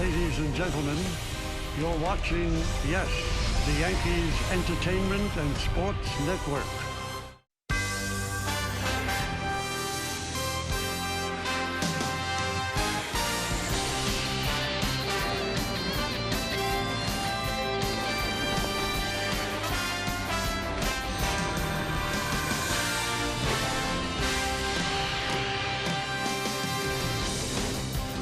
Ladies and gentlemen, you're watching, yes, the Yankees Entertainment and Sports Network.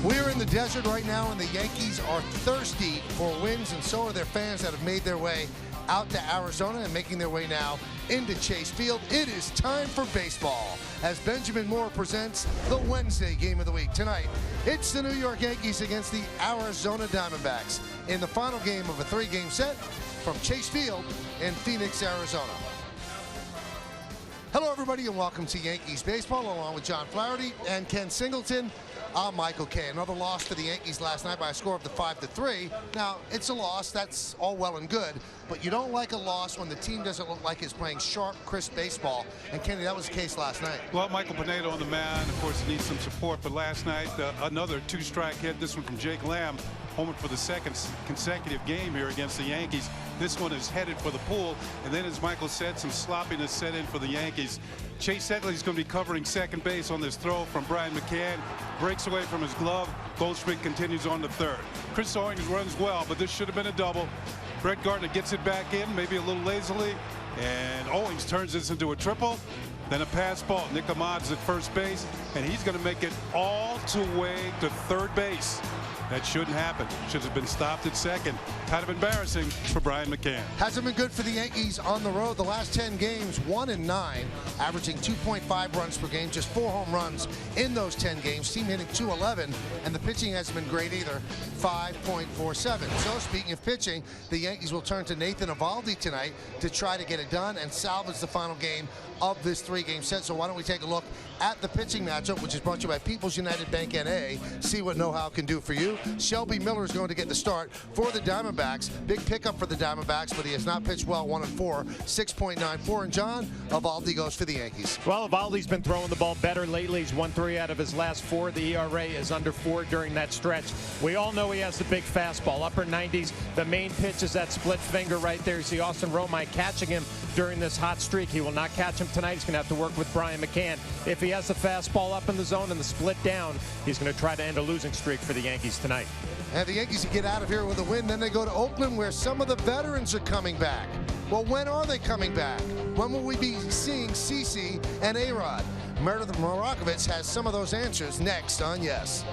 We're in the desert right now, and the Yankees are thirsty for wins, and so are their fans that have made their way out to Arizona and making their way now into Chase Field. It is time for baseball as Benjamin Moore presents the Wednesday game of the week. Tonight, it's the New York Yankees against the Arizona Diamondbacks in the final game of a three-game set from Chase Field in Phoenix, Arizona. Hello, everybody, and welcome to Yankees Baseball, along with John Flaherty and Ken Singleton. I'm Michael Kay. Another loss for the Yankees last night by a score of 5-3. Now, it's a loss. That's all well and good. But you don't like a loss when the team doesn't look like it's playing sharp, crisp baseball. And, Kenny, that was the case last night. Well, Michael Pineda on the mound. Of course, he needs some support. But last night, another two-strike hit. This one from Jake Lamb, homing for the second consecutive game here against the Yankees. This one is headed for the pool. And then, as Michael said, some sloppiness set in for the Yankees. Chase Utley's going to be covering second base on this throw from Brian McCann. Breaks away from his glove. Goldschmidt continues on to third. Chris Owings runs well, but this should have been a double. Brett Gardner gets it back in, maybe a little lazily, and Owings turns this into a triple. Then a pass ball. Nick Ahmad's at first base, and he's going to make it all the way to third base. That shouldn't happen. Should have been stopped at second. Kind of embarrassing for Brian McCann. Hasn't been good for the Yankees on the road. The last 10 games, 1-9, averaging 2.5 runs per game, just 4 home runs in those 10 games. Team hitting .211, and the pitching hasn't been great either, 5.47. So speaking of pitching, the Yankees will turn to Nathan Eovaldi tonight to try to get it done and salvage the final game of this three-game set. So why don't we take a look at the pitching matchup, which is brought to you by People's United Bank N.A. See what know-how can do for you. Shelby Miller is going to get the start for the Diamondbacks. Big pickup for the Diamondbacks, but he has not pitched well. 1-4, 6.94. And John, Eovaldi goes for the Yankees. Well, Eovaldi's been throwing the ball better lately. He's won 3 out of his last 4. The ERA is under 4 during that stretch. We all know he has the big fastball, upper 90s. The main pitch is that split finger right there. You see Austin Romine catching him during this hot streak. He will not catch him tonight. He's going to have to work with Brian McCann. If he has the fastball up in the zone and the split down, he's going to try to end a losing streak for the Yankees tonight. And the Yankees get out of here with a win. Then they go to Oakland, where some of the veterans are coming back. Well, when are they coming back? When will we be seeing CeCe and A-Rod? Meredith Marakovits has some of those answers next on Yes.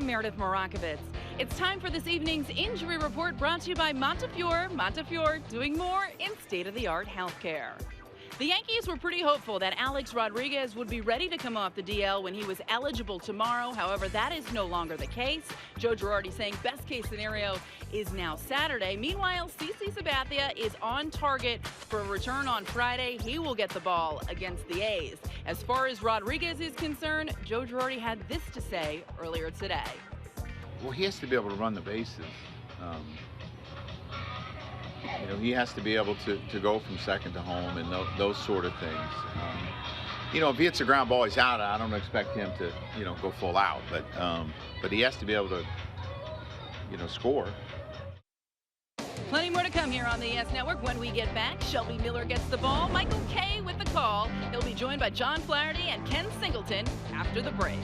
Meredith Morakovitz. It's time for this evening's injury report brought to you by Montefiore. Montefiore, doing more in state-of-the-art healthcare. The Yankees were pretty hopeful that Alex Rodriguez would be ready to come off the DL when he was eligible tomorrow. However, that is no longer the case. Joe Girardi saying best case scenario is now Saturday. Meanwhile, CC Sabathia is on target for a return on Friday. He will get the ball against the A's. As far as Rodriguez is concerned, Joe Girardi had this to say earlier today. Well, he has to be able to run the bases. You know, he has to be able to go from second to home and those sort of things. You know, if he hits a ground ball, he's out. I don't expect him to, you know, go full out. But he has to be able to, you know, score. Plenty more to come here on the ES Network. When we get back, Shelby Miller gets the ball. Michael Kay with the call. He'll be joined by John Flaherty and Ken Singleton after the break.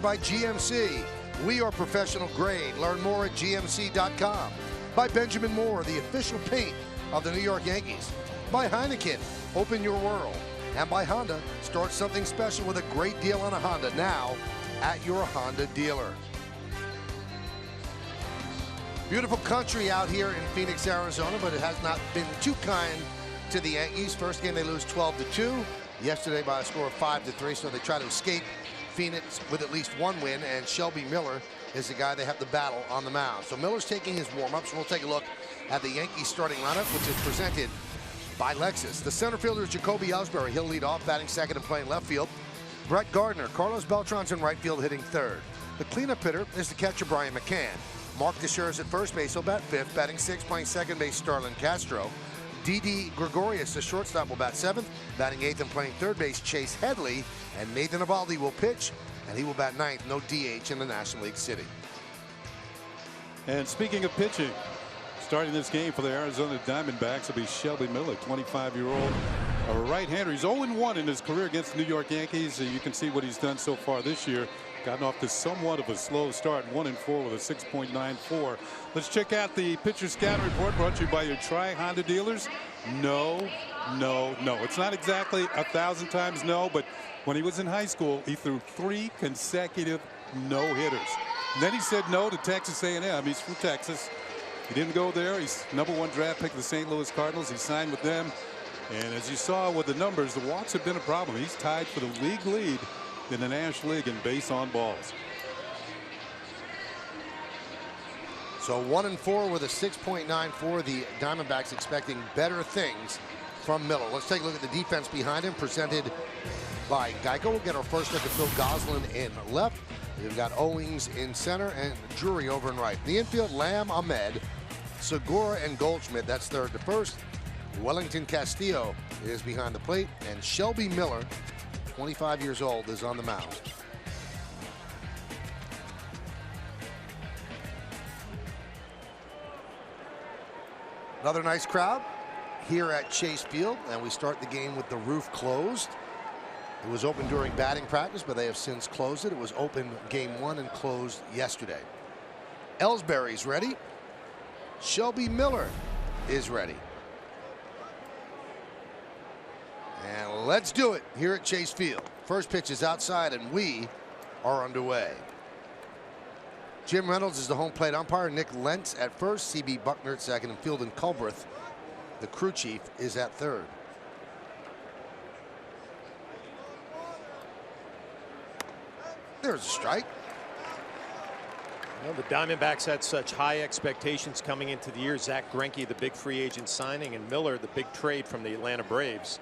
By GMC, we are professional grade. Learn more at gmc.com. By Benjamin Moore, the official paint of the New York Yankees. By Heineken, open your world. And by Honda, start something special with a great deal on a Honda now at your Honda dealer. Beautiful country out here in Phoenix, Arizona, but it has not been too kind to the Yankees. First game they lose 12-2. Yesterday by a score of 5-3, so they try to escape Phoenix with at least one win, and Shelby Miller is the guy they have to battle on the mound. So Miller's taking his warm-ups. We'll take a look at the Yankees starting lineup, which is presented by Lexus. The center fielder is Jacoby Ellsbury. He'll lead off, batting second and playing left field. Brett Gardner, Carlos Beltran's in right field, hitting third. The cleanup hitter is the catcher Brian McCann. Mark Teixeira is at first base. He'll bat fifth, batting sixth, playing second base Starlin Castro. Didi Gregorius, the shortstop, will bat seventh, batting eighth and playing third base Chase Headley. And Nathan Eovaldi will pitch, and he will bat ninth. No DH in the National League City. And speaking of pitching, starting this game for the Arizona Diamondbacks will be Shelby Miller, 25-year-old right-hander. He's 0-1 in his career against the New York Yankees. You can see what he's done so far this year. Gotten off to somewhat of a slow start, 1-4 with a 6.94. Let's check out the pitcher scouting report brought to you by your Tri-Honda dealers. No. It's not exactly 1,000 times no, but when he was in high school, he threw 3 consecutive no-hitters. And then he said no to Texas A&M. He's from Texas. He didn't go there. He's #1 draft pick of the St. Louis Cardinals. He signed with them. And as you saw with the numbers, the walks have been a problem. He's tied for the league lead in the National League in base on balls. So 1-4 with a 6.94. The Diamondbacks expecting better things from Miller. Let's take a look at the defense behind him, presented by Geico. We'll get our first look at Phil Goslin in left. We've got Owings in center and Drury over in right. The infield, Lamb, Ahmed, Segura, and Goldschmidt. That's third to first. Wellington Castillo is behind the plate, and Shelby Miller, 25 years old, is on the mound. Another nice crowd here at Chase Field, and we start the game with the roof closed. It was open during batting practice, but they have since closed it. It was open game 1 and closed yesterday. Ellsbury's ready. Shelby Miller is ready. And let's do it here at Chase Field. First pitch is outside, and we are underway. Jim Reynolds is the home plate umpire. Nick Lentz at first, C.B. Buckner at second, and Fielden Culbreth, the crew chief, is at third. There's a strike. Well, the Diamondbacks had such high expectations coming into the year. Zach Greinke, the big free agent signing, and Miller, the big trade from the Atlanta Braves.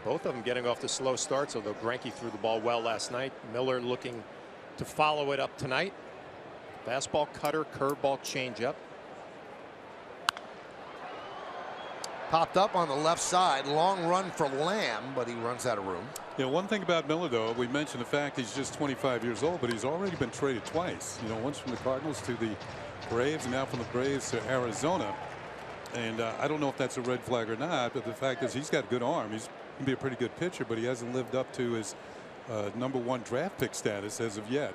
Both of them getting off to slow starts, although Greinke threw the ball well last night. Miller looking to follow it up tonight. Fastball, cutter, curveball, changeup. Popped up on the left side. Long run for Lamb, but he runs out of room. Yeah, one thing about Miller, though, we mentioned the fact he's just 25 years old, but he's already been traded twice. You know, once from the Cardinals to the Braves, and now from the Braves to Arizona. And I don't know if that's a red flag or not, but the fact is he's got a good arm. He's going to be a pretty good pitcher, but he hasn't lived up to his #1 draft pick status as of yet.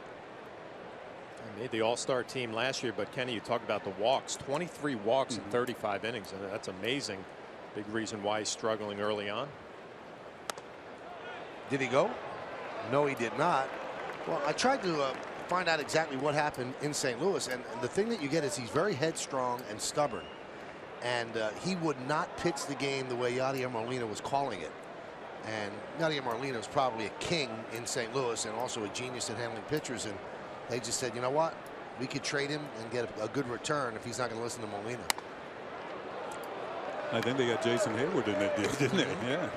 He made the All-Star team last year, but Kenny, you talk about the walks. 23 walks in 35 innings, and that's amazing. Big reason why he's struggling early on. Did he go? No, he did not. Well, I tried to find out exactly what happened in St. Louis, and the thing that you get is he's very headstrong and stubborn, and he would not pitch the game the way Yadier Molina was calling it. And Yadier Molina is probably a king in St. Louis and also a genius at handling pitchers, and they just said, you know what, we could trade him and get a good return if he's not going to listen to Molina. I think they got Jason Hayward in that deal, didn't they? Yeah.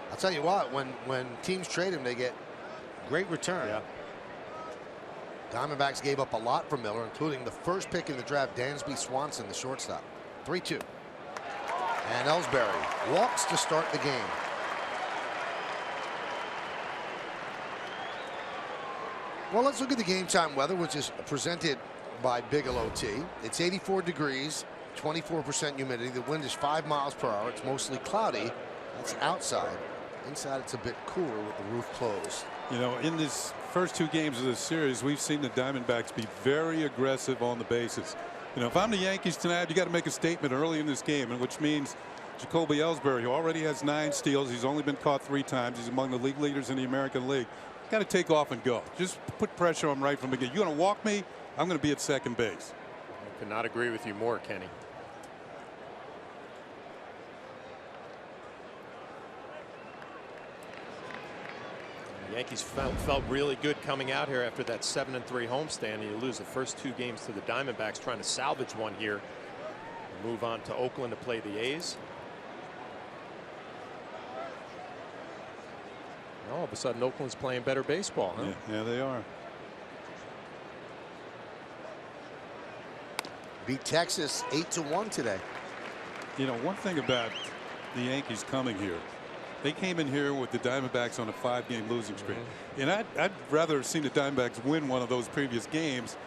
I'll tell you what, when teams trade him, they get great return. Yeah. Diamondbacks gave up a lot for Miller, including the first pick in the draft, Dansby Swanson, the shortstop. 3-2. And Ellsbury walks to start the game. Well, let's look at the game time weather, which is presented by Bigelow Tea. It's 84 degrees, 24% humidity. The wind is 5 miles per hour. It's mostly cloudy. That's outside. Inside, it's a bit cooler with the roof closed. You know, in this first 2 games of this series, we've seen the Diamondbacks be very aggressive on the bases. You know, if I'm the Yankees tonight, you got to make a statement early in this game, and which means Jacoby Ellsbury, who already has 9 steals, he's only been caught 3 times. He's among the league leaders in the American League. Got to take off and go. Just put pressure on right from the beginning. You're going to walk me, I'm going to be at second base. I could not agree with you more, Kenny. The Yankees felt really good coming out here after that 7-3 homestand. You lose the first 2 games to the Diamondbacks, trying to salvage one here. Move on to Oakland to play the A's. All of a sudden, Oakland's playing better baseball, huh? Yeah, they are. Beat Texas 8-1 today. You know, one thing about the Yankees coming here, they came in here with the Diamondbacks on a 5-game losing streak. And I'd rather have seen the Diamondbacks win one of those previous games,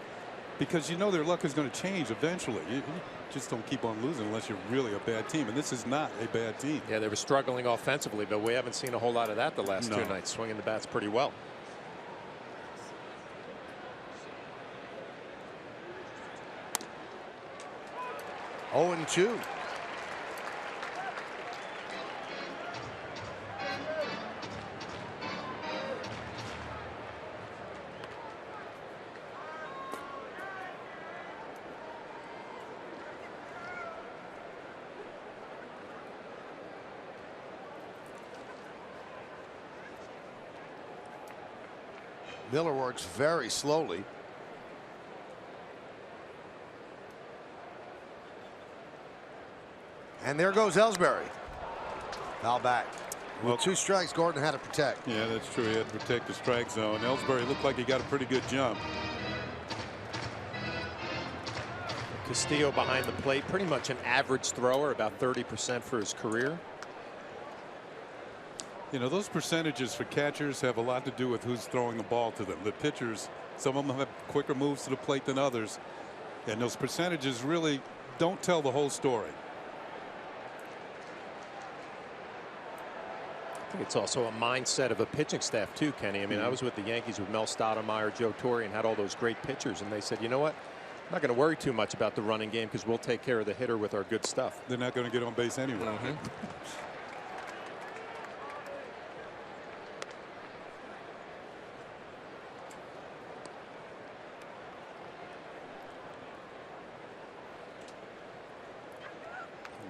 because you know their luck is going to change eventually. You just don't keep on losing unless you're really a bad team, and this is not a bad team. Yeah, they were struggling offensively, but we haven't seen a whole lot of that the last 2 nights. Swinging the bats pretty well. Oh, 2. Miller works very slowly. And there goes Ellsbury. Foul back. Well, With 2 strikes, Gordon had to protect. Yeah, that's true. He had to protect the strike zone. Ellsbury looked like he got a pretty good jump. Castillo behind the plate, pretty much an average thrower, about 30% for his career. You know, those percentages for catchers have a lot to do with who's throwing the ball to them. The pitchers, some of them have quicker moves to the plate than others, and those percentages really don't tell the whole story. I think it's also a mindset of a pitching staff too, Kenny. I mean, I was with the Yankees with Mel Stoudemire, Joe Torre, and had all those great pitchers, and they said, you know what, I'm not going to worry too much about the running game because we'll take care of the hitter with our good stuff. They're not going to get on base anyway.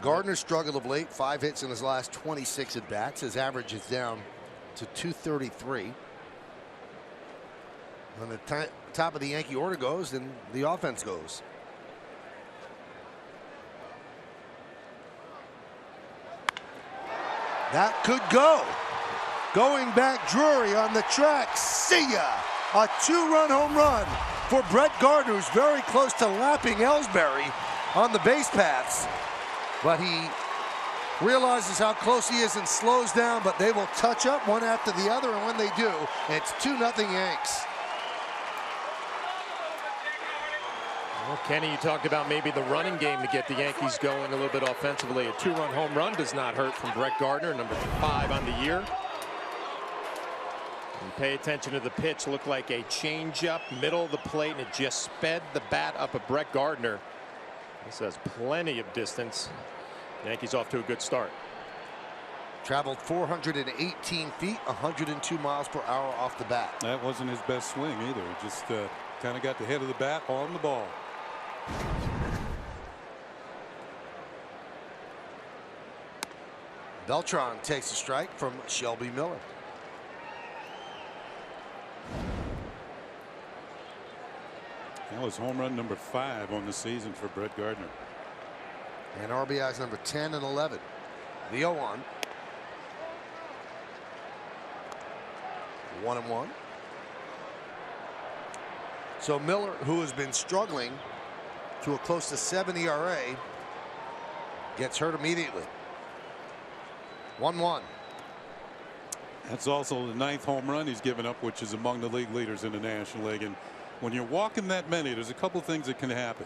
Gardner struggled of late. 5 hits in his last 26 at bats. His average is down to 233. When the top of the Yankee order goes, then the offense goes. That could go. Going back, Drury on the track. See ya! A 2-run home run for Brett Gardner, who's very close to lapping Ellsbury on the base paths. But he realizes how close he is and slows down, but they will touch up one after the other, and when they do, it's 2-0 Yanks. Well, Kenny, you talked about maybe the running game to get the Yankees going a little bit offensively. A 2-run home run does not hurt from Brett Gardner, number 5 on the year. And pay attention to the pitch. Looked like a changeup, middle of the plate, and it just sped the bat up of Brett Gardner. This has plenty of distance. Yankees off to a good start. Traveled 418 feet, 102 miles per hour off the bat. That wasn't his best swing either. He just kind of got the head of the bat on the ball. Beltran takes a strike from Shelby Miller. That was home run number 5 on the season for Brett Gardner. And RBIs number 10 and 11. The 0-1. 1-1. So Miller, who has been struggling to a close to 7 ERA, gets hurt immediately. 1-1. That's also the 9th home run he's given up, which is among the league leaders in the National League. And when you're walking that many, there's a couple things that can happen.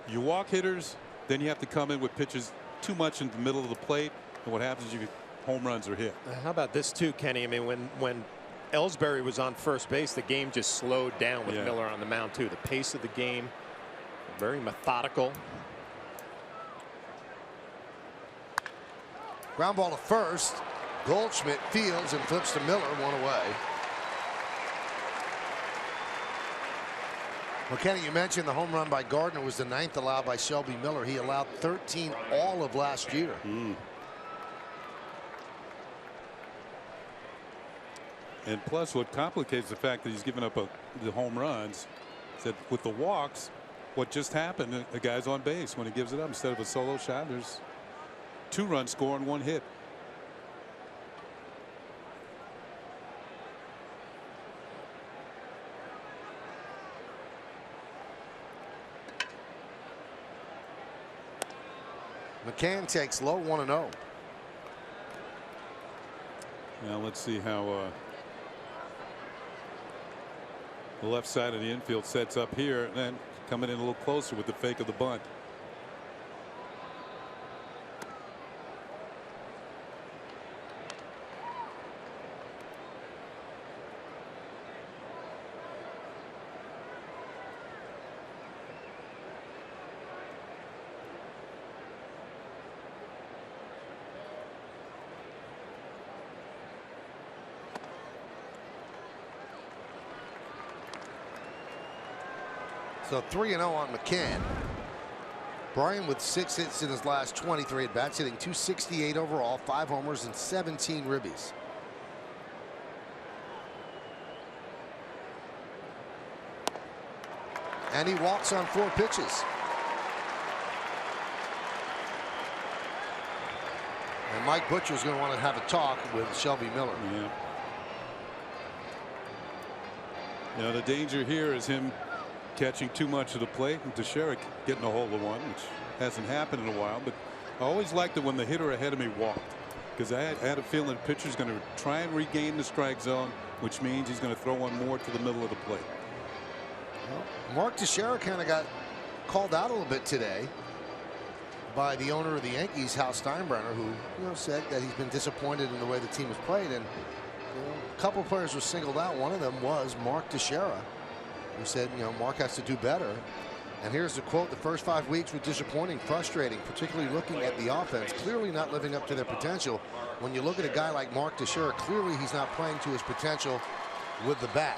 You walk hitters, then you have to come in with pitches too much in the middle of the plate, and what happens is you get home runs are hit. How about this too, Kenny? I mean, when Ellsbury was on first base, the game just slowed down with Miller on the mound too. The pace of the game, very methodical. Ground ball to first. Goldschmidt fields and flips to Miller, 1 away. Well, Kenny, you mentioned the home run by Gardner was the 9th allowed by Shelby Miller. He allowed 13 all of last year. And plus, what complicates the fact that he's given up the home runs is that with the walks, what just happened, the guy's on base when he gives it up. Instead of a solo shot, there's 2 runs score and 1 hit. McCann takes low, 1-0. Now let's see how the left side of the infield sets up here, and then coming in a little closer with the fake of the bunt. So 3-0 on McCann. Bryan with 6 hits in his last 23 at bats, hitting .268 overall, 5 homers and 17 ribbies. And he walks on 4 pitches. And Mike Butcher is going to want to have a talk with Shelby Miller. Yeah. Now the danger here is him catching too much of the plate and Teixeira getting a hold of one, which hasn't happened in a while. But I always liked it when the hitter ahead of me walked, because I had a feeling the pitcher's going to try and regain the strike zone, which means he's going to throw one more to the middle of the plate. Well, Mark Teixeira kind of got called out a little bit today by the owner of the Yankees, Hal Steinbrenner, who said that he's been disappointed in the way the team has played. And a couple of players were singled out. One of them was Mark Teixeira, who said, Mark has to do better. And here's the quote: "The first 5 weeks were disappointing, frustrating, particularly looking at the offense, clearly not living up to their potential. When you look at a guy like Mark Teixeira, clearly he's not playing to his potential with the bat."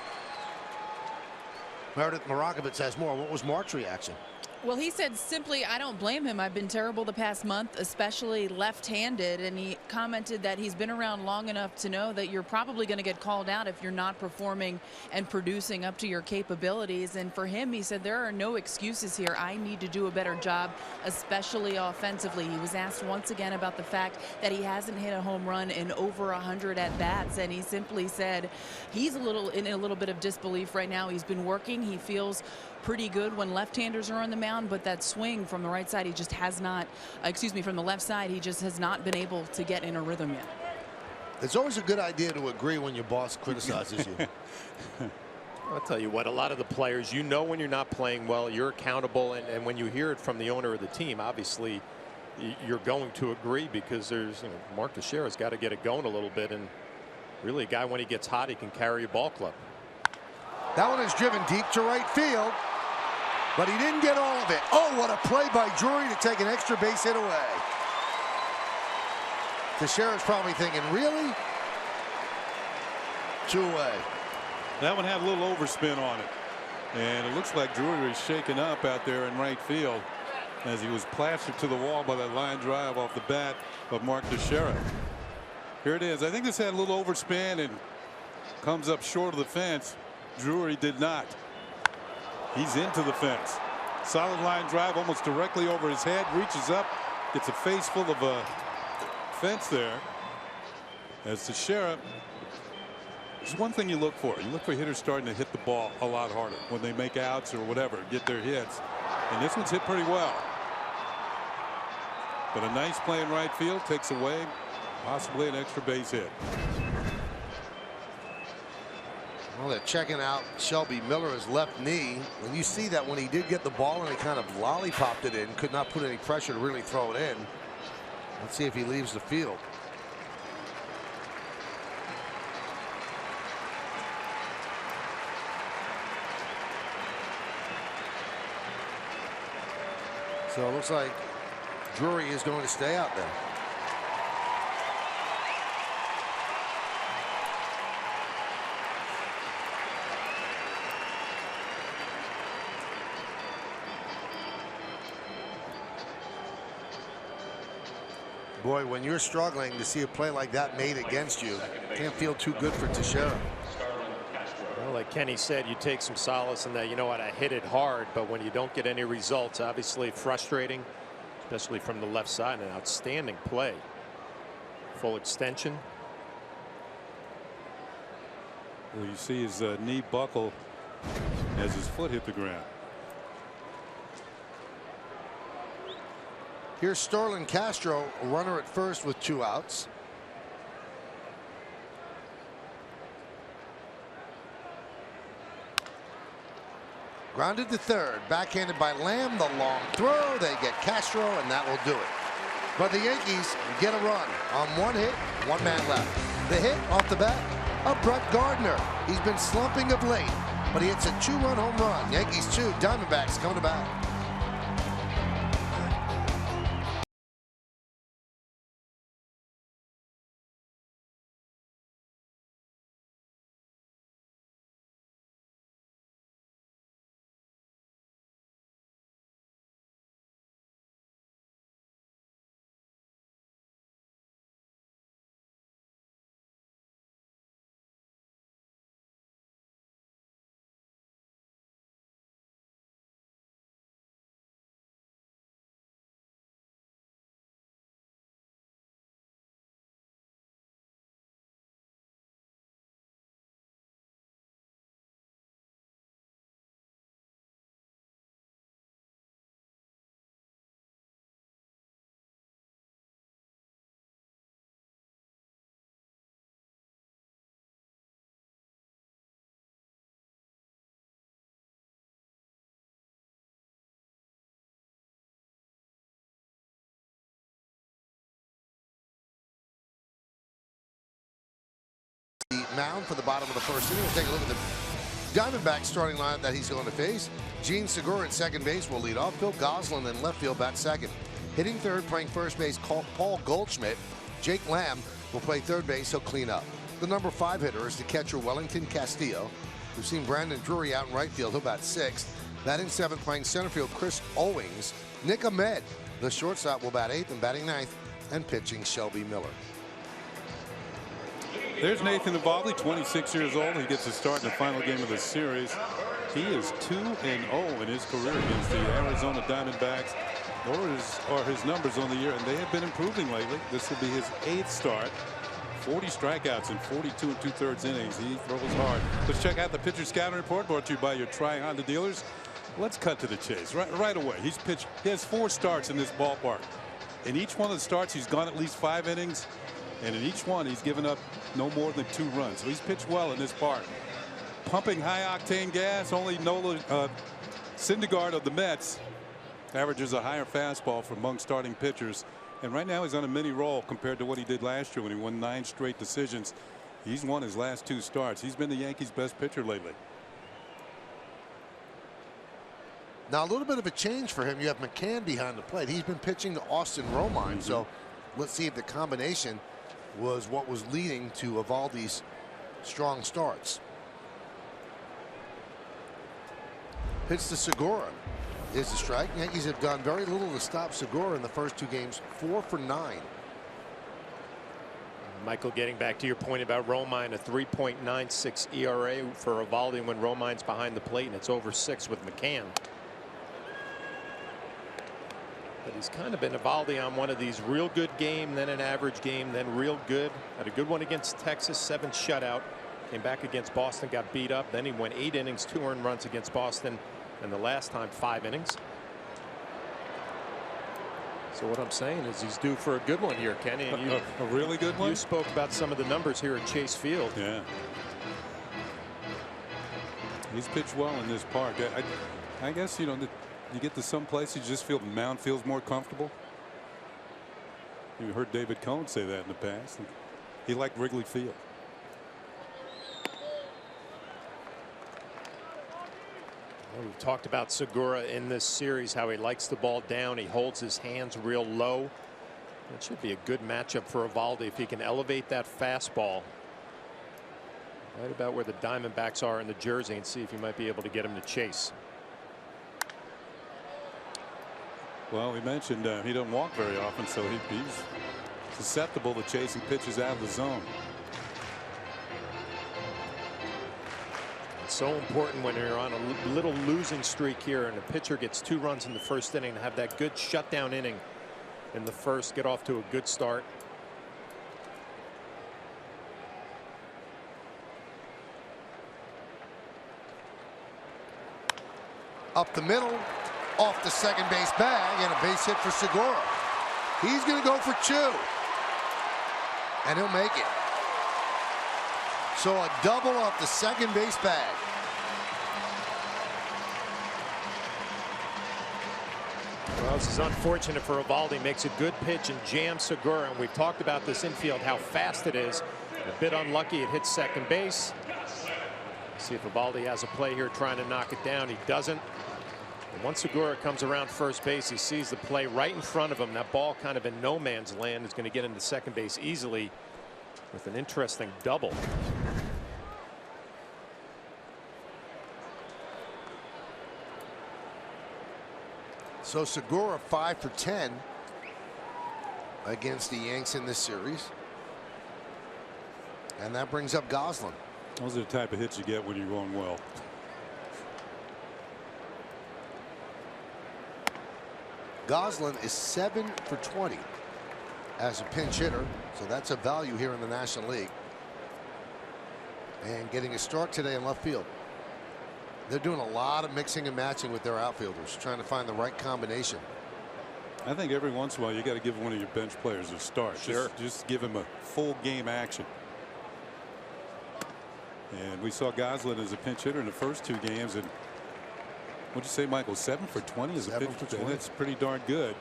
Meredith Marakovitz has more. What was Mark's reaction? Well, he said simply, "I don't blame him. I've been terrible the past month, especially left-handed." And he commented that he's been around long enough to know that you're probably going to get called out if you're not performing and producing up to your capabilities. And for him, he said, there are no excuses here. I need to do a better job, especially offensively. He was asked once again about the fact that he hasn't hit a home run in over 100 at-bats. And he simply said he's in a little bit of disbelief right now. He's been working. He feels pretty good when left-handers are on the mound, but that swing from the right side, he just has not, from the left side, he just has not been able to get in a rhythm yet. It's always a good idea to agree when your boss criticizes you. I'll tell you what, a lot of the players, when you're not playing well, you're accountable, and when you hear it from the owner of the team, obviously you're going to agree, because there's, Mark Teixeira's got to get it going a little bit, and really a guy, when he gets hot, he can carry a ball club. That one is driven deep to right field, but he didn't get all of it. Oh, what a play by Drury to take an extra base hit away. Teixeira's probably thinking, really? 2 away. That one had a little overspin on it, and it looks like Drury is shaken up out there in right field as he was plastered to the wall by that line drive off the bat of Mark Teixeira. Here it is. I think this had a little overspin and comes up short of the fence. Drury did not. He's into the fence. Solid line drive almost directly over his head. Reaches up. Gets a face full of a fence there. As Teixeira, there's one thing you look for. You look for hitters starting to hit the ball a lot harder when they make outs or whatever, get their hits. And this one's hit pretty well. But a nice play in right field takes away possibly an extra base hit. Well, they're checking out Shelby Miller's left knee. When you see that, when he did get the ball and he kind of lollipopped it in, could not put any pressure to really throw it in. Let's see if he leaves the field. So it looks like Drury is going to stay out there. Boy, when you're struggling, to see a play like that made against you, can't feel too good for Teixeira. Well, like Kenny said, you take some solace in that, I hit it hard, but when you don't get any results, obviously frustrating, especially from the left side. An outstanding play. Full extension. Well, you see his knee buckle as his foot hit the ground. Here's Starlin Castro, a runner at first with 2 outs. Grounded to third, backhanded by Lamb. The long throw. They get Castro, and that will do it. But the Yankees get a run on 1 hit, 1 man left. The hit off the bat of Brett Gardner. He's been slumping of late, but he hits a 2-run home run. Yankees 2, Diamondbacks coming to bat. mound for the bottom of the first inning. We'll take a look at the Diamondbacks starting lineup that he's going to face. Gene Segura at second base will lead off. Phil Gosselin in left field bat second. Hitting third, playing first base, Paul Goldschmidt. Jake Lamb will play third base. He'll clean up. The number 5 hitter is the catcher Wellington Castillo. We've seen Brandon Drury out in right field. He'll bat 6th. Batting 7th, playing center field, Chris Owings. Nick Ahmed, the shortstop, will bat 8th, and batting 9th, and pitching Shelby Miller. There's Nathan Eovaldi, 26 years old. He gets a start in the final game of the series. He is 2-0 in his career against the Arizona Diamondbacks. Those are his numbers on the year, and they have been improving lately. This will be his 8th start. 40 strikeouts in 42 2/3 innings. He throws hard. Let's check out the pitcher scouting report brought to you by your Tri-Honda dealers. Let's cut to the chase right away. He has 4 starts in this ballpark. In each one of the starts, he's gone at least 5 innings, and in each one, he's given up no more than 2 runs. So he's pitched well in this park. Pumping high-octane gas. Only Nola Syndergaard of the Mets averages a higher fastball for among starting pitchers. And right now he's on a mini roll compared to what he did last year when he won 9 straight decisions. He's won his last 2 starts. He's been the Yankees' best pitcher lately. Now a little bit of a change for him. You have McCann behind the plate. He's been pitching to Austin Romine. So let's see if the combination was what was leading to Eovaldi's strong starts. Pitch to Segura is the strike. Yankees have done very little to stop Segura in the first 2 games. 4 for 9. Michael, getting back to your point about Romine, a 3.96 ERA for Eovaldi when Romine's behind the plate, and it's over 6 with McCann. But he's kind of been Eovaldi on one of these real good game, then an average game, then real good. Had a good one against Texas, 7th shutout. Came back against Boston, got beat up. Then he went 8 innings, 2 earned runs against Boston, and the last time 5 innings. So what I'm saying is he's due for a good one here, Kenny. And you, a really good one. You spoke about some of the numbers here at Chase Field. Yeah. He's pitched well in this park. I guess, you know, you get to some place you just feel the mound feels more comfortable. You heard David Cohn say that in the past. He liked Wrigley Field. We've talked about Segura in this series, how he likes the ball down. He holds his hands real low. It should be a good matchup for Eovaldi if he can elevate that fastball right about where the Diamondbacks are in the jersey and see if he might be able to get him to chase. Well, we mentioned he doesn't walk very often, so he's susceptible to chasing pitches out of the zone. It's so important when you're on a little losing streak here and a pitcher gets 2 runs in the first inning to have that good shutdown inning in the first, get off to a good start. Up the middle, off the second base bag, and a base hit for Segura. He's going to go for 2, and he'll make it. So a double off the second base bag. Well, this is unfortunate for Eovaldi. Makes a good pitch and jams Segura, and we've talked about this infield, how fast it is. A bit unlucky, it hits second base. See if Eovaldi has a play here trying to knock it down. He doesn't. And once Segura comes around first base, he sees the play right in front of him. That ball kind of in no man's land is going to get into second base easily with an interesting double. So Segura 5 for 10 against the Yanks in this series. And that brings up Gosselin. Those are the type of hits you get when you're going well. Gosselin is 7 for 20 as a pinch hitter, so that's a value here in the National League. And getting a start today in left field. They're doing a lot of mixing and matching with their outfielders, trying to find the right combination. I think every once in a while you got to give one of your bench players a start. Sure. Just give him a full game action. And we saw Gosselin as a pinch hitter in the first 2 games, and what'd you say, Michael? 7 for 20 as a pitcher. That's pretty darn good.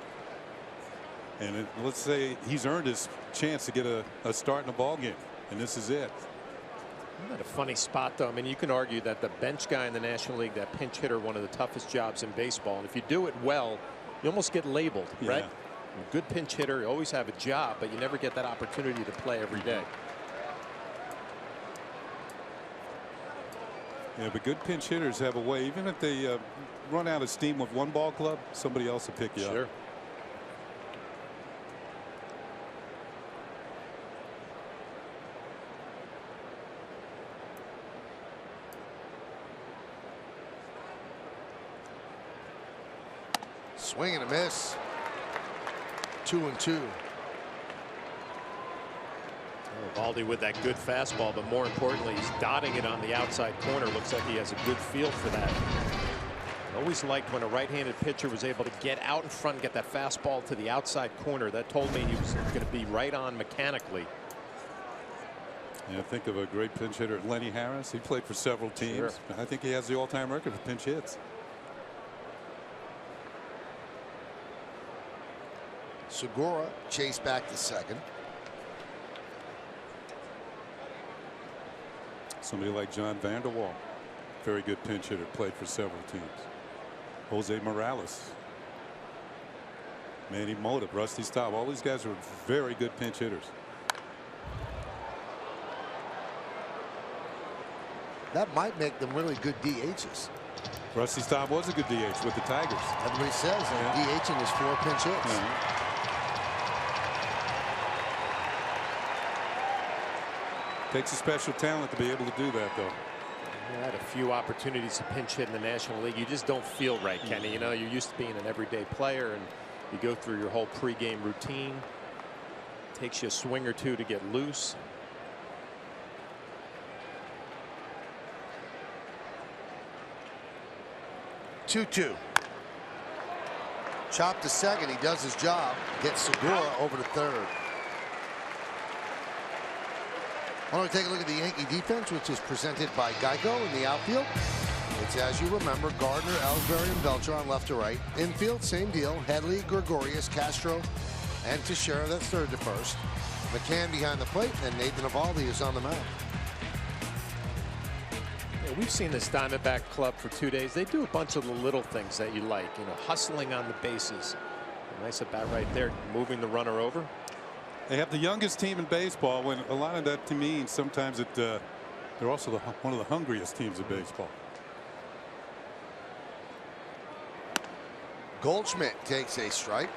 And let's say he's earned his chance to get a start in a ball game, and this is it. Isn't that a funny spot, though? I mean, you can argue that the bench guy in the National League, that pinch hitter, one of the toughest jobs in baseball. And if you do it well, you almost get labeled, right? A good pinch hitter, you always have a job, but you never get that opportunity to play every day. Yeah, but good pinch hitters have a way, even if they run out of steam with one ball club, somebody else will pick you up. Swing and a miss. 2-2. Eovaldi with that good fastball, but more importantly, he's dotting it on the outside corner. Looks like he has a good feel for that. I always liked when a right-handed pitcher was able to get out in front and get that fastball to the outside corner. That told me he was going to be right on mechanically. Yeah, think of a great pinch hitter, Lenny Harris. He played for several teams. Sure. I think he has the all-time record for pinch hits. Segura chased back to second. Somebody like John Vander Wal, very good pinch hitter, played for several teams. Jose Morales, Manny Mota, Rusty Staub, all these guys are very good pinch hitters. That might make them really good DHs. Rusty Staub was a good DH with the Tigers. Everybody says DHing is 4 pinch hits. Takes a special talent to be able to do that, though. He had a few opportunities to pinch hit in the National League. You just don't feel right, Kenny. You know, you're used to being an everyday player, and you go through your whole pregame routine. Takes you a swing or two to get loose. Two. Chop to second. He does his job. Gets Segura over to third. Why don't we take a look at the Yankee defense, which is presented by Geico in the outfield. It's, as you remember, Gardner, Ellsbury, and Belcher on left to right. Infield, same deal. Headley, Gregorius, Castro, and Teixeira. That's third to first. McCann behind the plate, and Nathan Eovaldi is on the mound. Yeah, we've seen this Diamondback club for 2 days. They do a bunch of the little things that you like, you know, hustling on the bases. A nice at bat right there, moving the runner over. They have the youngest team in baseball, when a lot of that to mean sometimes they're also one of the hungriest teams in baseball. Goldschmidt takes a strike.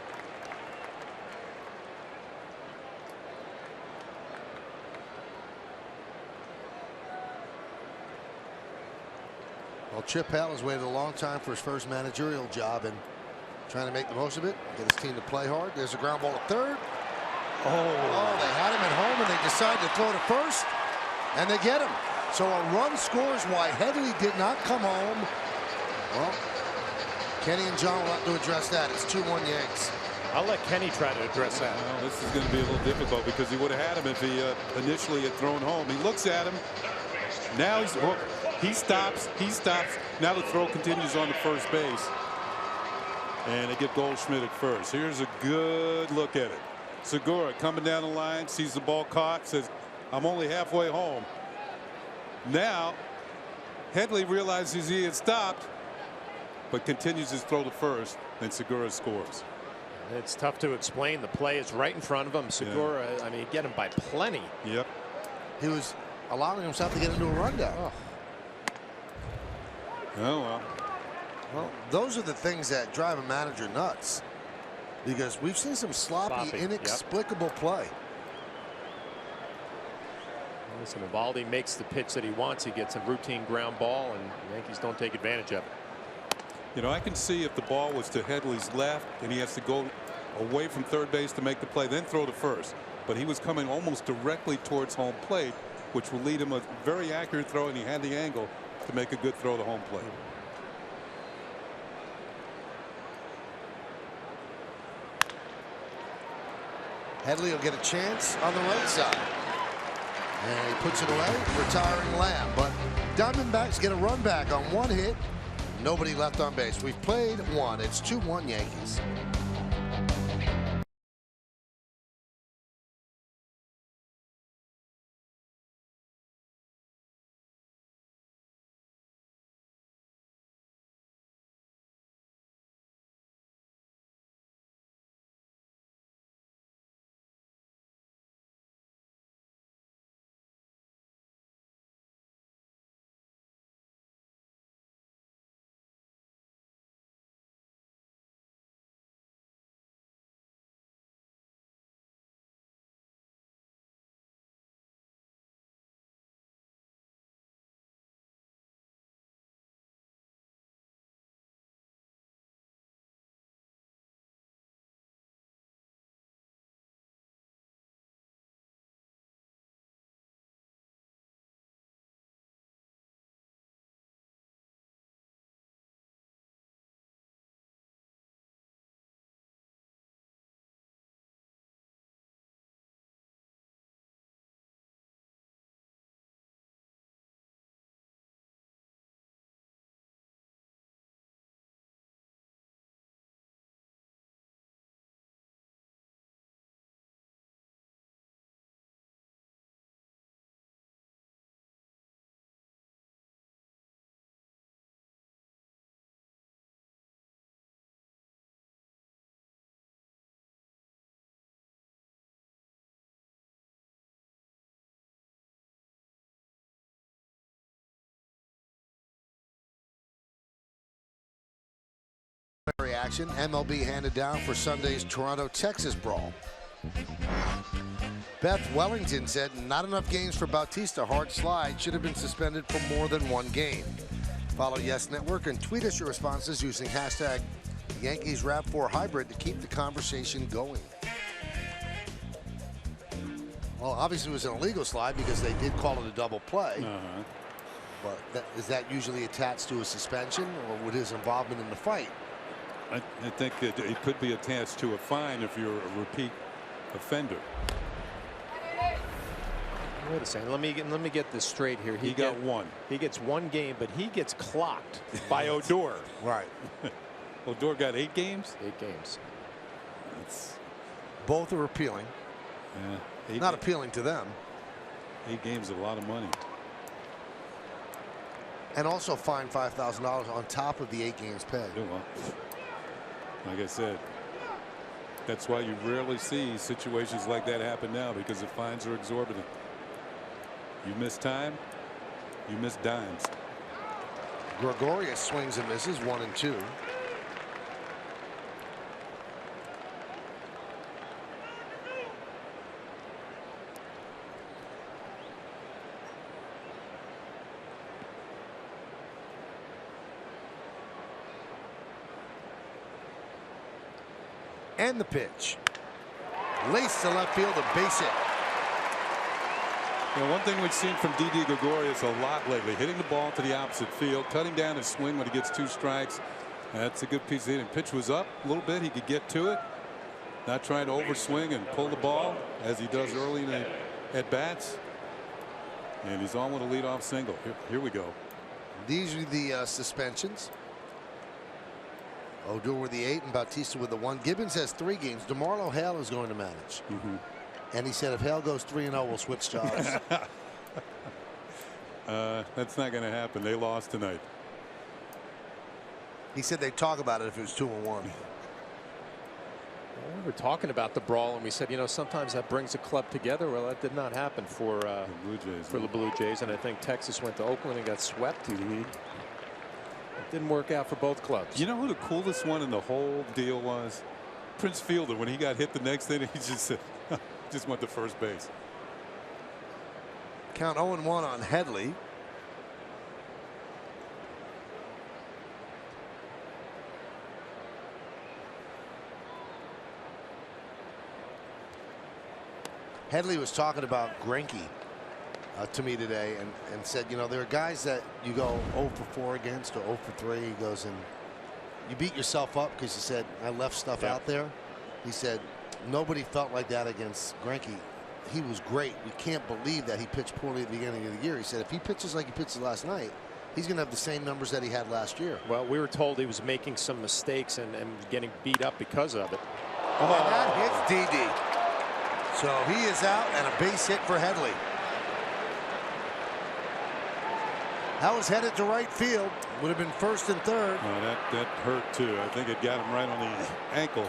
Well, Chip Hale has waited a long time for his first managerial job and trying to make the most of it, get his team to play hard. There's a ground ball to third. Oh, they had him at home, and they decided to throw to first, and they get him. So a run scores why Headley did not come home. Well, Kenny and John will have to address that. It's 2-1 Yanks. I'll let Kenny try to address that. Well, this is going to be a little difficult because he would have had him if he initially had thrown home. He looks at him. Now he stops. He stops. Now the throw continues on to first base. And they get Goldschmidt at first. Here's a good look at it. Segura coming down the line, sees the ball caught, says, I'm only halfway home. Now, Headley realizes he had stopped, but continues his throw to first, and Segura scores. It's tough to explain. The play is right in front of him. Segura, I mean, get him by plenty. Yep. He was allowing himself to get into a rundown. Oh, well. Well, those are the things that drive a manager nuts, because we've seen some sloppy inexplicable play. Listen, Eovaldi makes the pitch that he wants. He gets a routine ground ball, and the Yankees don't take advantage of it. You know, I can see if the ball was to Headley's left and he has to go away from third base to make the play, then throw to first. But he was coming almost directly towards home plate, which will lead him a very accurate throw, and he had the angle to make a good throw to home plate. Headley will get a chance on the right side. And he puts it away, retiring Lamb. But Diamondbacks get a run back on one hit. Nobody left on base. We've played one. It's 2-1 Yankees. action. MLB handed down for Sunday's Toronto-Texas brawl. Beth Wellington said not enough games for Bautista. Hard slide, should have been suspended for more than one game. Follow Yes Network and tweet us your responses using hashtag Yankees RAV4 Hybrid to keep the conversation going. Well, obviously it was an illegal slide because they did call it a double play. But is that usually attached to a suspension, or with his involvement in the fight? I think it could be attached to a fine if you're a repeat offender. Wait a second. Let me get this straight here. He got one. He gets one game, but he gets clocked by Odor. Right. Odor got 8 games. 8 games. Both are appealing. Yeah. Not appealing to them. 8 games is a lot of money. And also fined $5,000 on top of the 8 games paid. Yeah, well, like I said, that's why you rarely see situations like that happen now, because the fines are exorbitant. You miss time, you miss dimes. Gregorius swings and misses, 1 and 2. And the pitch. Laced to left field, a base hit. You know, one thing we've seen from Didi Gregorius a lot lately, hitting the ball to the opposite field, cutting down his swing when he gets 2 strikes. That's a good piece of hitting. Pitch was up a little bit. He could get to it. Not trying to overswing and pull the ball as he does early in the at bats. And he's on with a leadoff single. Here we go. These are the suspensions. Odor with the 8 and Bautista with the 1. Gibbons has 3 games. DeMarlo Hale is going to manage. And he said if Hale goes 3-0, we'll switch jobs. That's not going to happen. They lost tonight. He said they'd talk about it if it was 2-1. Well, we were talking about the brawl, and we said, you know, sometimes that brings a club together. Well, that did not happen for the Blue Jays, and I think Texas went to Oakland and got swept. It didn't work out for both clubs. You know who the coolest one in the whole deal was? Prince Fielder. When he got hit the next inning, he just said, just went to first base. Count 0-1 on Headley. Headley was talking about Greinke to me today and said, you know, there are guys that you go 0 for 4 against or 0 for 3. He goes, and you beat yourself up because you said, I left stuff out there. He said, nobody felt like that against Greinke. He was great. We can't believe that he pitched poorly at the beginning of the year. He said, if he pitches like he pitched last night, he's going to have the same numbers that he had last year. Well, we were told he was making some mistakes and getting beat up because of it. Oh, and that hits Didi. So he is out, and a base hit for Headley. That was headed to right field. Would have been first and third. Oh, that hurt too. I think it got him right on the ankle.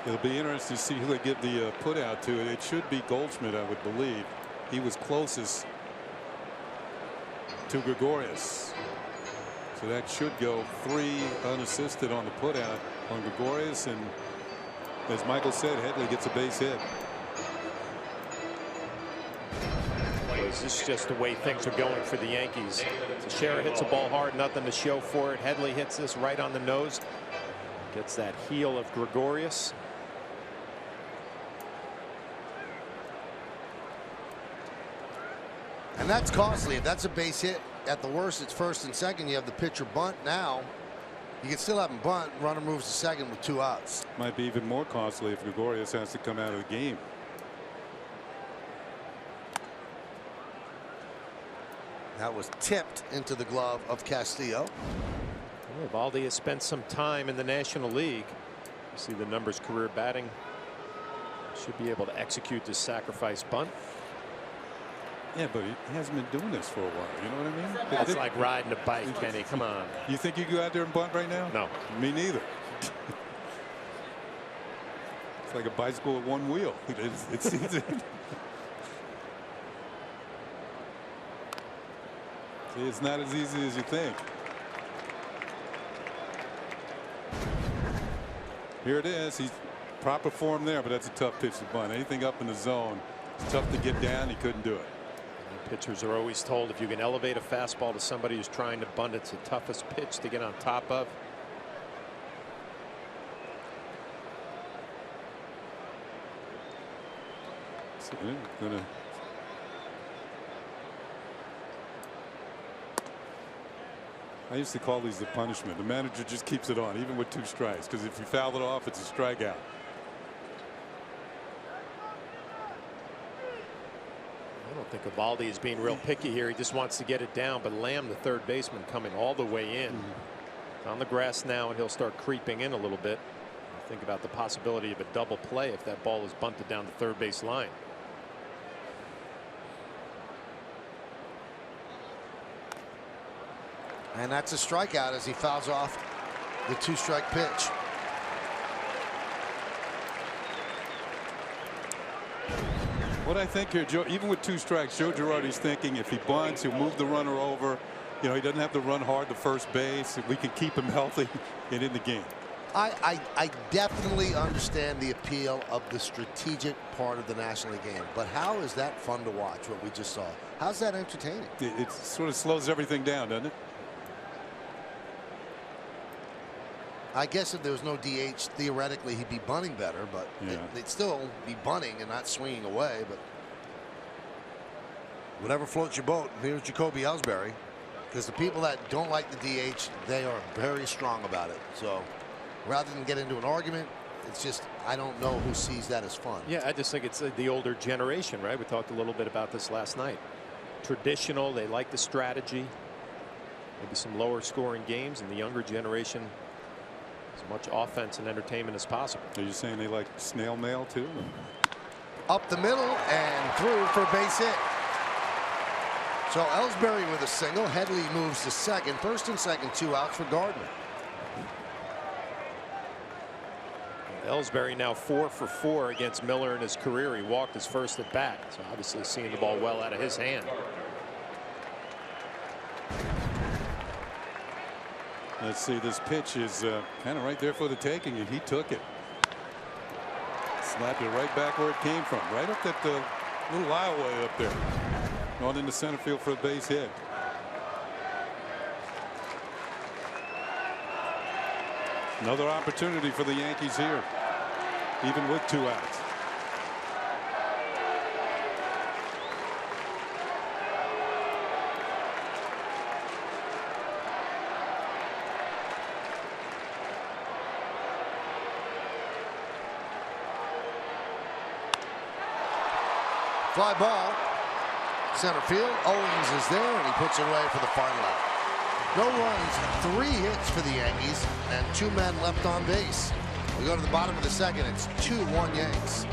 It'll be interesting to see who they give the put out to. It should be Goldschmidt, I would believe. He was closest to Gregorius. So that should go 3 unassisted on the put out on Gregorius, and as Michael said, Headley gets a base hit. Is this just the way things are going for the Yankees? Teixeira hits the ball hard, nothing to show for it. Headley hits this right on the nose. Gets that heel of Gregorius. And that's costly. If that's a base hit, at the worst, it's first and second. You have the pitcher bunt now. You can still have him bunt. Runner moves to second with 2 outs. Might be even more costly if Gregorius has to come out of the game. That was tipped into the glove of Castillo. Well, Eovaldi has spent some time in the National League. You see the numbers, career batting. Should be able to execute this sacrifice bunt. Yeah, but he hasn't been doing this for a while. You know what I mean? It's like riding a bike, Kenny. Come on. You think you go out there and bunt right now? No. Me neither. It's like a bicycle with 1 wheel. It seems it. See, it's not as easy as you think. Here it is. He's proper form there, but that's a tough pitch to bunt. Anything up in the zone, it's tough to get down. He couldn't do it. Pitchers are always told if you can elevate a fastball to somebody who's trying to bunt, it's the toughest pitch to get on top of. So, yeah, I used to call these the punishment. The manager just keeps it on, even with 2 strikes, because if you foul it off, it's a strikeout. I don't think Eovaldi is being real picky here. He just wants to get it down, but Lamb, the third baseman, coming all the way in. On the grass now, and he'll start creeping in a little bit. Think about the possibility of a double play if that ball is bunted down the third base line. And that's a strikeout as he fouls off the 2-strike pitch. What I think here, Joe, even with 2 strikes, Joe Girardi's thinking if he bunts, he'll move the runner over. You know, he doesn't have to run hard to first base. We can keep him healthy and in the game. I definitely understand the appeal of the strategic part of the National League game, but how is that fun to watch, what we just saw? How's that entertaining? It sort of slows everything down, doesn't it? I guess if there was no DH, theoretically he'd be bunting better, but yeah. they'd still be bunting and not swinging away. But whatever floats your boat. Here's Jacoby Ellsbury, because the people that don't like the DH, they are very strong about it. So rather than get into an argument, it's just I don't know who sees that as fun. Yeah, I just think it's the older generation, right? We talked a little bit about this last night. Traditional, they like the strategy. Maybe some lower scoring games, and the younger generation, as much offense and entertainment as possible. Are you saying they like snail mail too? Up the middle and through for a base hit. So Ellsbury with a single. Headley moves to second. First and second, 2 outs for Gardner. Ellsbury now 4 for 4 against Miller in his career. He walked his first at bat, so obviously seeing the ball well out of his hand. Let's see, this pitch is kind of right there for the taking, and he took it. Slapped it right back where it came from, right up that little aisleway up there. Going into center field for a base hit. Another opportunity for the Yankees here, even with 2 outs. Fly ball. Center field. Owens is there, and he puts it away for the final out. No runs, 3 hits for the Yankees, and 2 men left on base. We go to the bottom of the second. It's 2-1 Yanks.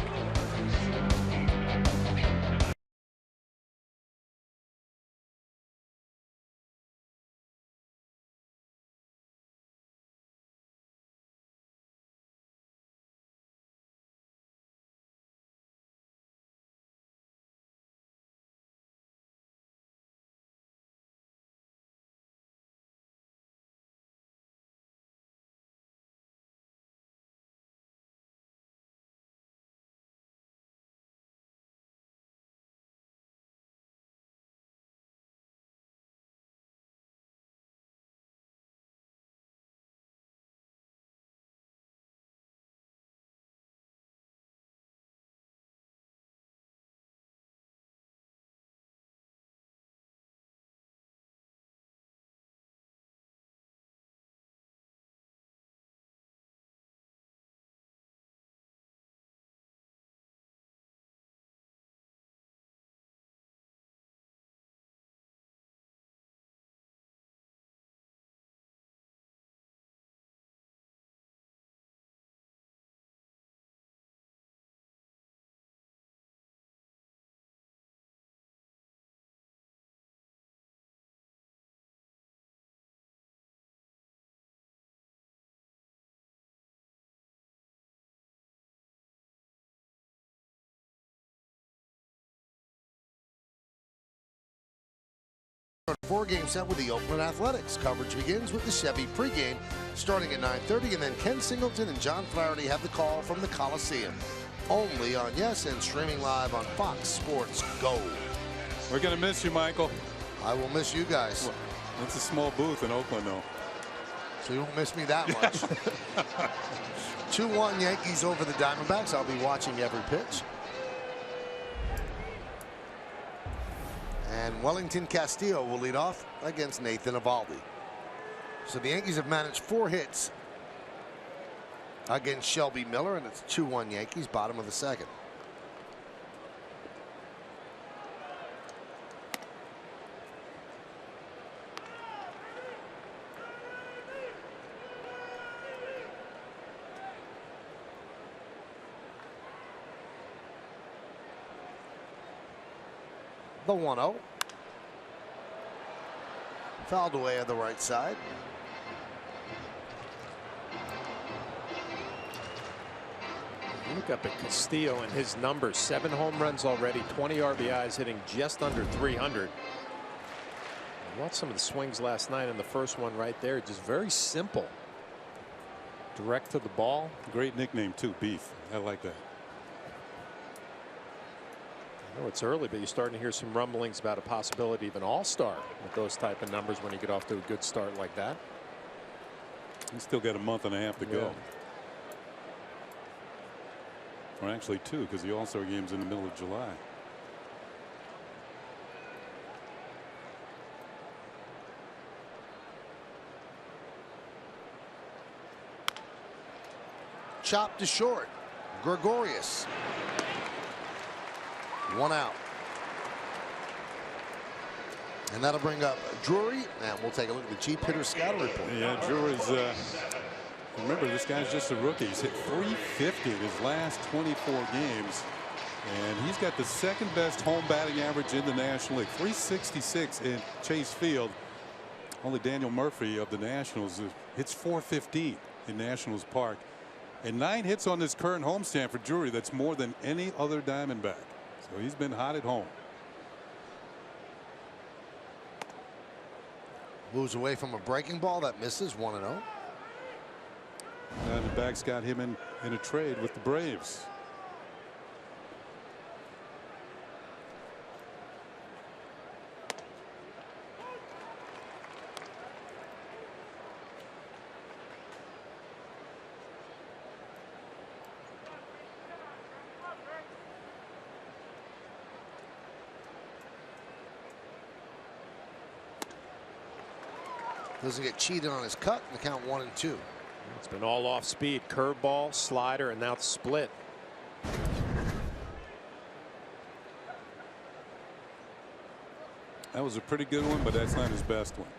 4-game set with the Oakland Athletics. Coverage begins with the Chevy pregame starting at 9:30, and then Ken Singleton and John Flaherty have the call from the Coliseum. Only on Yes and streaming live on Fox Sports Go. We're going to miss you, Michael. I will miss you guys. It's a small booth in Oakland, though. So you won't miss me that much. 2-1 Yankees over the Diamondbacks. I'll be watching every pitch. And Wellington Castillo will lead off against Nathan Eovaldi. So the Yankees have managed 4 hits against Shelby Miller, and it's 2-1 Yankees, bottom of the second. The 1-0. Fouled away on the right side. Look up at Castillo and his numbers. 7 home runs already, 20 RBIs, hitting just under 300. Watch some of the swings last night in the first one right there. Just very simple. Direct to the ball. Great nickname, too, Beef. I like that. I know it's early, but you're starting to hear some rumblings about a possibility of an all-star with those type of numbers when you get off to a good start like that. He's still got a month and a half to go. Or actually 2, because the All-Star game's in the middle of July. Chopped to short. Gregorius. 1 out. And that'll bring up Drury, and we'll take a look at the Cheap Hitter Scouting Report. Yeah, Drury's, remember, this guy's just a rookie. He's hit .350 in his last 24 games. And he's got the 2nd best home batting average in the National League. .366 in Chase Field. Only Daniel Murphy of the Nationals hits .415 in Nationals Park. And 9 hits on this current homestand for Drury. That's more than any other Diamondback. So he's been hot at home. Moves away from a breaking ball that misses. 1-0. Diamondbacks got him in a trade with the Braves. Doesn't get cheated on his cut, and the count 1-2. It's been all off speed. Curveball, slider, and now it's split. That was a pretty good one, but that's not his best one.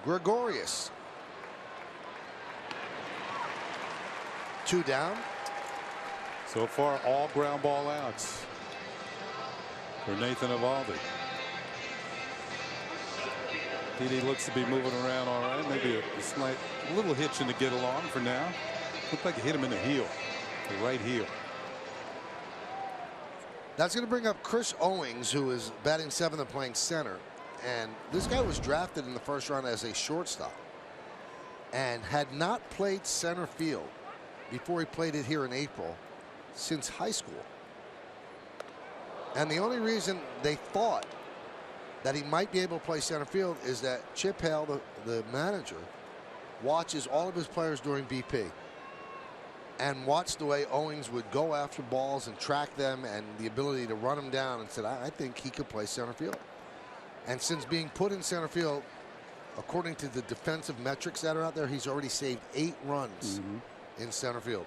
Gregorius. 2 down. So far, all ground ball outs for Nathan Eovaldi. Didi looks to be moving around all right. Maybe a slight little hitch in the get along for now. Looked like it hit him in the heel, the right heel. That's going to bring up Chris Owings, who is batting 7th and playing center. And this guy was drafted in the 1st round as a shortstop and had not played center field before he played it here in April since high school. And the only reason they thought that he might be able to play center field is that Chip Hale, the manager, watches all of his players during BP and watched the way Owings would go after balls and track them and the ability to run them down, and said, I think he could play center field. And since being put in center field, according to the defensive metrics that are out there, he's already saved 8 runs in center field.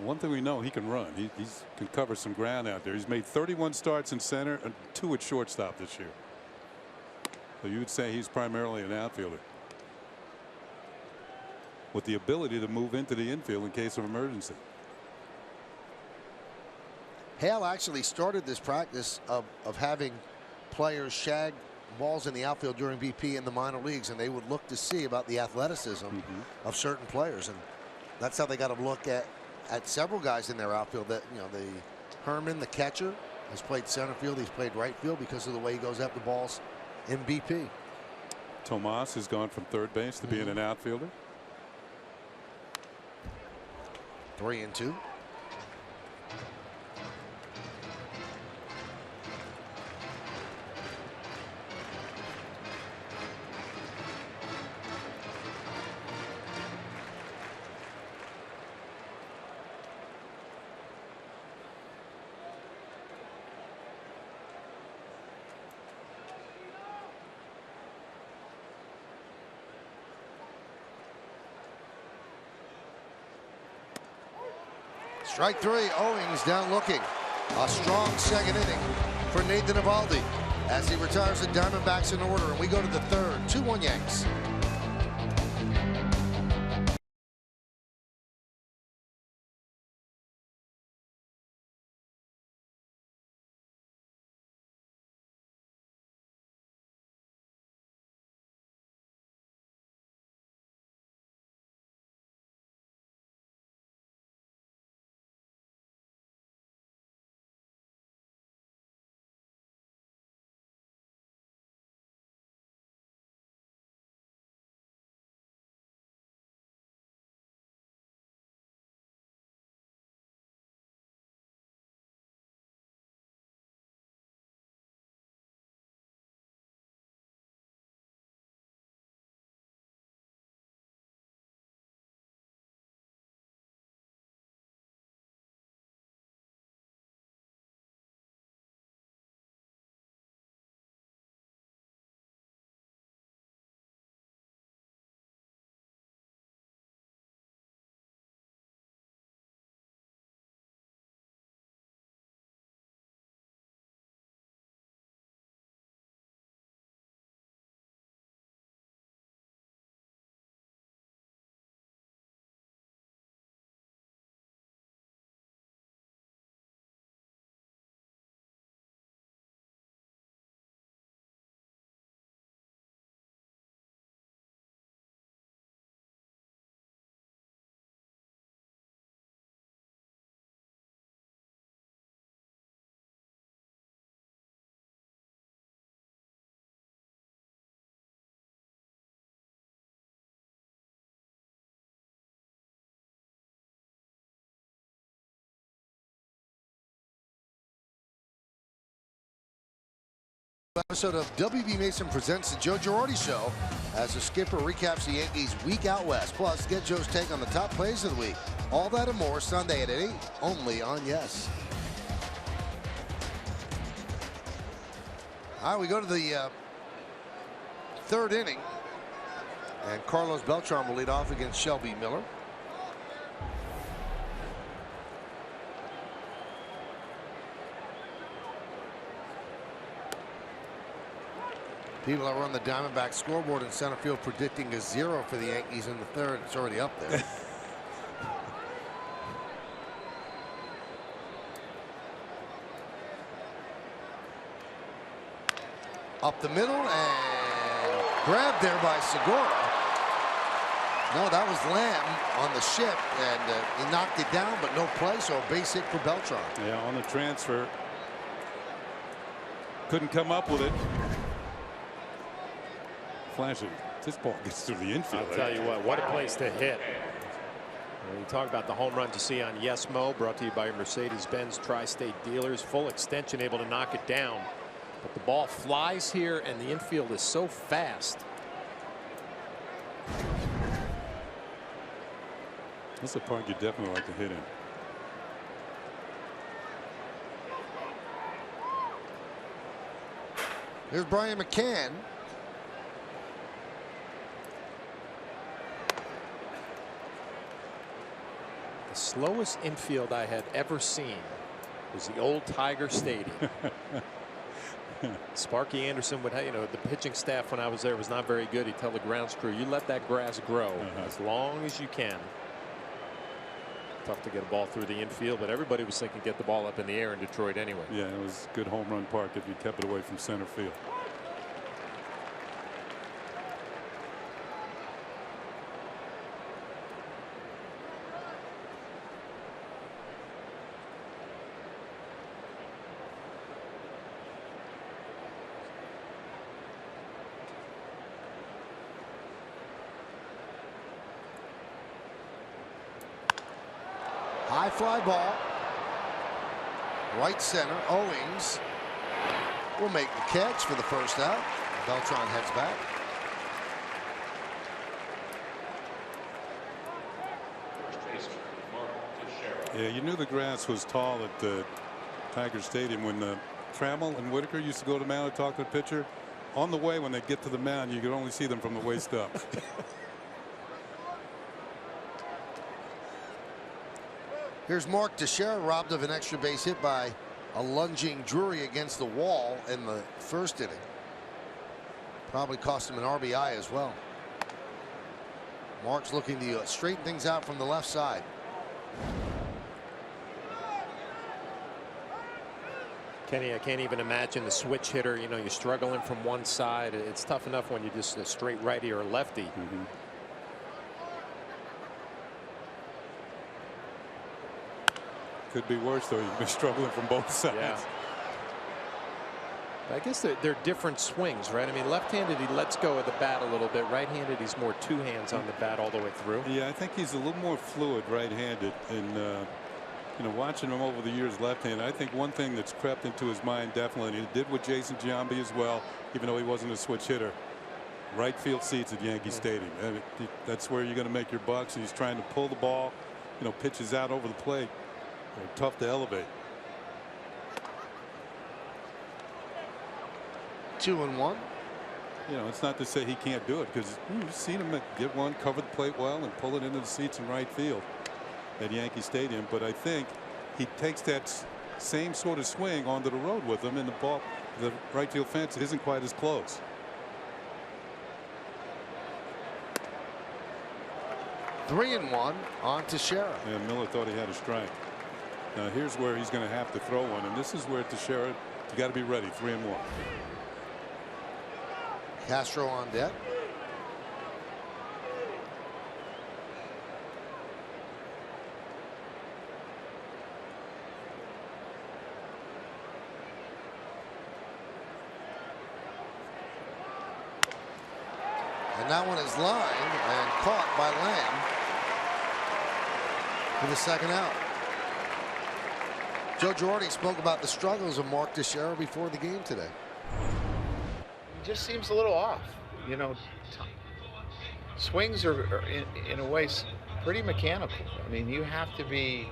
One thing we know, he can run. He can cover some ground out there. He's made 31 starts in center and 2 at shortstop this year. So you would say he's primarily an outfielder with the ability to move into the infield in case of emergency. Hale actually started this practice of having players shag balls in the outfield during BP in the minor leagues, and they would look to see about the athleticism of certain players, and that's how they got to look at several guys in their outfield that, you know, the Herman, the catcher, has played center field. He's played right field because of the way he goes after balls in BP. Tomas has gone from third base to being an outfielder. 3-2. Strike 3. Owings down looking. A strong second inning for Nathan Eovaldi as he retires the Diamondbacks in order, and we go to the third. 2-1 Yanks. Episode of WB Mason presents the Joe Girardi Show as the skipper recaps the Yankees week out west. Plus, get Joe's take on the top plays of the week. All that and more Sunday at 8, only on Yes. All right, we go to the third inning, and Carlos Beltran will lead off against Shelby Miller. People that run the Diamondback scoreboard in center field predicting a 0 for the Yankees in the third. It's already up there. Up the middle and grabbed there by Segura. No, that was Lamb on the ship, and he knocked it down, but no play, so a base hit for Beltran. Yeah, on the transfer. Couldn't come up with it. Flashing. This ball gets through the infield. I'll tell you what a place to hit. When you talk about the home runs you see on Yes Mo, brought to you by Mercedes-Benz Tri-State Dealers. Full extension, able to knock it down. But the ball flies here, and the infield is so fast. That's a park you definitely like to hit in. Here's Brian McCann. The slowest infield I had ever seen was the old Tiger Stadium. Sparky Anderson would have, the pitching staff when I was there was not very good. He'd tell the grounds crew, you let that grass grow as long as you can. Tough to get a ball through the infield, but everybody was thinking get the ball up in the air in Detroit anyway. Yeah, it was a good home run park if you kept it away from center field. High fly ball. Right center. Owings will make the catch for the first out. Beltran heads back. Yeah, you knew the grass was tall at Tiger Stadium when Trammell and Whitaker used to go to the mound and talk to the pitcher. On the way, when they get to the mound, you could only see them from the waist up. Here's Mark Teixeira, robbed of an extra base hit by a lunging Drury against the wall in the first inning. Probably cost him an RBI as well. Mark's looking to straighten things out from the left side. Kenny, I can't even imagine the switch hitter. You know, you're struggling from one side. It's tough enough when you're just a straight righty or lefty. Could be worse, though. You've been struggling from both sides. Yeah. I guess they're different swings, right? I mean, left-handed, he lets go of the bat a little bit. Right-handed, he's more two hands on the bat all the way through. Yeah, I think he's a little more fluid right-handed. And, you know, watching him over the years left-handed, I think one thing that's crept into his mind definitely, and he did with Jason Giambi as well, even though he wasn't a switch hitter. Right field seats at Yankee Stadium. I mean, that's where you're going to make your bucks. And he's trying to pull the ball, you know, pitches out over the plate. They're tough to elevate. 2-1. You know, it's not to say he can't do it, because you've seen him get one, cover the plate well, and pull it into the seats in right field at Yankee Stadium. But I think he takes that same sort of swing onto the road with him, and the right field fence isn't quite as close. Three and one on Teixeira. Yeah, Miller thought he had a strike. Now here's where he's going to have to throw one, and this is where Teixeira, you got to be ready. 3-1. Castro on deck. And that one is lined and caught by Lamb for the second out. Joe Girardi spoke about the struggles of Mark Teixeira before the game today. Just seems a little off. You know, swings are in a way pretty mechanical. I mean, you have to be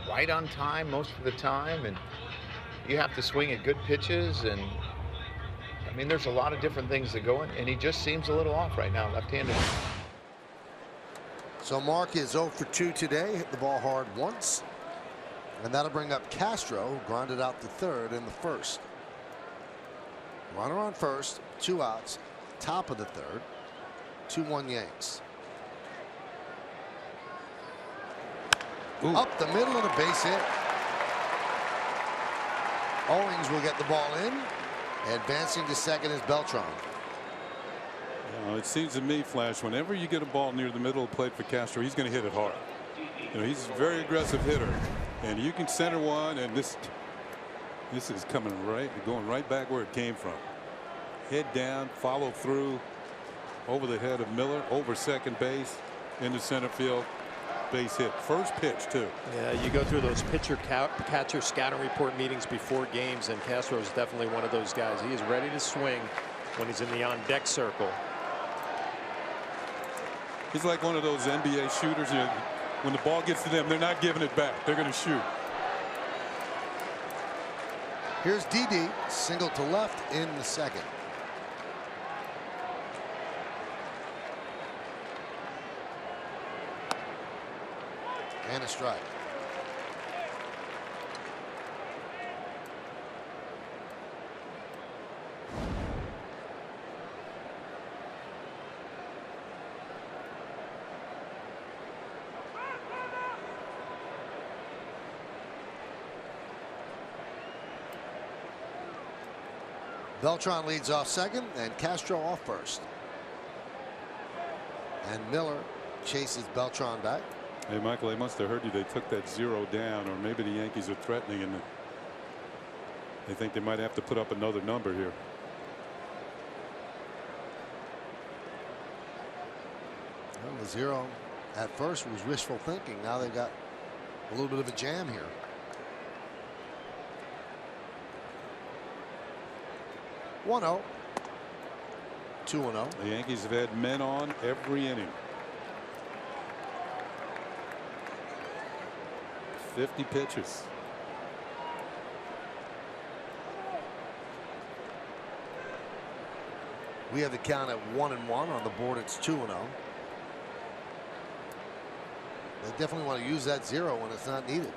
right on time most of the time, and you have to swing at good pitches, and I mean, there's a lot of different things that go in, and he just seems a little off right now, left-handed. So Mark is 0 for 2 today, hit the ball hard once, and that'll bring up Castro, who grounded out to third in the first. Runner on first, 2 outs, top of the third, 2-1 Yanks. Ooh. Up the middle and a base hit. Owings will get the ball in. Advancing to second is Beltran. It seems to me, Flash, whenever you get a ball near the middle of the plate for Castro, he's going to hit it hard. You know, he's a very aggressive hitter, and you can center one, and this is going right back where it came from. Head down, follow through, over the head of Miller, over second base, into center field, base hit. First pitch, too. Yeah, you go through those pitcher-catcher scouting report meetings before games, and Castro is definitely one of those guys. He is ready to swing when he's in the on-deck circle. He's like one of those NBA shooters. You know, when the ball gets to them, they're not giving it back. They're going to shoot. Here's Didi, single to left in the second. And a strike. Beltran leads off second and Castro off first. And Miller chases Beltran back. Hey, Michael, they must have heard you. They took that 0 down, or maybe the Yankees are threatening, and they think they might have to put up another number here. Well, the 0 at first was wishful thinking. Now they've got A little bit of a jam here. 1-0. 2-0. The Yankees have had men on every inning. 50 pitches. We have the count at 1-1. On the board, it's 2-0. They definitely want to use that 0 when it's not needed.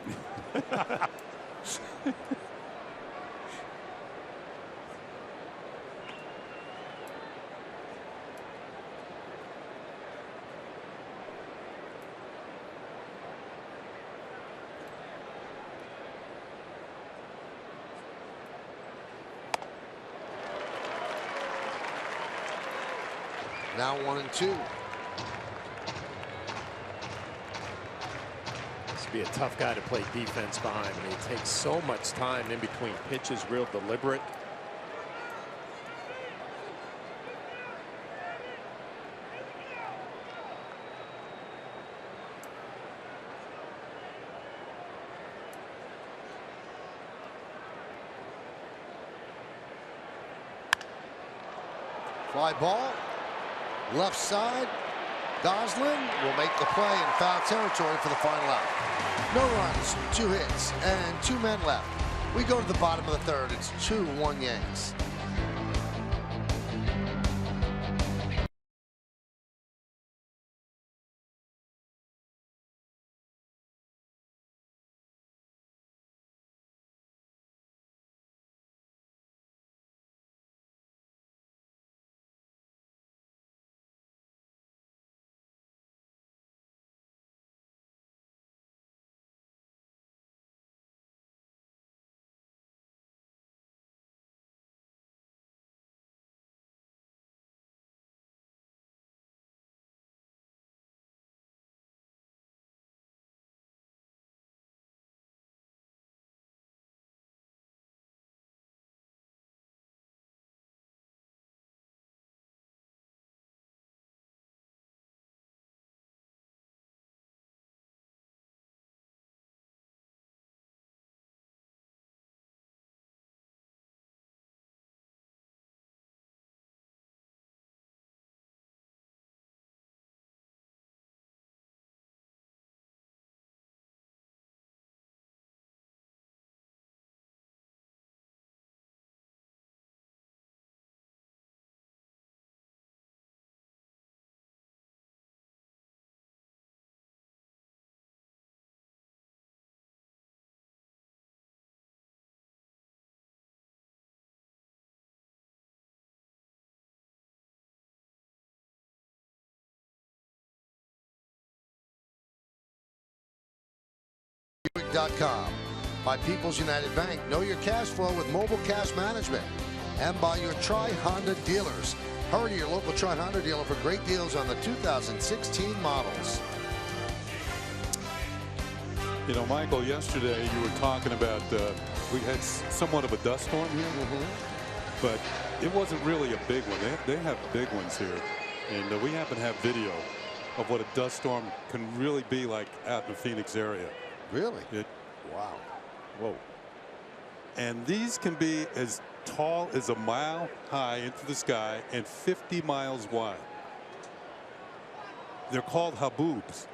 Now 1-2. This would be a tough guy to play defense behind. I mean, it takes so much time in between pitches, real deliberate. Fly ball. Left side. Goslin will make the play in foul territory for the final out. No runs, 2 hits, and 2 men left. We go to the bottom of the third. It's 2-1 Yanks. By People's United Bank. Know your cash flow with mobile cash management. And by your Tri-Honda dealers. Hurry to your local Tri-Honda dealer for great deals on the 2016 models. You know, Michael, yesterday you were talking about we had somewhat of a dust storm here, but it wasn't really a big one. They have big ones here, and we happen to have video of what a dust storm can really be like out in the Phoenix area. Really? Wow. Whoa. And these can be as tall as a mile high into the sky and 50 miles wide. They're called haboobs.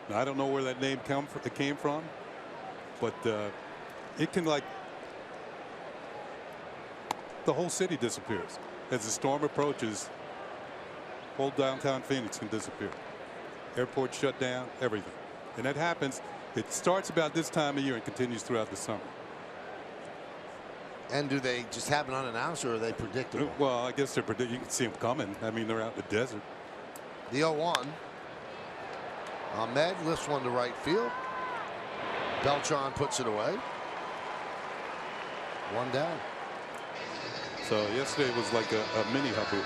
Now, I don't know where that name came from, but it can, like, the whole city disappears. As the storm approaches, whole downtown Phoenix can disappear. Airport shut down, everything. And that happens, it starts about this time of year and continues throughout the summer. And do they just happen unannounced, or are they predictable? Well, I guess they're predictable. You can see them coming. I mean, they're out in the desert. The 0-1. Ahmed lifts one to right field. Beltran puts it away. 1 down. So yesterday was like a mini haboob.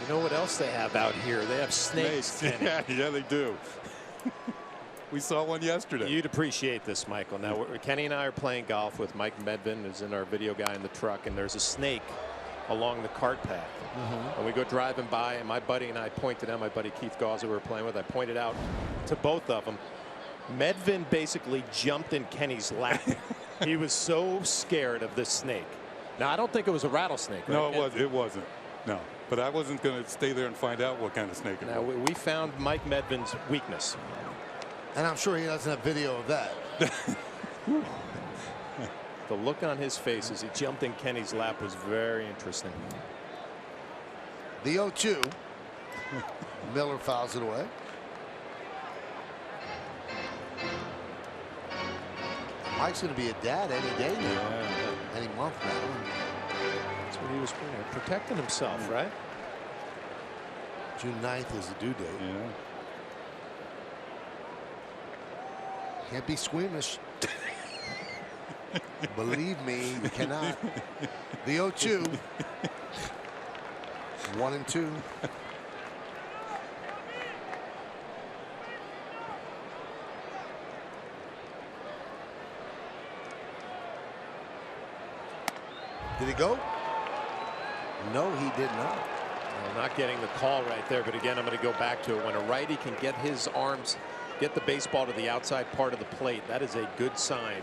You know what else they have out here? They have snakes. Yeah, they do. We saw one yesterday. You'd appreciate this, Michael. Now, Kenny and I are playing golf with Mike Medvin, who's in our video guy in the truck, and there's a snake along the cart path. And we go driving by, and my buddy and I pointed out, my buddy Keith Gauze, who we were playing with, I pointed out to both of them, Medvin basically jumped in Kenny's lap. He was so scared of this snake. Now, I don't think it was a rattlesnake. Right? No, it wasn't. No, but I wasn't going to stay there and find out what kind of snake it now, was. we found Mike Medvin's weakness. And I'm sure he doesn't have video of that. The look on his face as he jumped in Kenny's lap was very interesting. The 0-2. Miller fouls it away. Mike's going to be a dad any day now. Any month now. That's what he was protecting himself, right? June 9th is the due date. Yeah. Can't be squeamish. Believe me, you cannot. The 0-2. 1-2. Did he go? No, he did not. Well, not getting the call right there, but again, I'm going to go back to it. When a righty can get his arms, get the baseball to the outside part of the plate, that is a good sign.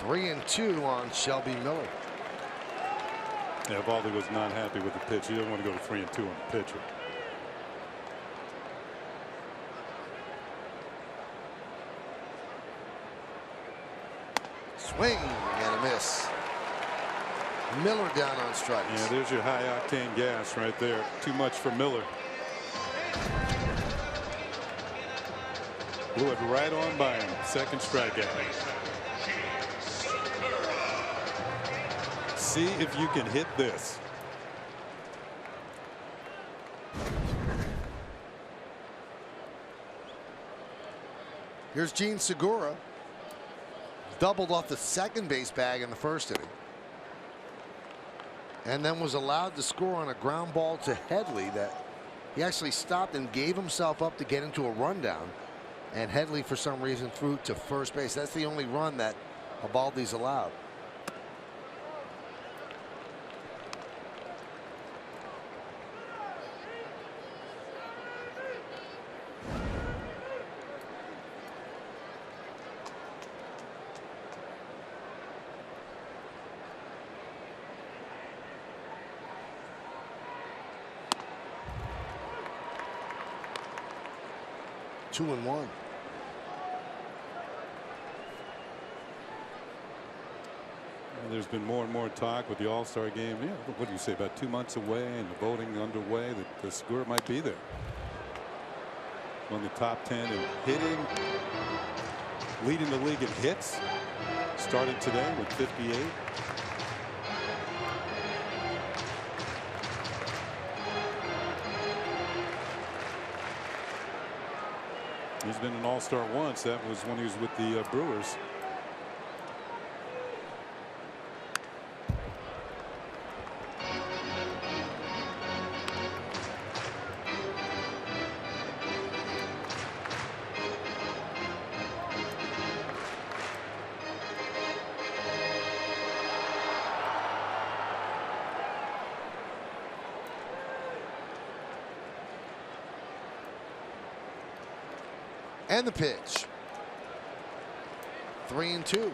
Three and 2 on Shelby Miller. Yeah, Valdi was not happy with the pitch. He didn't want to go to 3 and 2 on the pitcher. Swing and a miss. Miller down on strikes. Yeah, there's your high octane gas right there. Too much for Miller. Blew it right on by him. Second strikeout. See if you can hit this. Here's Gene Segura. Doubled off the second base bag in the first inning. And then was allowed to score on a ground ball to Headley that he actually stopped and gave himself up to get into a rundown. And Headley, for some reason, threw to first base. That's the only run that Eovaldi's allowed. Two and one. There's been more and more talk with the All-Star game. Yeah, what do you say, about 2 months away and the voting underway that the Segura might be there. On the top 10 in hitting, leading the league in hits, started today with 58. He's been an All-Star once. That was when he was with the Brewers. And the pitch. 3 and 2.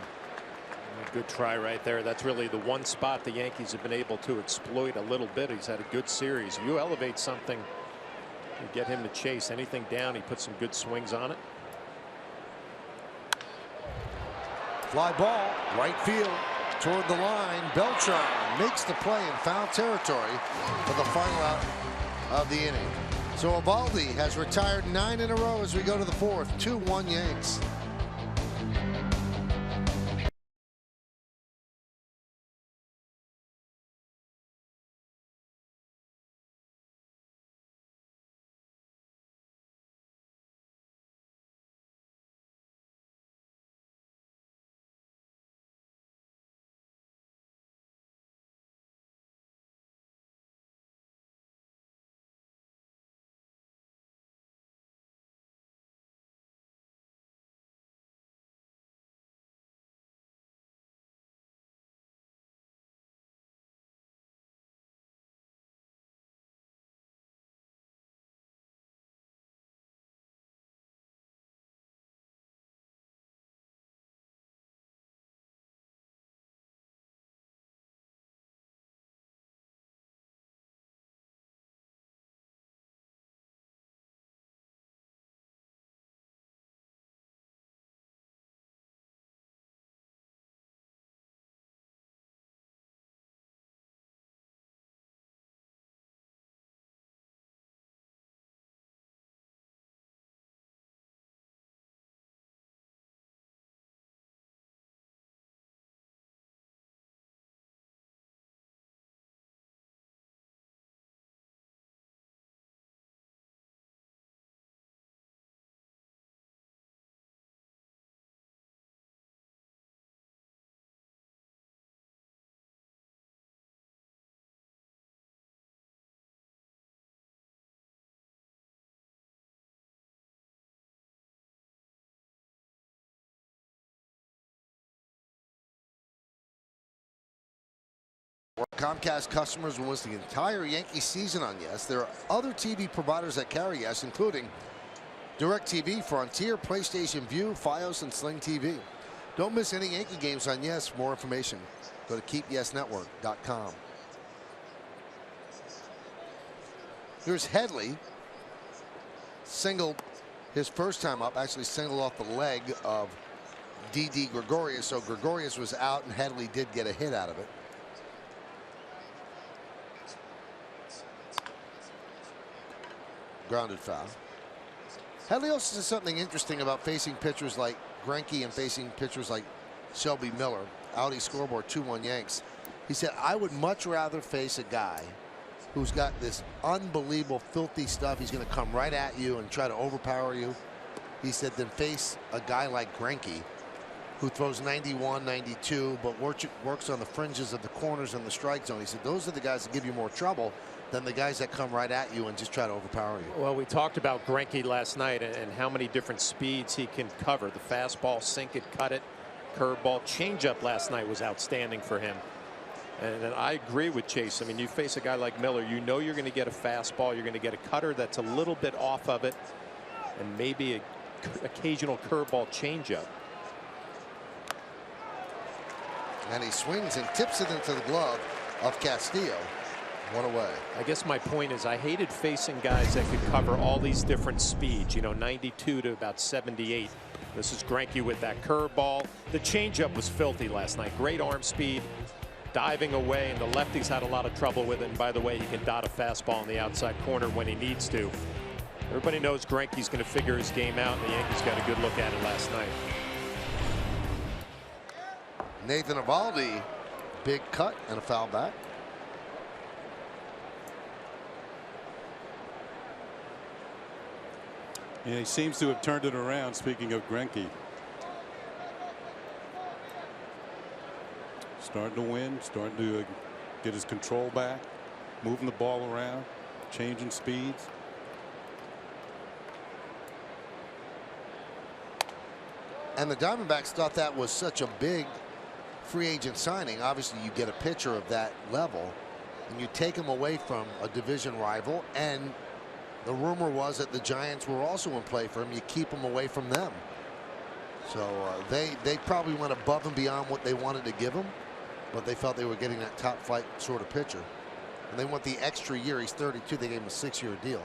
Good try right there. That's really the one spot the Yankees have been able to exploit a little bit. He's had a good series. You elevate something, you get him to chase anything down. He puts some good swings on it. Fly ball, right field, toward the line. Beltran makes the play in foul territory for the final out of the inning. So Eovaldi has retired 9 in a row as we go to the fourth. 2-1 Yanks. Comcast customers will miss the entire Yankee season on Yes. There are other TV providers that carry Yes, including DirecTV, Frontier, PlayStation View, Fios, and Sling TV. Don't miss any Yankee games on Yes. For more information, go to keepyesnetwork.com. Here's Headley. Singled his first time up, actually singled off the leg of Didi Gregorius. So Gregorius was out, and Headley did get a hit out of it. Grounded foul. Headley also says something interesting about facing pitchers like Greinke and facing pitchers like Shelby Miller. Audi scoreboard 2-1 Yanks. He said, I would much rather face a guy who's got this unbelievable filthy stuff. He's going to come right at you and try to overpower you. He said, than face a guy like Greinke, who throws 91, 92, but works on the fringes of the corners and the strike zone. He said, those are the guys that give you more trouble than the guys that come right at you and just try to overpower you. Well, we talked about Greinke last night and how many different speeds he can cover. The fastball, sink it, cut it, curveball, changeup last night was outstanding for him. And I agree with Chase. I mean, you face a guy like Miller, you know you're going to get a fastball, you're going to get a cutter that's a little bit off of it, and maybe an occasional curveball changeup. And he swings and tips it into the glove of Castillo. One away. I guess my point is I hated facing guys that could cover all these different speeds, you know, 92 to about 78. This is Greinke with that curveball. The changeup was filthy last night. Great arm speed, diving away, and the lefties had a lot of trouble with it. And by the way, he can dot a fastball in the outside corner when he needs to. Everybody knows Greinke's going to figure his game out, and the Yankees got a good look at it last night. Nathan Eovaldi, big cut and a foul back. Yeah, he seems to have turned it around, speaking of Greinke. Starting to win, starting to get his control back, moving the ball around, changing speeds. And the Diamondbacks thought that was such a big free agent signing. Obviously, you get a pitcher of that level, and you take him away from a division rival, and the rumor was that the Giants were also in play for him. You keep him away from them. So they probably went above and beyond what they wanted to give him, but they felt they were getting that top flight sort of pitcher. And they want the extra year. He's 32. They gave him a 6-year deal.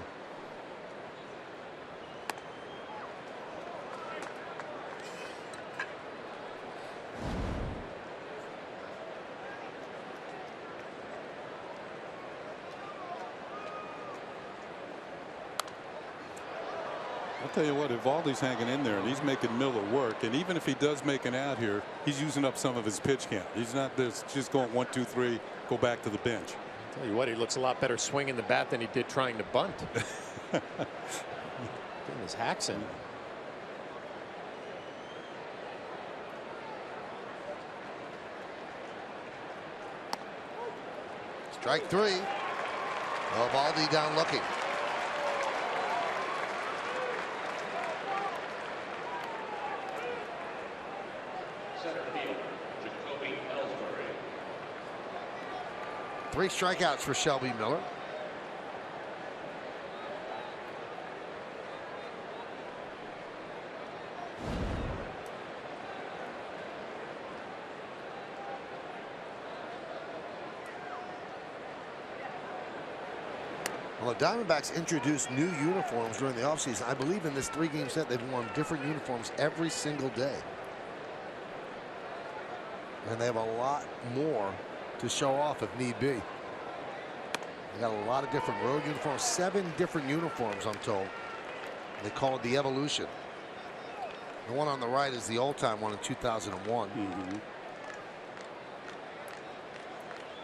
I'll tell you what, Eovaldi's hanging in there and he's making Miller work. And even if he does make an out here, he's using up some of his pitch count. He's not just going 1, 2, 3, go back to the bench. I'll tell you what, he looks a lot better swinging the bat than he did trying to bunt. Getting his hacks in. Strike 3. Eovaldi down looking. Three strikeouts for Shelby Miller. Well, the Diamondbacks introduced new uniforms during the offseason. I believe in this 3-game set they've worn different uniforms every single day. And they have a lot more to show off if need be. They got a lot of different road uniforms, 7 different uniforms, I'm told. They call it the Evolution. The one on the right is the old-time one in 2001.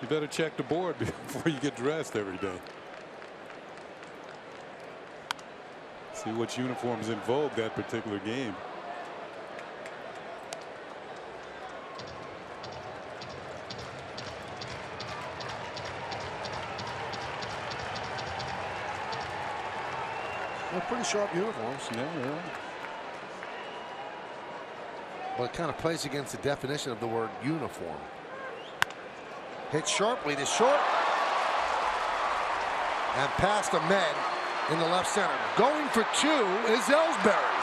You better check the board before you get dressed every day. See which uniforms in vogue that particular game. They're pretty sharp uniforms. Yeah. But it kind of plays against the definition of the word uniform. Hit sharply to short. And past Ahmed in the left center. Going for two is Ellsbury.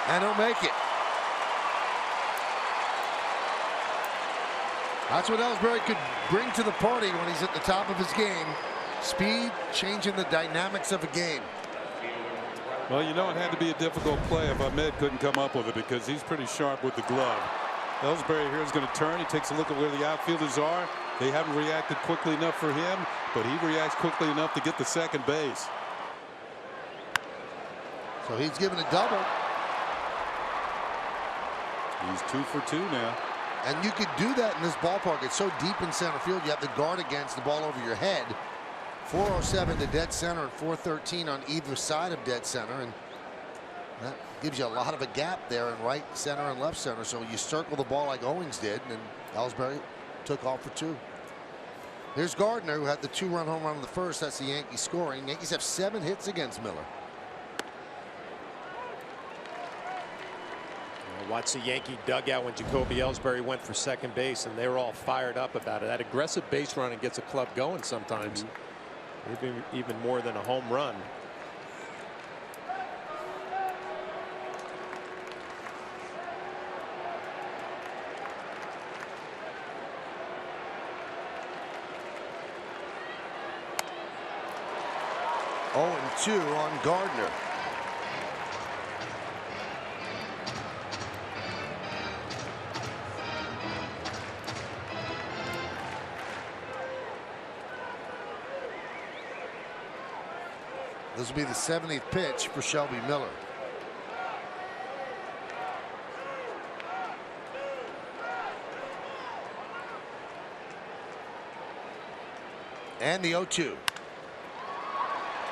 And he'll make it. That's what Ellsbury could bring to the party when he's at the top of his game. Speed, changing the dynamics of a game. Well, you know it had to be a difficult play if Ahmed couldn't come up with it because he's pretty sharp with the glove. Ellsbury here is going to turn. He takes a look at where the outfielders are. They haven't reacted quickly enough for him, but he reacts quickly enough to get the second base. So he's given a double. He's 2 for 2 now. And you could do that in this ballpark. It's so deep in center field. You have to guard against the ball over your head. 407 to dead center and 413 on either side of dead center. And that gives you a lot of a gap there in right center and left center. So you circle the ball like Owings did, and Ellsbury took off for two. Here's Gardner, who had the 2-run home run in the first. That's the Yankees scoring. Yankees have 7 hits against Miller. Watch the Yankee dugout when Jacoby Ellsbury went for second base, and they were all fired up about it. That aggressive base running gets a club going sometimes, even more than a home run. Oh, 0-2 on Gardner. This will be the 70th pitch for Shelby Miller. And the 0-2.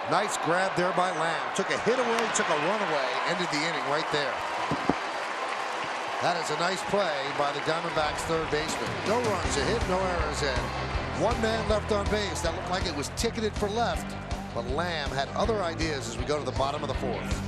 Nice grab there by Lamb. Took a hit away, took a run away, ended the inning right there. That is a nice play by the Diamondbacks third baseman. No runs, a hit, no errors, and one man left on base. That looked like it was ticketed for left. But Lamb had other ideas as we go to the bottom of the fourth.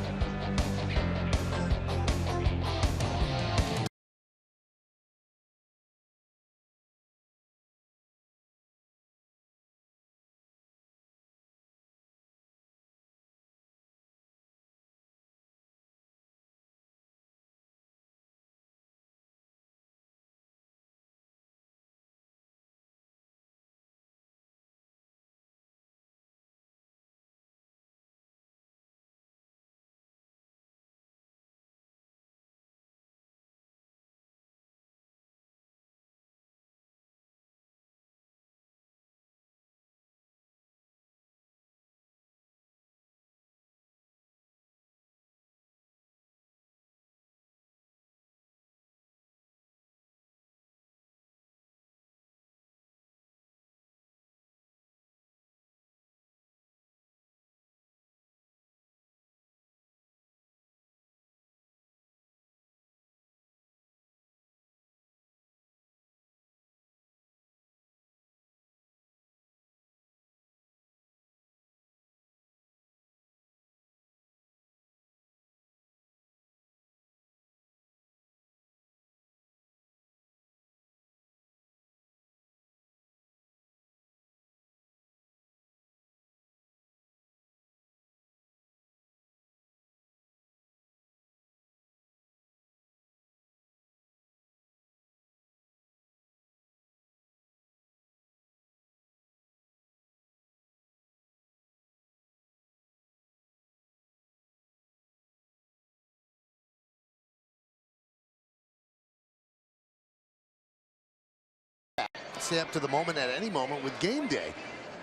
Stay up to the moment at any moment with Game Day.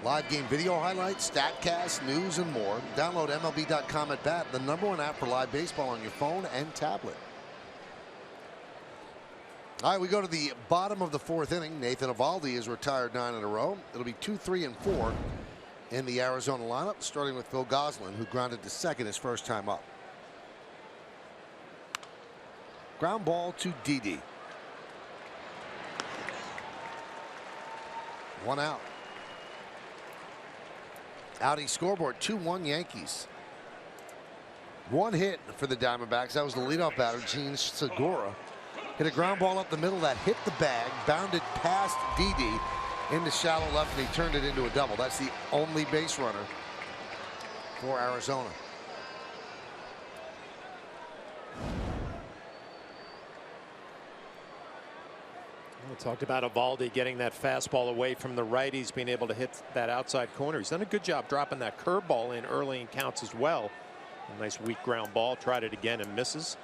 Live game video highlights, StatCast, news, and more. Download MLB.com at bat, the #1 app for live baseball on your phone and tablet. All right, we go to the bottom of the fourth inning. Nathan Eovaldi is retired 9 in a row. It'll be 2, 3, and 4 in the Arizona lineup, starting with Phil Gosselin, who grounded to second his first time up. Ground ball to Didi. 1 out. Audi scoreboard, 2-1 Yankees. 1 hit for the Diamondbacks. That was the leadoff batter, Gene Segura. Hit a ground ball up the middle that hit the bag, bounded past Didi, into shallow left, and he turned it into a double. That's the only base runner for Arizona. We talked about Eovaldi getting that fastball away from the righties, being able to hit that outside corner. He's done a good job dropping that curveball in early in counts as well. A nice weak ground ball. Tried it again and misses.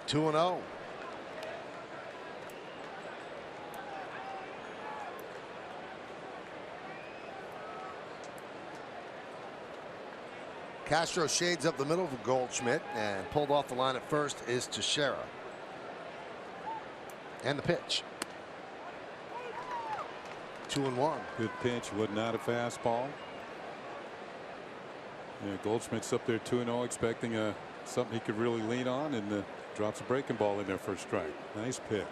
2-0. Castro shades up the middle for Goldschmidt, and pulled off the line at first is Teixeira. And the pitch. 2-1. Good pitch, was not a fastball. Yeah, Goldschmidt's up there 2-0, expecting something he could really lean on, and drops a breaking ball in there for a strike. Nice pitch.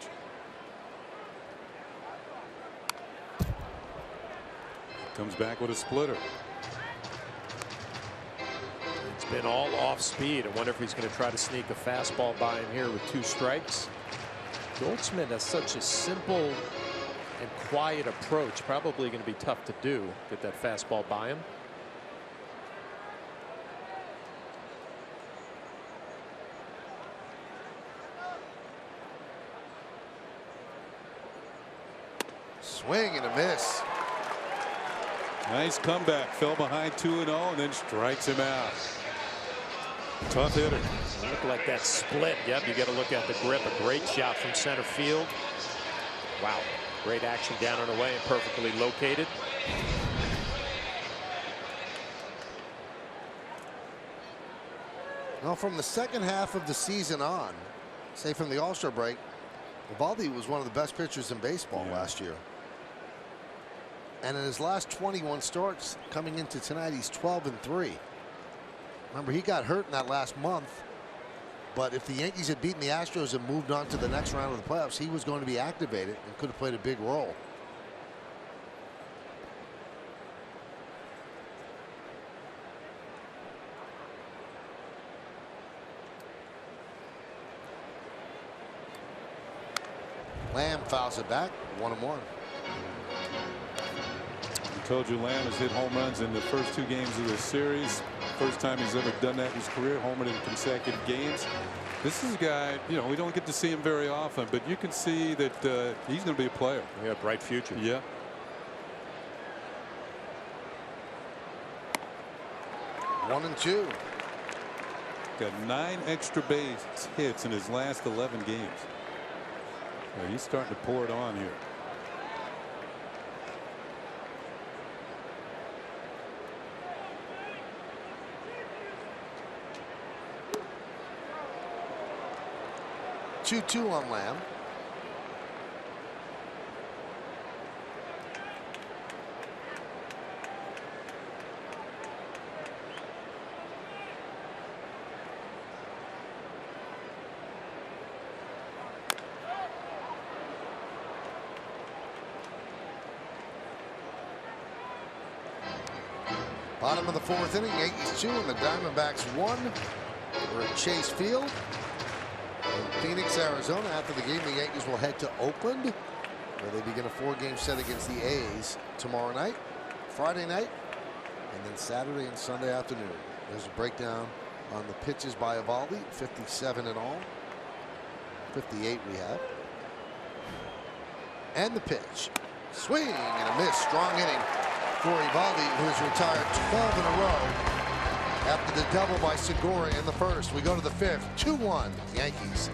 Comes back with a splitter. It's been all off speed. I wonder if he's going to try to sneak a fastball by him here with 2 strikes. Goldschmidt has such a simple and quiet approach. Probably going to be tough to do. Get that fastball by him. Swing and a miss. Nice comeback. Fell behind 2-0 and then strikes him out. Tough hitter. Looked like that split. Yep, you got to look at the grip. A great shot from center field. Wow. Great action down and away and perfectly located. Now, from the second half of the season on, say from the All-Star break, Eovaldi was one of the best pitchers in baseball last year. And in his last 21 starts coming into tonight, he's 12-3. Remember, he got hurt in that last month. But if the Yankees had beaten the Astros and moved on to the next round of the playoffs, he was going to be activated and could have played a big role. Lamb fouls it back, 1-1. I told you Lamb has hit home runs in the first 2 games of this series. First time he's ever done that in his career, homered in consecutive games. This is a guy, you know, we don't get to see him very often, but you can see that he's going to be a player. Yeah, bright future. Yeah. One and two. Got 9 extra base hits in his last 11 games. Yeah, he's starting to pour it on here. Two on Lamb. Bottom of the 4th inning, Yankees 2 and the Diamondbacks 1. We're at Chase Field in Phoenix, Arizona. After the game, the Yankees will head to Oakland, where they begin a 4-game set against the A's tomorrow night, Friday night, and then Saturday and Sunday afternoon. There's a breakdown on the pitches by Eovaldi, 57 in all, 58 we have. And the pitch. Swing and a miss. Strong inning for Eovaldi, who has retired 12 in a row after the double by Segura in the first. We go to the 5th, 2-1 Yankees.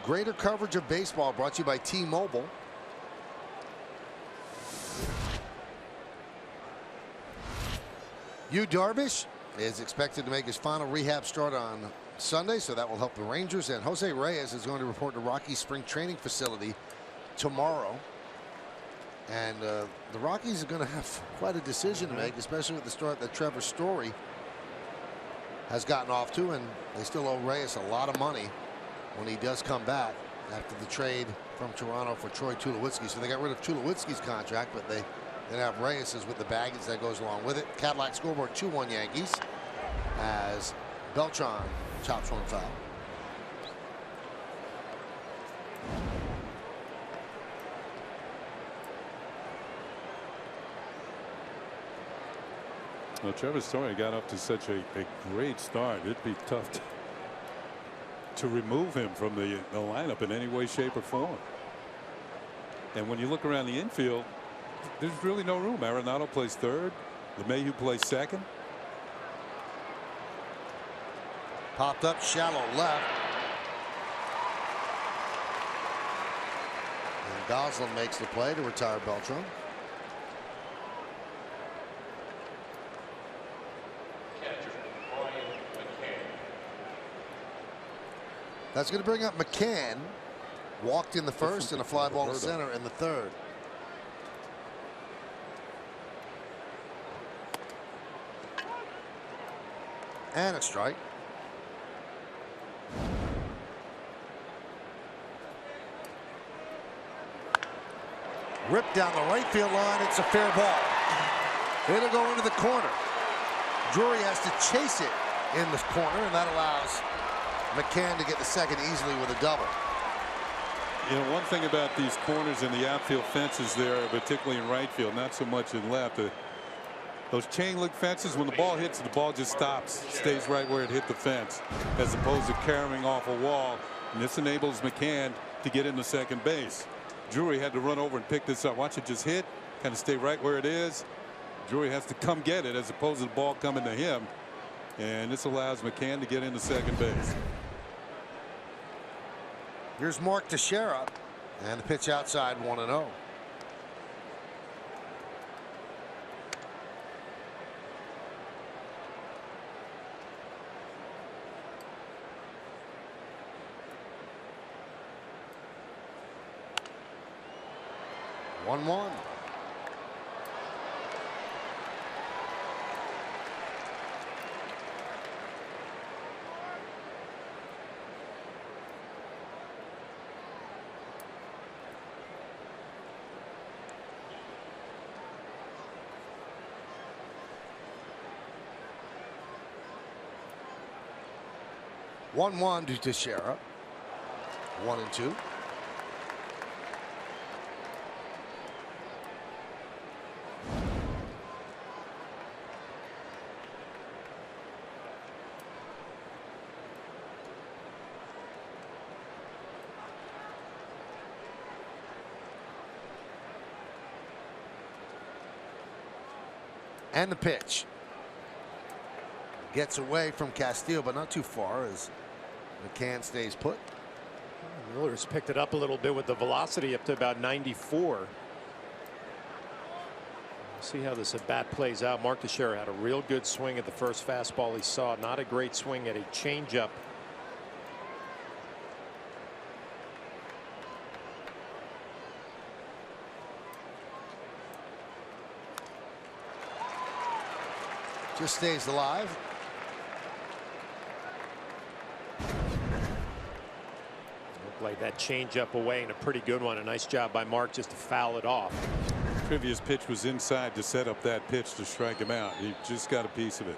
Greater coverage of baseball brought to you by T-Mobile. Yu Darvish is expected to make his final rehab start on Sunday, so that will help the Rangers. And Jose Reyes is going to report to Rockies spring training facility tomorrow. And the Rockies are going to have quite a decision to make, especially with the start that Trevor Story has gotten off to, and they still owe Reyes a lot of money when he does come back after the trade from Toronto for Troy Tulowitzki. So they got rid of Tulowitzki's contract, but they have Reyes's with the baggage that goes along with it. Cadillac scoreboard 2-1 Yankees as Beltran chops one foul. Well, Trevor Story got up to such a great start. It'd be tough to remove him from the lineup in any way, shape, or form. And when you look around the infield, there's really no room. Arenado plays third. LeMahieu plays second. Popped up shallow left. And Goslin makes the play to retire Beltran. That's going to bring up McCann. Walked in the first and a fly ball to center in the third. And a strike. Ripped down the right field line. It's a fair ball. It'll go into the corner. Drury has to chase it in the corner, and that allows McCann to get the second easily with a double. You know, one thing about these corners and the outfield fences there, particularly in right field, not so much in left. Those chain link fences, when the ball hits, the ball just stops, stays right where it hit the fence, as opposed to carrying off a wall. And this enables McCann to get into second base. Drury had to run over and pick this up. Watch it just hit, kind of stay right where it is. Drury has to come get it as opposed to the ball coming to him. And this allows McCann to get into second base. Here's Mark Teixeira, and the pitch outside 1-0. One. One to Teixeira. 1-2. And the pitch. Gets away from Castillo, but not too far as McCann stays put. Miller's picked it up a little bit with the velocity up to about 94. See how this at bat plays out. Mark Teixeira had a real good swing at the first fastball he saw. Not a great swing at a changeup. Just stays alive. Looked like that changeup away, and a pretty good one. A nice job by Mark just to foul it off. Previous pitch was inside to set up that pitch to strike him out. He just got a piece of it.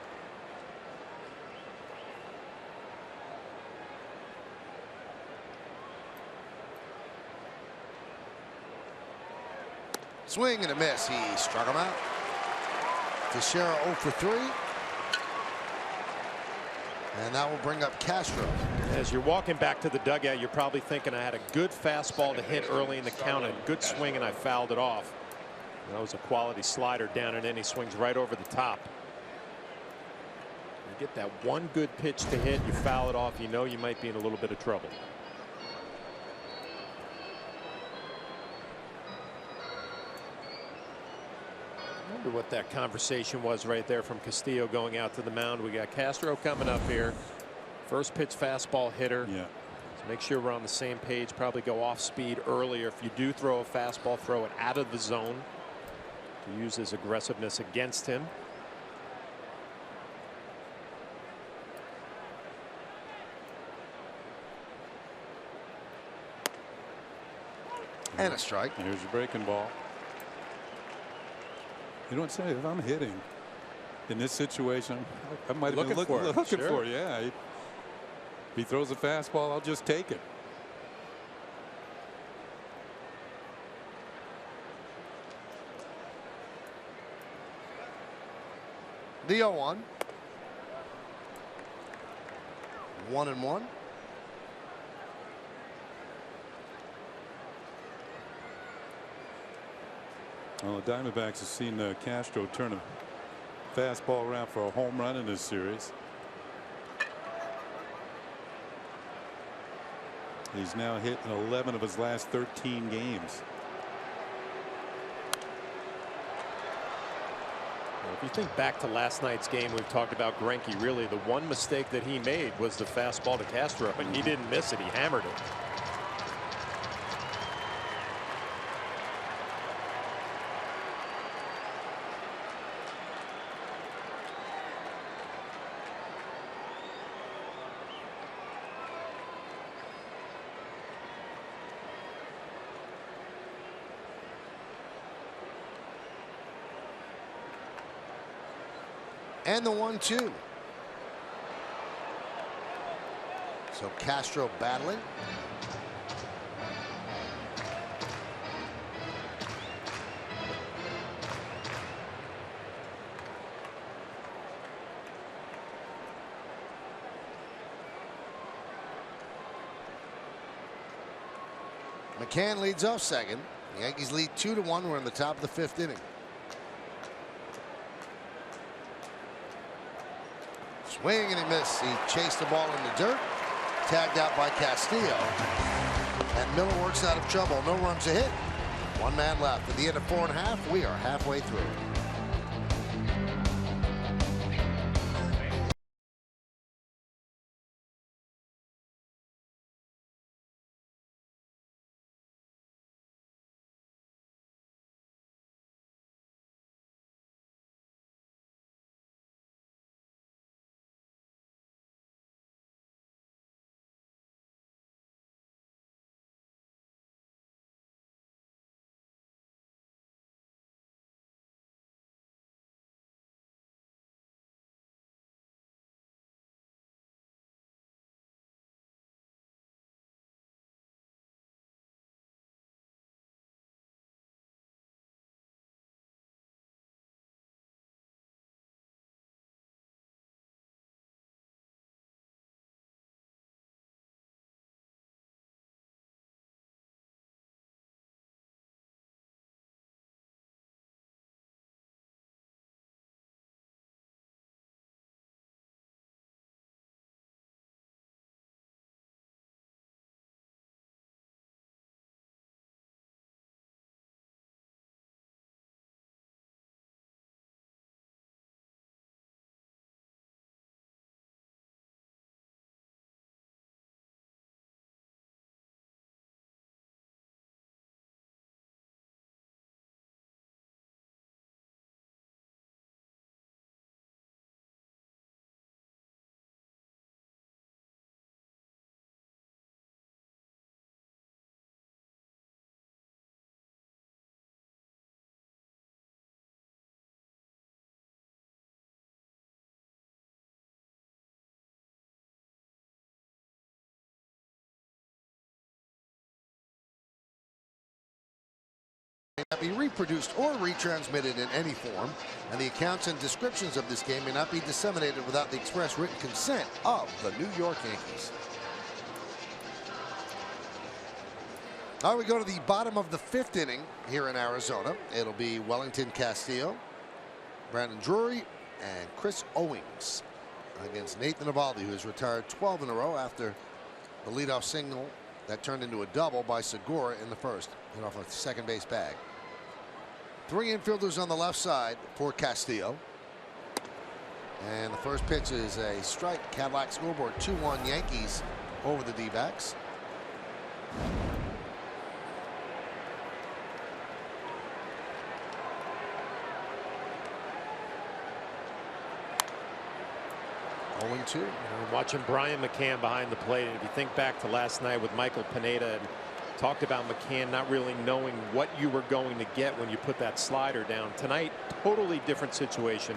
Swing and a miss. He struck him out. Teixeira 0 for 3. And that will bring up Castro. As you're walking back to the dugout, you're probably thinking, I had a good fastball to hit early in the count, a good swing, and I fouled it off. That was a quality slider down, and then he swings right over the top. You get that one good pitch to hit, you foul it off, you know you might be in a little bit of trouble. wonder what that conversation was right there from Castillo going out to the mound. We got Castro coming up here. First pitch fastball hitter. Yeah. So make sure we're on the same page. Probably go off speed earlier. If you do throw a fastball, throw it out of the zone to use his aggressiveness against him. And a strike. And here's your breaking ball. You know what I'm saying? If I'm hitting in this situation, I might have been looking for it. Yeah. If he throws a fastball, I'll just take it. The 0-1. 1-1. Well, the Diamondbacks have seen Castro turn a fastball around for a home run in this series. He's now hit in 11 of his last 13 games. Well, if you think back to last night's game, we've talked about Greinke. Really, the one mistake that he made was the fastball to Castro, but he didn't miss it. He hammered it. And the 1-2. So Castro battling. McCann leads off second. The Yankees lead 2-1. We're in the top of the 5th inning. Swing and he missed. He chased the ball in the dirt. Tagged out by Castillo. And Miller works out of trouble. No runs a hit. One man left. At the end of 4.5, we are halfway through. May not be reproduced or retransmitted in any form, and the accounts and descriptions of this game may not be disseminated without the express written consent of the New York Yankees. Now we go to the bottom of the 5th inning here in Arizona. It'll be Wellington Castillo, Brandon Drury, and Chris Owings against Nathan Eovaldi, who has retired 12 in a row after the leadoff single that turned into a double by Segura in the first. Hit off a second base bag. Three infielders on the left side for Castillo. And the first pitch is a strike. Cadillac scoreboard 2-1 Yankees over the D-backs. We're watching Brian McCann behind the plate, and if you think back to last night with Michael Pineda, and talked about McCann not really knowing what you were going to get when you put that slider down. Tonight, totally different situation.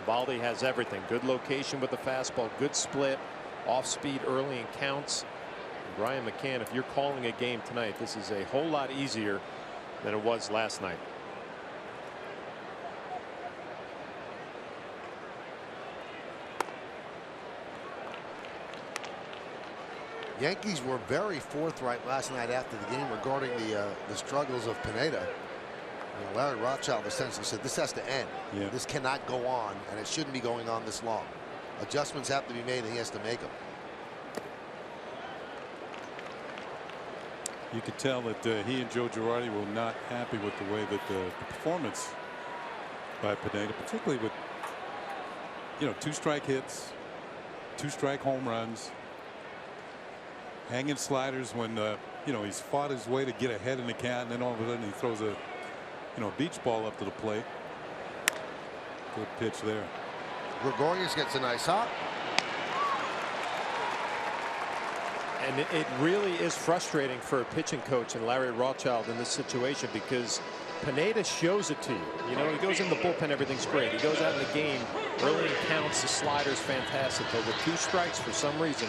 Eovaldi has everything. Good location with the fastball, good split, off speed early in counts. And Brian McCann, if you're calling a game tonight, this is a whole lot easier than it was last night. Yankees were very forthright last night after the game regarding the struggles of Pineda. You know, Larry Rothschild essentially said this has to end. Yeah. This cannot go on, and it shouldn't be going on this long. Adjustments have to be made, and he has to make them. You could tell that he and Joe Girardi were not happy with the way that the performance by Pineda, particularly with, you know, 2-strike hits, 2-strike home runs, hanging sliders when you know, he's fought his way to get ahead in the count, and then all of a sudden he throws a, you know, beach ball up to the plate. Good pitch there. Gregorius gets a nice hop. And it really is frustrating for a pitching coach and Larry Rothschild in this situation, because Pineda shows it to you. You know, he goes in the bullpen, everything's great. He goes out in the game, early in counts, the slider's fantastic. But with 2 strikes, for some reason,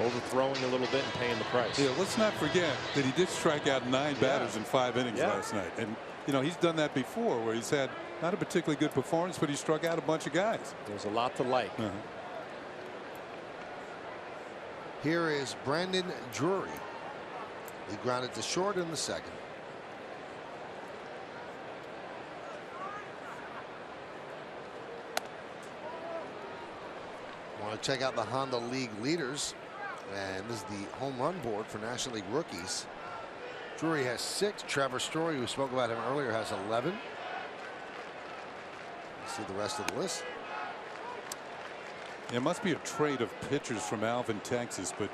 overthrowing a little bit and paying the price. Yeah, let's not forget that he did strike out 9 batters in 5 innings last night. And, you know, he's done that before, where he's had not a particularly good performance, but he struck out a bunch of guys. There's a lot to like. Here is Brandon Drury. He grounded to short in the second. Want to check out the Honda League leaders, and this is the home run board for National League rookies. Drury has 6. Trevor Story, who spoke about him earlier, has 11. Let's see the rest of the list. It must be a trade of pitchers from Alvin, Texas, but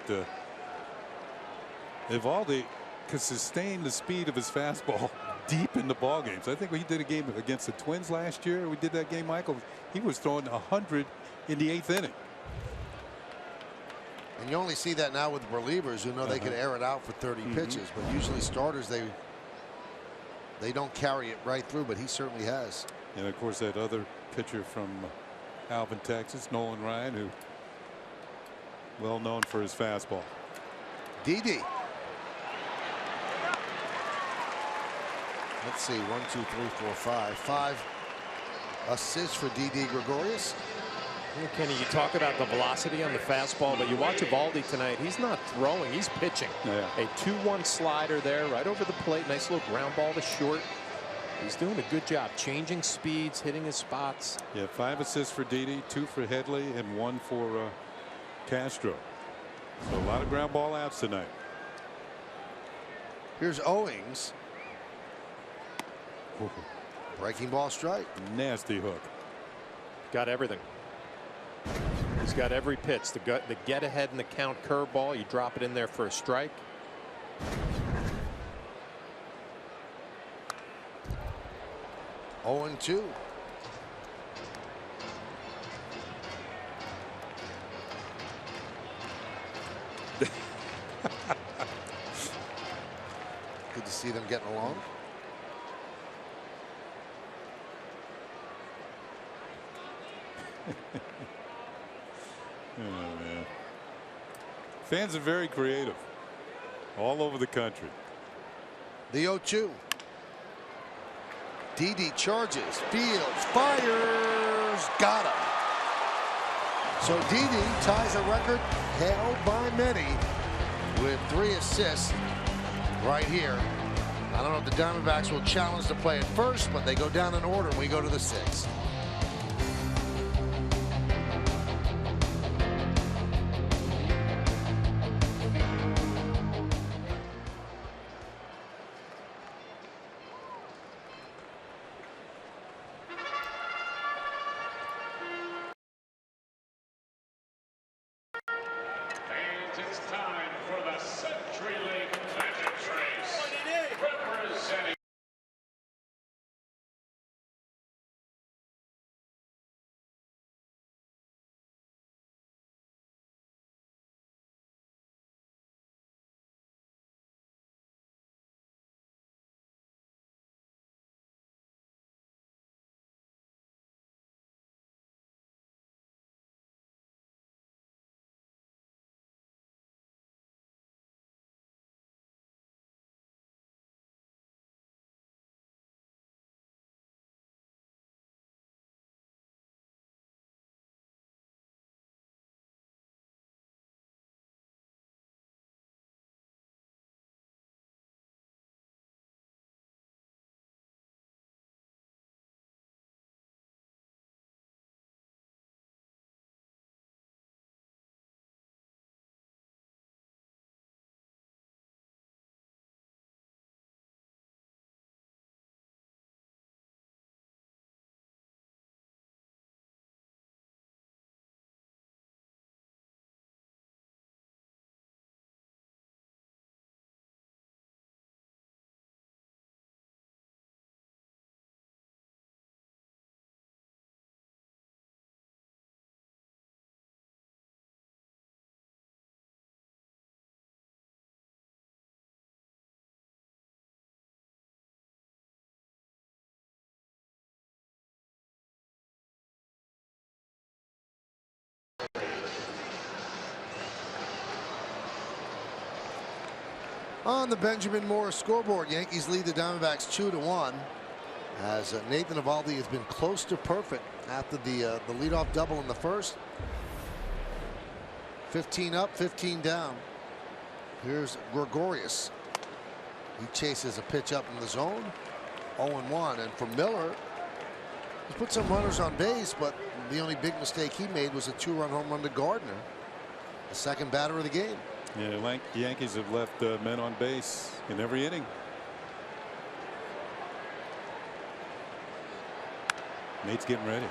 Eovaldi could sustain the speed of his fastball deep in the ball games. I think we did a game against the Twins last year. We did that game, Michael. He was throwing 100 in the 8th inning. And you only see that now with relievers who know they can air it out for 30 pitches, but usually starters they don't carry it right through, but he certainly has. And of course that other pitcher from Alvin, Texas, Nolan Ryan, who well known for his fastball. Didi. Let's see, 1, 2, 3, 4, 5. 5 assists for Didi Gregorius. Kenny, you talk about the velocity on the fastball, but you watch Eovaldi tonight. He's not throwing, he's pitching. A 2-1 slider there right over the plate. Nice little ground ball to short. He's doing a good job changing speeds, hitting his spots. Yeah, 5 assists for Didi, 2 for Headley, and 1 for Castro. So a lot of ground ball outs tonight. Here's Owings. Breaking ball strike. Nasty hook. Got everything. He's got every pitch. The get ahead in the count curveball. You drop it in there for a strike. 0-2. Good to see them getting along. Oh, man. Fans are very creative all over the country. The 0-2. Didi charges, fields, fires, got him. So Didi ties a record held by many with 3 assists right here. I don't know if the Diamondbacks will challenge to play at first, but they go down in order and we go to the 6th. On the Benjamin Moore scoreboard, Yankees lead the Diamondbacks 2-1 as Nathan Eovaldi has been close to perfect after the leadoff double in the first. 15 up, 15 down. Here's Gregorius. He chases a pitch up in the zone. 0-1, and for Miller, he put some runners on base, but the only big mistake he made was a 2-run home run to Gardner, the second batter of the game. Yeah, like the Yankees have left men on base in every inning. Nate's getting ready.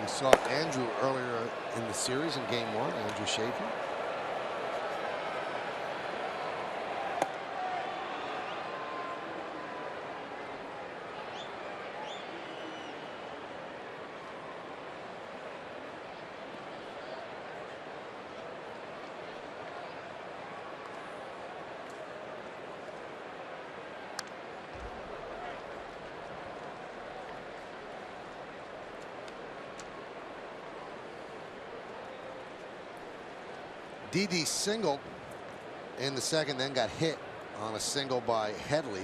We saw Andrew earlier in the series in game 1, Andrew Schaefer. Didi singled in the second, then got hit on a single by Headley,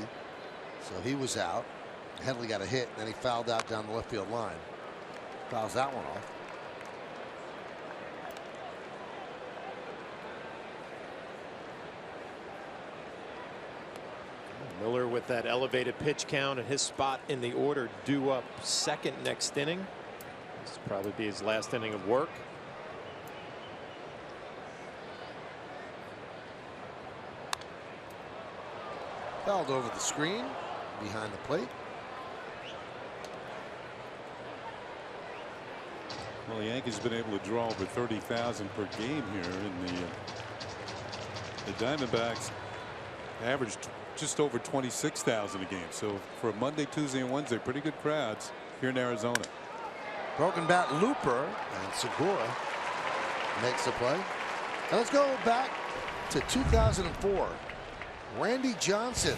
so he was out. Headley got a hit, and then he fouled out down the left field line. Fouls that one off. Miller with that elevated pitch count and his spot in the order due up second next inning. This will probably be his last inning of work. Fouled over the screen behind the plate. Well, the Yankees have been able to draw over 30,000 per game here in the Diamondbacks averaged just over 26,000 a game. So for a Monday, Tuesday, and Wednesday, pretty good crowds here in Arizona. Broken bat Looper, and Segura makes the play. And let's go back to 2004. Randy Johnson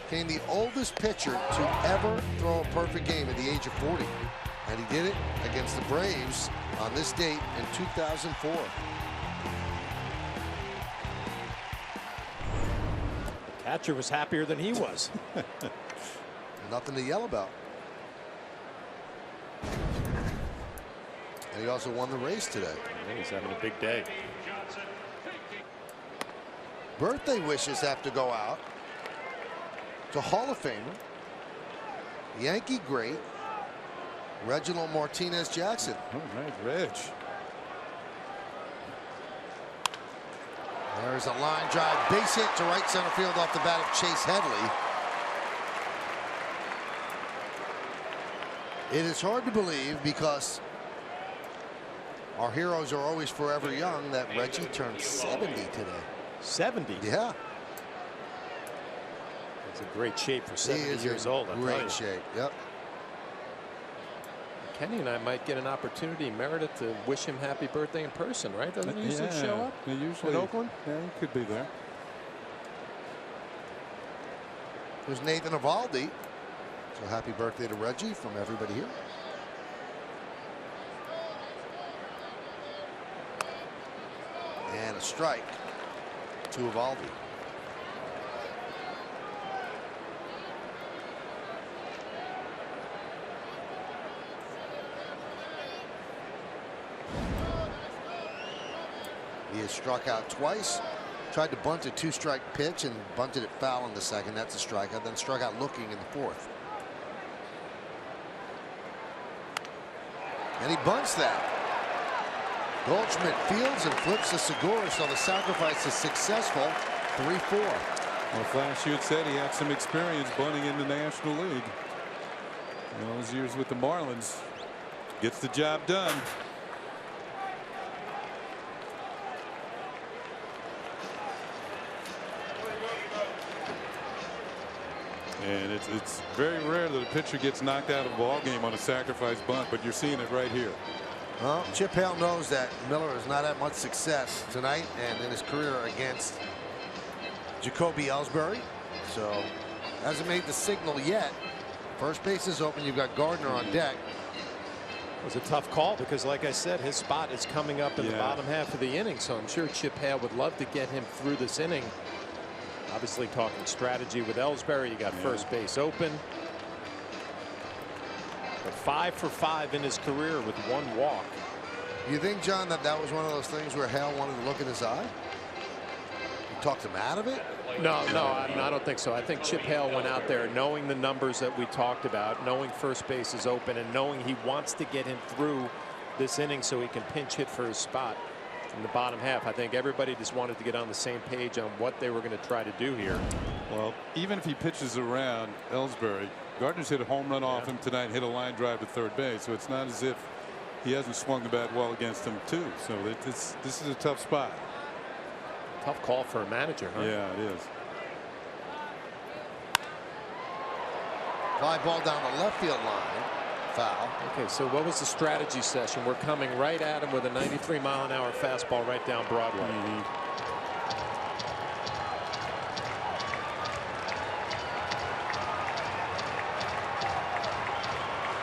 became the oldest pitcher to ever throw a perfect game at the age of 40. And he did it against the Braves on this date in 2004. The catcher was happier than he was. Nothing to yell about. And he also won the race today. He's having a big day. Birthday wishes have to go out to Hall of Famer, Yankee great, Reginald Martinez Jackson. All right, Reg. There's a line drive, base hit to right center field off the bat of Chase Headley. It is hard to believe, because our heroes are always forever young, that Reggie turned 70 today. 70? Yeah. It's a great shape for 70 years old. Great shape. Yep. Kenny and I might get an opportunity, Meredith, to wish him happy birthday in person, right? Doesn't he usually show up usually, in Oakland? Yeah, he could be there. There's Nathan Eovaldi. So happy birthday to Reggie from everybody here. And a strike to Eovaldi. He has struck out twice. Tried to bunt a 2-strike pitch and bunted it foul in the second. That's a strikeout. Then struck out looking in the fourth. And he bunts that. Goldschmidt fields and flips to Segura, so the sacrifice is successful. 3-4. Well, Flash, you had said he had some experience bunting in the National League. In those years with the Marlins. Gets the job done. And it's very rare that a pitcher gets knocked out of a ball game on a sacrifice bunt, but you're seeing it right here. Well, Chip Hale knows that Miller has not had much success tonight and in his career against Jacoby Ellsbury. So hasn't made the signal yet. First base is open. You've got Gardner on deck. It was a tough call because, like I said, his spot is coming up in the bottom half of the inning. So I'm sure Chip Hale would love to get him through this inning. Obviously talking strategy with Ellsbury. You got first base open. But 5 for 5 in his career with 1 walk. You think, John, that was one of those things where Hale wanted to look in his eye? You talked him out of it? No, I don't think so. I think Chip Hale went out there knowing the numbers that we talked about, knowing first base is open, and knowing he wants to get him through this inning so he can pinch hit for his spot in the bottom half. I think everybody just wanted to get on the same page on what they were going to try to do here. Well, even if he pitches around Ellsbury, Gardner's hit a home run off him tonight, hit a line drive at third base, so it's not as if he hasn't swung the bat well against him too. So this is a tough spot. Tough call for a manager, huh? Yeah, it is. Fly ball down the left field line. Foul. Okay, so what was the strategy session? We're coming right at him with a 93-mile-an-hour fastball right down Broadway.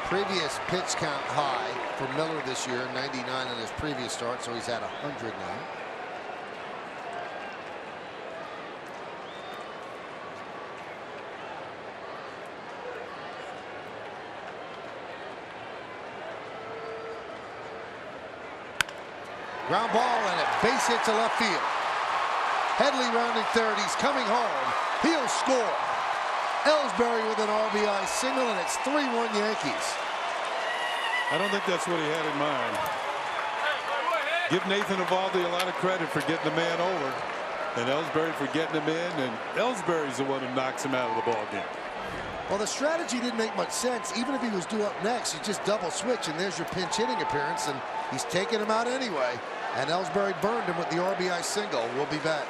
Previous pitch count high for Miller this year, 99 in his previous start, so he's at 100 now. Ground ball and a base hit to left field. Headley rounding third. He's coming home. He'll score. Ellsbury with an RBI single, and it's 3-1 Yankees. I don't think that's what he had in mind. Give Nathan Eovaldi a lot of credit for getting the man over, and Ellsbury for getting him in, and Ellsbury's the one who knocks him out of the ball game. Well, the strategy didn't make much sense. Even if he was due up next, you just double switch, and there's your pinch hitting appearance, and he's taking him out anyway. And Ellsbury burned him with the RBI single. We'll be back.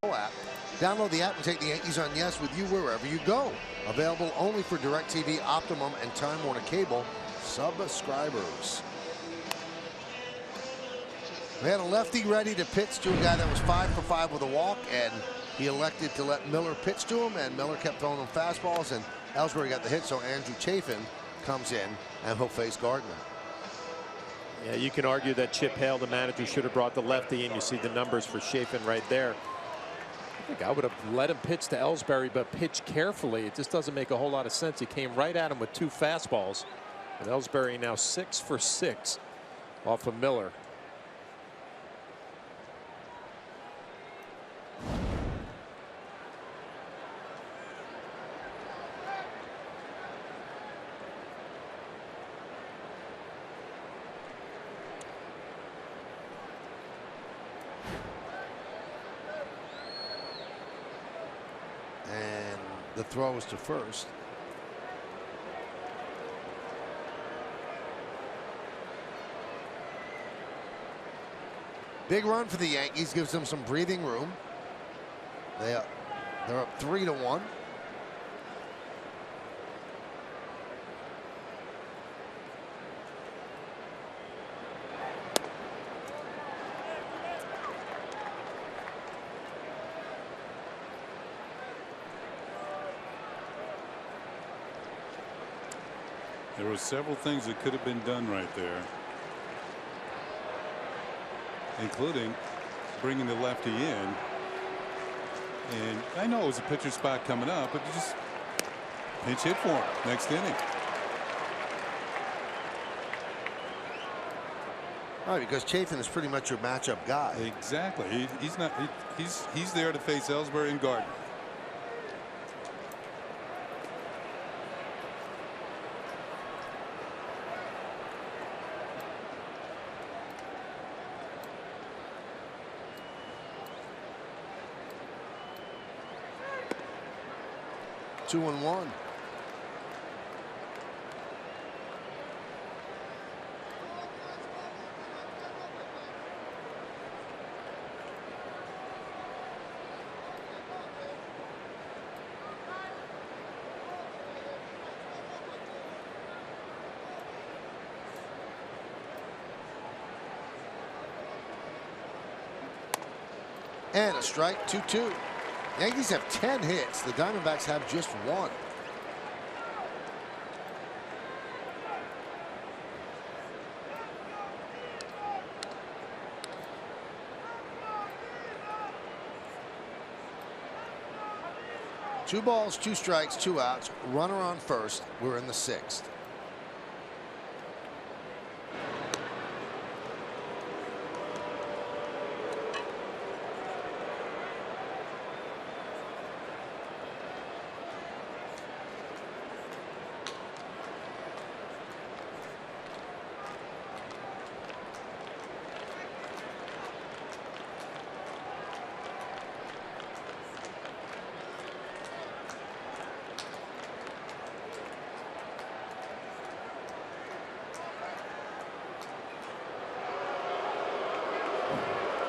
App. Download the app and take the Yankees on Yes with you wherever you go. Available only for DirecTV, Optimum, and Time Warner Cable subscribers. We had a lefty ready to pitch to a guy that was 5 for 5 with a walk, and he elected to let Miller pitch to him, and Miller kept throwing him fastballs, and Ellsbury got the hit, so Andrew Chafin comes in, and he'll face Gardner. Yeah, you can argue that Chip Hale, the manager, should have brought the lefty in. You see the numbers for Chafin right there. I think I would have let him pitch to Ellsbury, but pitch carefully. It just doesn't make a whole lot of sense. He came right at him with 2 fastballs. And Ellsbury now 6 for 6 off of Miller. The throw is to first. Big run for the Yankees, gives them some breathing room. They're up 3-1. There were several things that could have been done right there, including bringing the lefty in. And I know it was a pitcher spot coming up, but you just pinch hit for him next inning. All right, because Chafin is pretty much your matchup guy. Exactly. He's not. He's there to face Ellsbury and Gardner. Two and one. And a strike, 2-2. Yankees have 10 hits. The Diamondbacks have just one. Two balls, two strikes, two outs. Runner on first. We're in the sixth.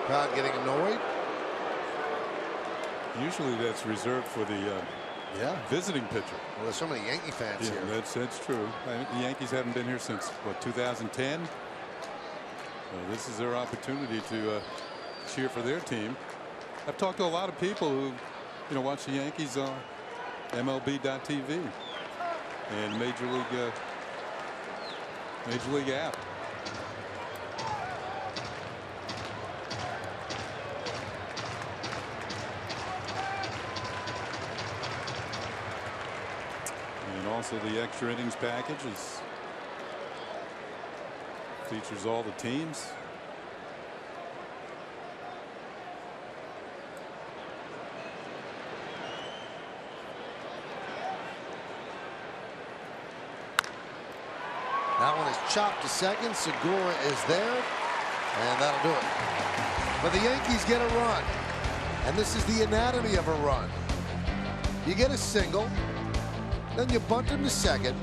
Crowd getting annoyed. Usually that's reserved for the visiting pitcher. Well, there's so many Yankee fans here. That's true. The Yankees haven't been here since what, 2010. This is their opportunity to cheer for their team. I've talked to a lot of people who watch the Yankees on MLB.tv and Major League app. Also, the extra innings package features all the teams. That one is chopped to second. Segura is there, and that'll do it. But the Yankees get a run, and this is the anatomy of a run. You get a single. Then you bunt him to second,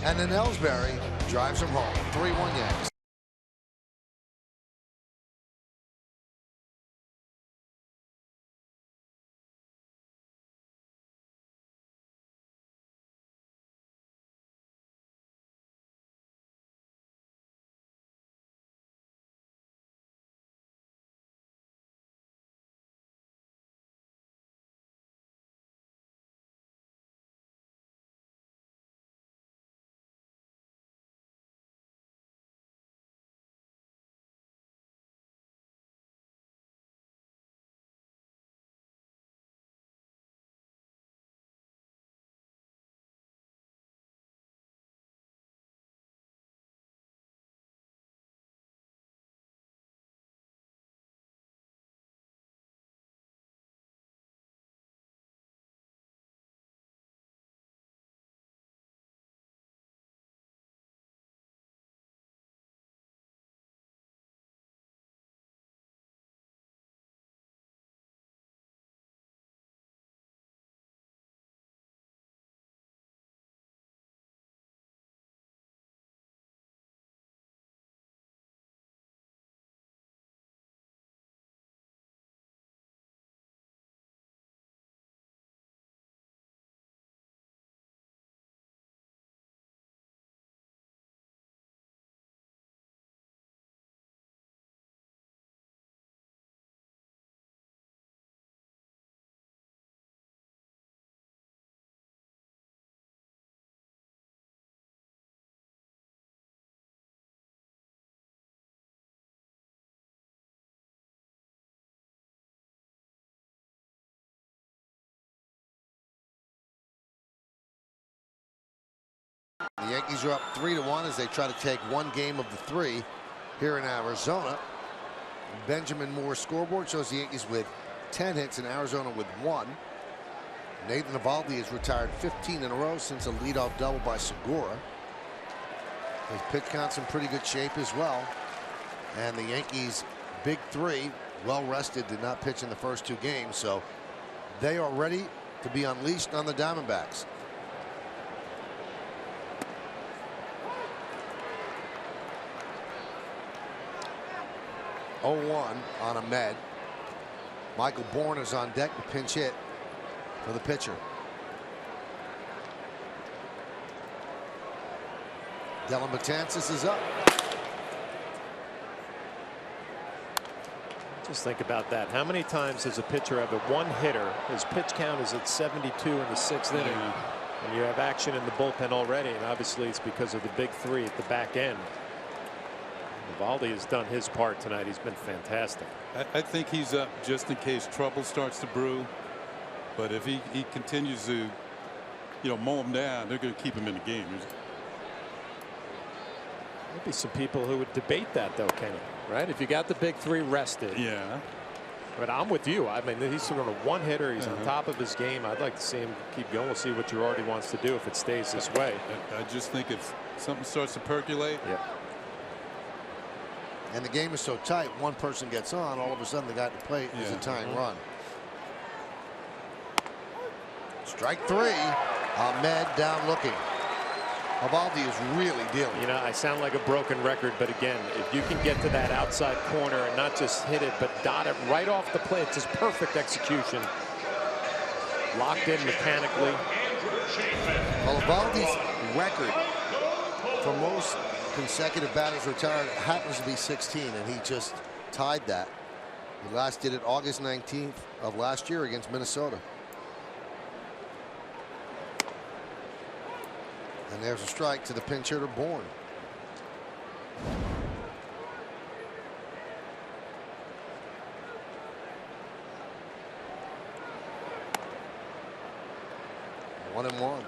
and then Ellsbury drives him home. 3-1 Yankees. The Yankees are up 3-1 as they try to take one game of the 3 here in Arizona. Benjamin Moore's scoreboard shows the Yankees with 10 hits and Arizona with 1. Nathan Eovaldi has retired 15 in a row since a leadoff double by Segura. His pitch count's in pretty good shape as well. And the Yankees' big 3, well rested, did not pitch in the first 2 games, so they are ready to be unleashed on the Diamondbacks. (0-1) on Ahmed. Michael Bourne is on deck to pinch hit for the pitcher. Dellin Betances is up. Just think about that. How many times does a pitcher have a one-hitter? His pitch count is at 72 in the 6th inning. And you have action in the bullpen already, and obviously it's because of the big 3 at the back end. Eovaldi has done his part tonight. He's been fantastic. I think he's up just in case trouble starts to brew. But if he continues to, mow him down, they're going to keep him in the game. There'd be some people who would debate that, though, Kenny. Right? If you got the big 3 rested. Yeah. But I'm with you. I mean, he's on a one-hitter. He's on top of his game. I'd like to see him keep going. We'll see what Girardi wants to do if it stays this way. I just think if something starts to percolate. Yep. And the game is so tight, one person gets on, all of a sudden the guy at the plate is a tying run. Strike 3. Ahmed down looking. Eovaldi is really dealing. I sound like a broken record, but again, if you can get to that outside corner and not just hit it, but dot it right off the plate, it's just perfect execution. Locked in mechanically. Well, Eovaldi's record for most consecutive batters retired happens to be 16, and he just tied that. He last did it August 19th of last year against Minnesota. And there's a strike to the pinch hitter Bourne. One and one.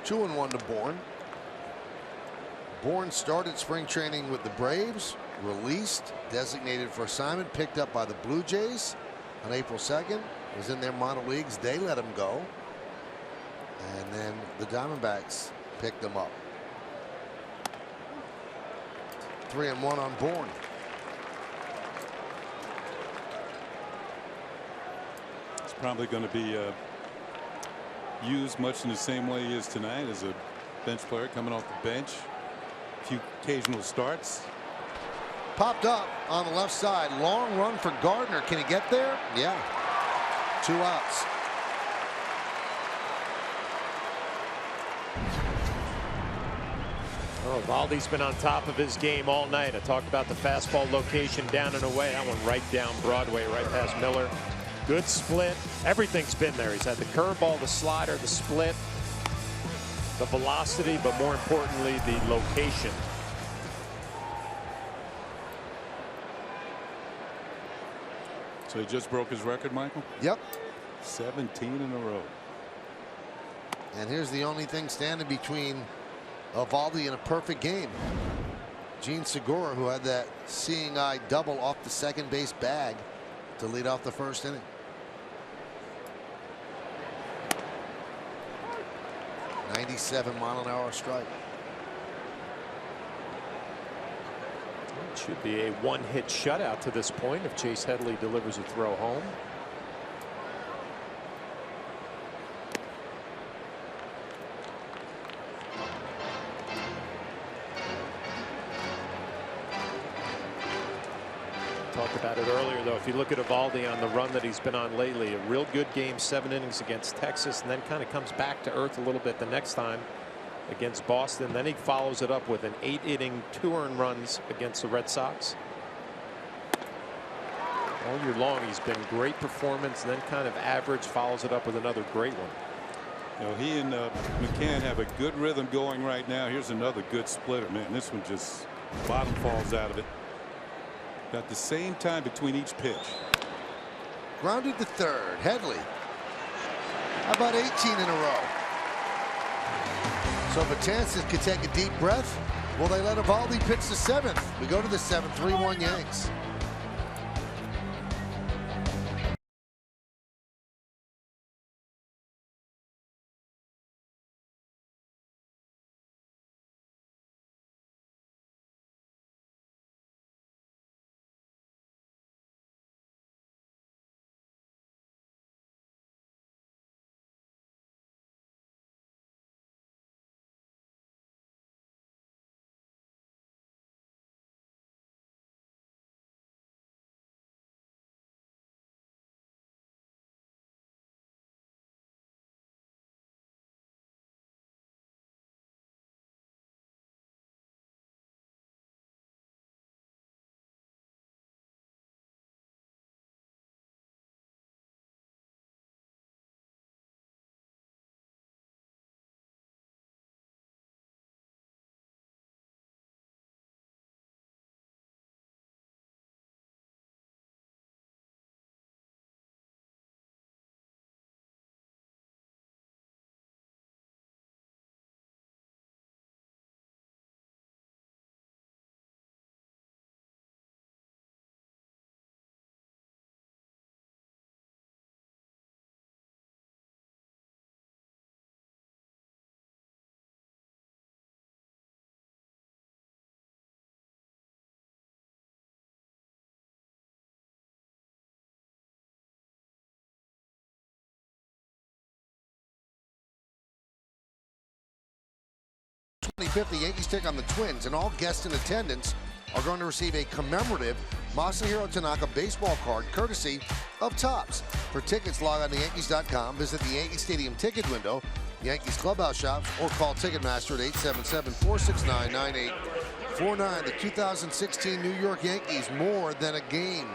Two and one to Bourne. Bourne started spring training with the Braves, released, designated for assignment, picked up by the Blue Jays on April 2nd. Was in their minor leagues. They let him go. And then the Diamondbacks picked him up. 3-1 on Bourne. It's probably going to be used much in the same way he is tonight, as a bench player coming off the bench. A few occasional starts. Popped up on the left side. Long run for Gardner. Can he get there? Yeah. 2 outs. Oh, Eovaldi's been on top of his game all night. I talked about the fastball location down and away. That one right down Broadway, right past Miller. Good split. Everything's been there. He's had the curveball, the slider, the split, the velocity, but more importantly, the location. So he just broke his record, Michael? Yep. 17 in a row. And here's the only thing standing between Eovaldi and a perfect game. Gene Segura, who had that seeing eye double off the second base bag to lead off the first inning. .97-mile-an-hour strike. It should be a one-hit shutout to this point if Chase Headley delivers a throw home. Talked about it earlier, though. If you look at Eovaldi on the run that he's been on lately, a real good game, 7 innings against Texas, and then kind of comes back to earth a little bit the next time against Boston. Then he follows it up with an 8-inning, 2 earned runs against the Red Sox. All year long, he's been great performance, and then kind of average, follows it up with another great one. You know, he and McCann have a good rhythm going right now. Here's another good splitter. Man, this one just bottom falls out of it. Got the same time between each pitch. Grounded to third. Headley. How about 18 in a row? So Betances could take a deep breath. Will they let Eovaldi pitch the seventh? We go to the seventh, 3-1 Yanks. The Yankees take on the Twins, and all guests in attendance are going to receive a commemorative Masahiro Tanaka baseball card courtesy of Topps. For tickets, log on to Yankees.com, visit the Yankee Stadium ticket window, Yankees clubhouse shops, or call Ticketmaster at 877-469-9849. The 2016 New York Yankees, more than a game.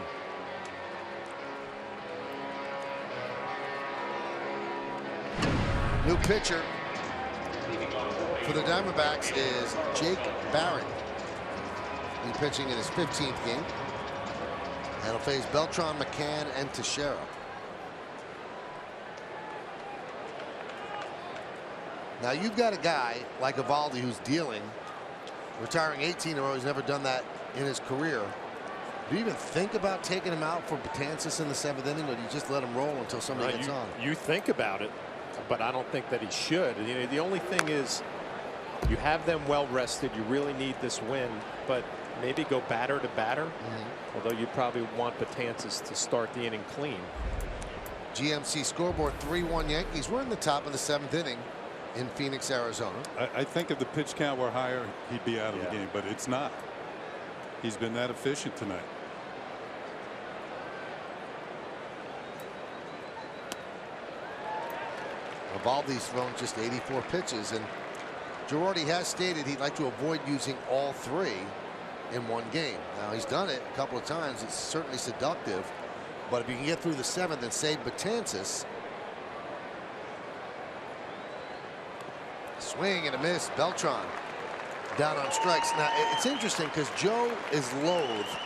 New pitcher for the Diamondbacks is Jake Barrett. He's pitching in his 15th game. And he'll face Beltran, McCann, and Teixeira. Now you've got a guy like Eovaldi who's dealing, retiring 18 in a row. He's never done that in his career. Do you even think about taking him out for Betances in the 7th inning, or do you just let him roll until somebody gets on? You think about it, but I don't think that he should. You know, the only thing is, you have them well rested. You really need this win, but maybe go batter to batter. Although you probably want Betances to start the inning clean. GMC scoreboard 3-1 Yankees. We're in the top of the 7th inning in Phoenix, Arizona. I think if the pitch count were higher, he'd be out of the game, but it's not. He's been that efficient tonight. Eovaldi's thrown just 84 pitches, and Girardi has stated he'd like to avoid using all 3 in one game. Now, he's done it a couple of times. It's certainly seductive, but if you can get through the 7th and save Betances. Swing and a miss. Beltran down on strikes. Now, it's interesting because Joe is loath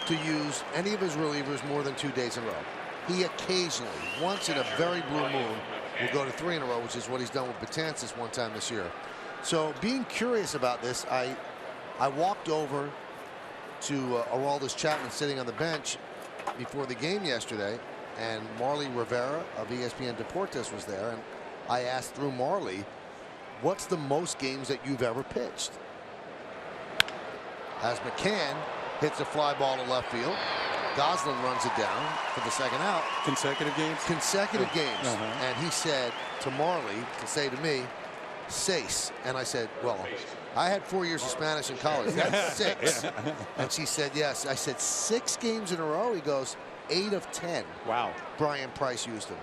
to use any of his relievers more than 2 days in a row. He occasionally, once in a very blue moon, will go to 3 in a row, which is what he's done with Betances one time this year. So being curious about this, I walked over to Aroldis Chapman sitting on the bench before the game yesterday, and Marly Rivera of ESPN Deportes was there, and I asked through Marly, what's the most games that you've ever pitched? As McCann hits a fly ball to left field, Goslin runs it down for the 2nd out. Consecutive games? Consecutive games. And he said to Marly to say to me, 6. And I said, well, I had 4 years of Spanish in college. That's 6. And she said, yes. I said, 6 games in a row? He goes, 8 of 10. Wow. Brian Price used him.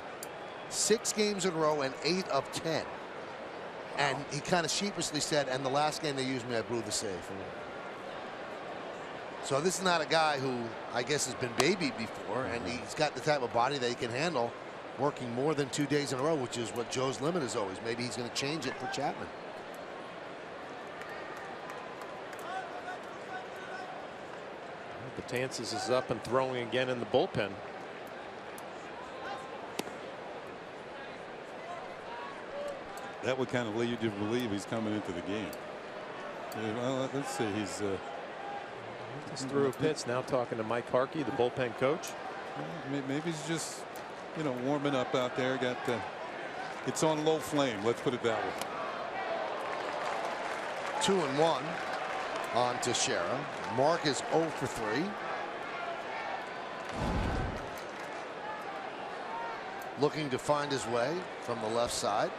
6 games in a row and 8 of 10. And he kind of sheepishly said, and the last game they used me, I blew the save. So this is not a guy who I guess has been babied before, and he's got the type of body that he can handle working more than 2 days in a row, which is what Joe's limit is always. Maybe he's going to change it for Chapman. Betances is up and throwing again in the bullpen. That would kind of lead you to believe he's coming into the game. Well, let's see. He's just threw a pitch. Now talking to Mike Harkey, the bullpen coach. Maybe he's just, warming up out there. Got it's on low flame. Let's put it that way. 2-1 on Teixeira. Mark is 0 for 3. Looking to find his way from the left side.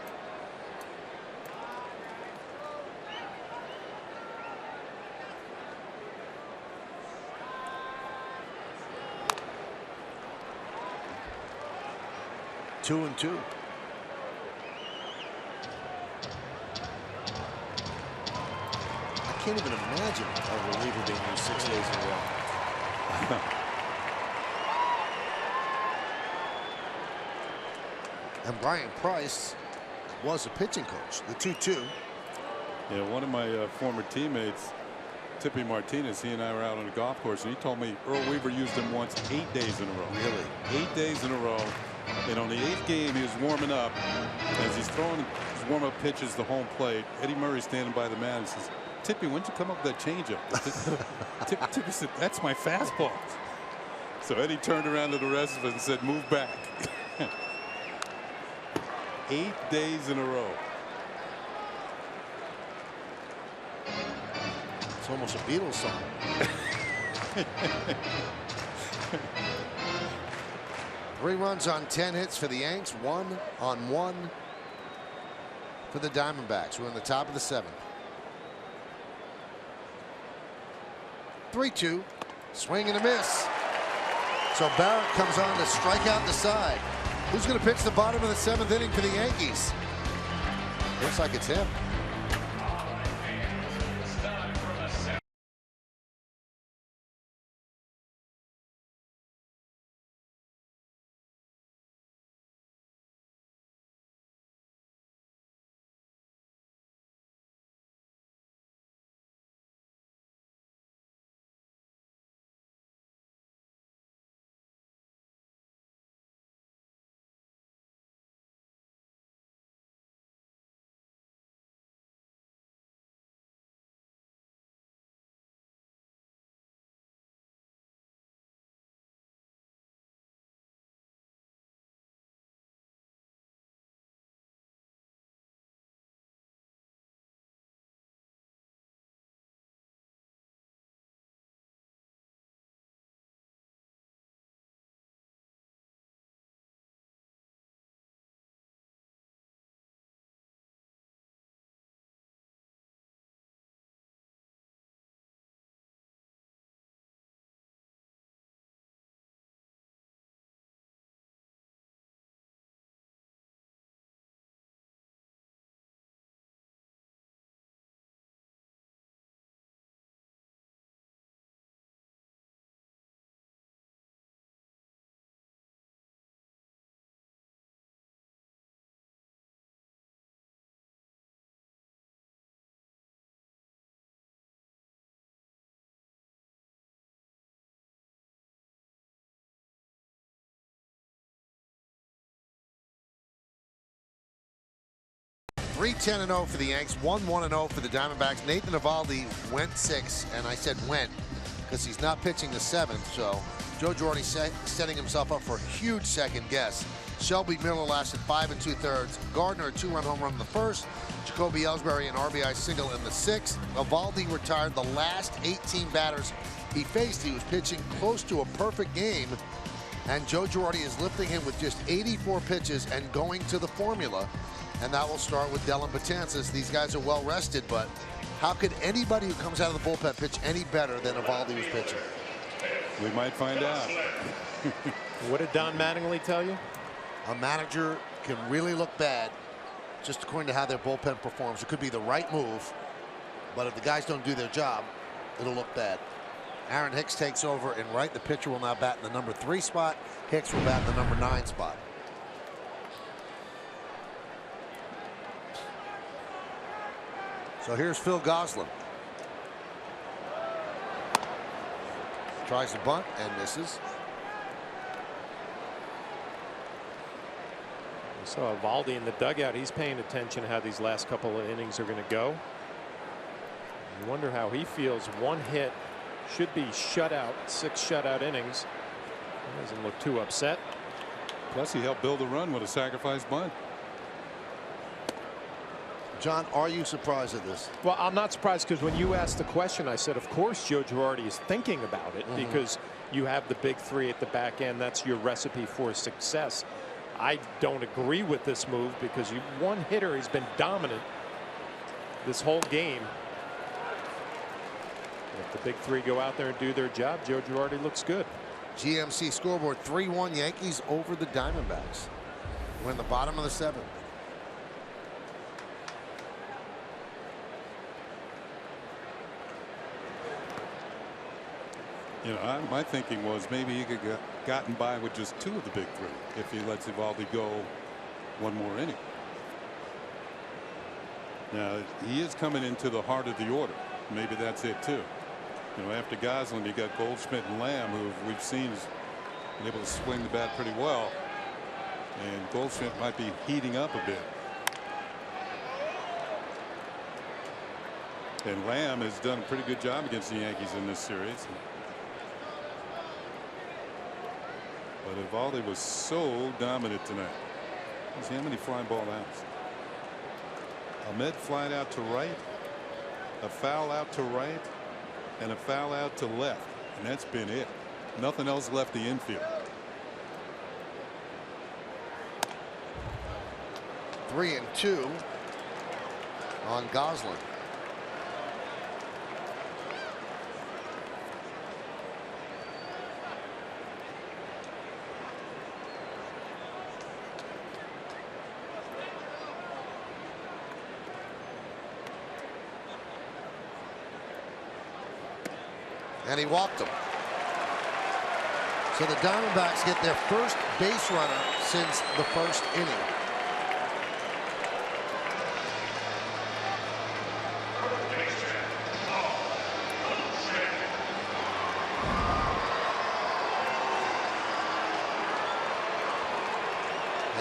Two and two. I can't even imagine a reliever being used 6 days in a row. And Brian Price was a pitching coach. The 2-2. Yeah, one of my former teammates, Tippy Martinez, he and I were out on a golf course, and he told me Earl Weaver used him once 8 days in a row. Really? 8 days in a row. And on the 8th game, he was warming up. As he's throwing his warm-up pitches to home plate, Eddie Murray standing by the man and says, "Tippy, when'd you come up with that changeup?" Tippy said, "That's my fastball." So Eddie turned around to the rest of us and said, "Move back." 8 days in a row. It's almost a Beatles song. Three runs on 10 hits for the Yanks, 1 on 1 for the Diamondbacks. We're in the top of the 7th. 3-2, swing and a miss. So Barrett comes on to strike out the side. Who's going to pitch the bottom of the 7th inning for the Yankees? Looks like it's him. (3-10-0) for the Yanks, 1-1-0 for the Diamondbacks. Nathan Eovaldi went 6, and I said went because he's not pitching the 7th. So Joe Girardi setting himself up for a huge second guess. Shelby Miller lasted 5 2/3. Gardner a 2-run home run in the 1st. Jacoby Ellsbury an RBI single in the 6th. Eovaldi retired the last 18 batters he faced. He was pitching close to a perfect game, and Joe Girardi is lifting him with just 84 pitches and going to the formula. And that will start with Dellin Betances. These guys are well rested, but how could anybody who comes out of the bullpen pitch any better than Eovaldi was pitching? We might find out. What did Don Mattingly tell you? A manager can really look bad just according to how their bullpen performs. It could be the right move, but if the guys don't do their job, it'll look bad. Aaron Hicks takes over in right. The pitcher will now bat in the number 3 spot. Hicks will bat in the number 9 spot. So here's Phil Gosselin. Tries to bunt and misses. We saw Eovaldi in the dugout. He's paying attention how these last couple of innings are going to go. You wonder how he feels. One hit, should be shutout, 6 shutout innings. He doesn't look too upset. Plus, he helped build a run with a sacrifice bunt. John, are you surprised at this? Well, I'm not surprised, because when you asked the question, I said, of course, Joe Girardi is thinking about it, because you have the big 3 at the back end. That's your recipe for success. I don't agree with this move, because one hitter has been dominant this whole game. If the big 3 go out there and do their job, Joe Girardi looks good. GMC scoreboard 3-1 Yankees over the Diamondbacks. We're in the bottom of the 7th. You know, my thinking was maybe he could have gotten by with just 2 of the big 3 if he lets Eovaldi go one more inning. Now, he is coming into the heart of the order. Maybe that's it, too. You know, after Gosselin, you got Goldschmidt and Lamb, who we've seen has been able to swing the bat pretty well. And Goldschmidt might be heating up a bit. And Lamb has done a pretty good job against the Yankees in this series. But Eovaldi was so dominant tonight. Let's see how many fly ball outs. Ahmed flying out to right, a foul out to right, and a foul out to left, and that's been it. Nothing else left the infield. 3-2 on Gosselin. And he walked him. So the Diamondbacks get their first base runner since the first inning.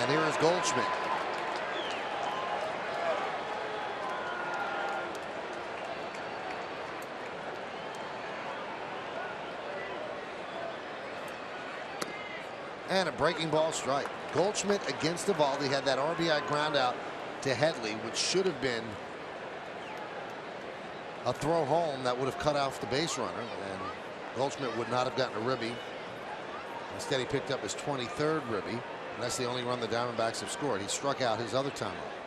And here is Goldschmidt. And a breaking ball strike. Goldschmidt against Eovaldi had that RBI ground out to Headley, which should have been a throw home that would have cut off the base runner, and Goldschmidt would not have gotten a ribby. Instead, he picked up his 23rd ribby, and that's the only run the Diamondbacks have scored. He struck out his other time up.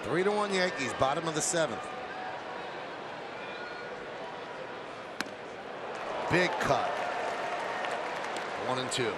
Three to 1 Yankees, bottom of the 7th. Big cut. 1-2.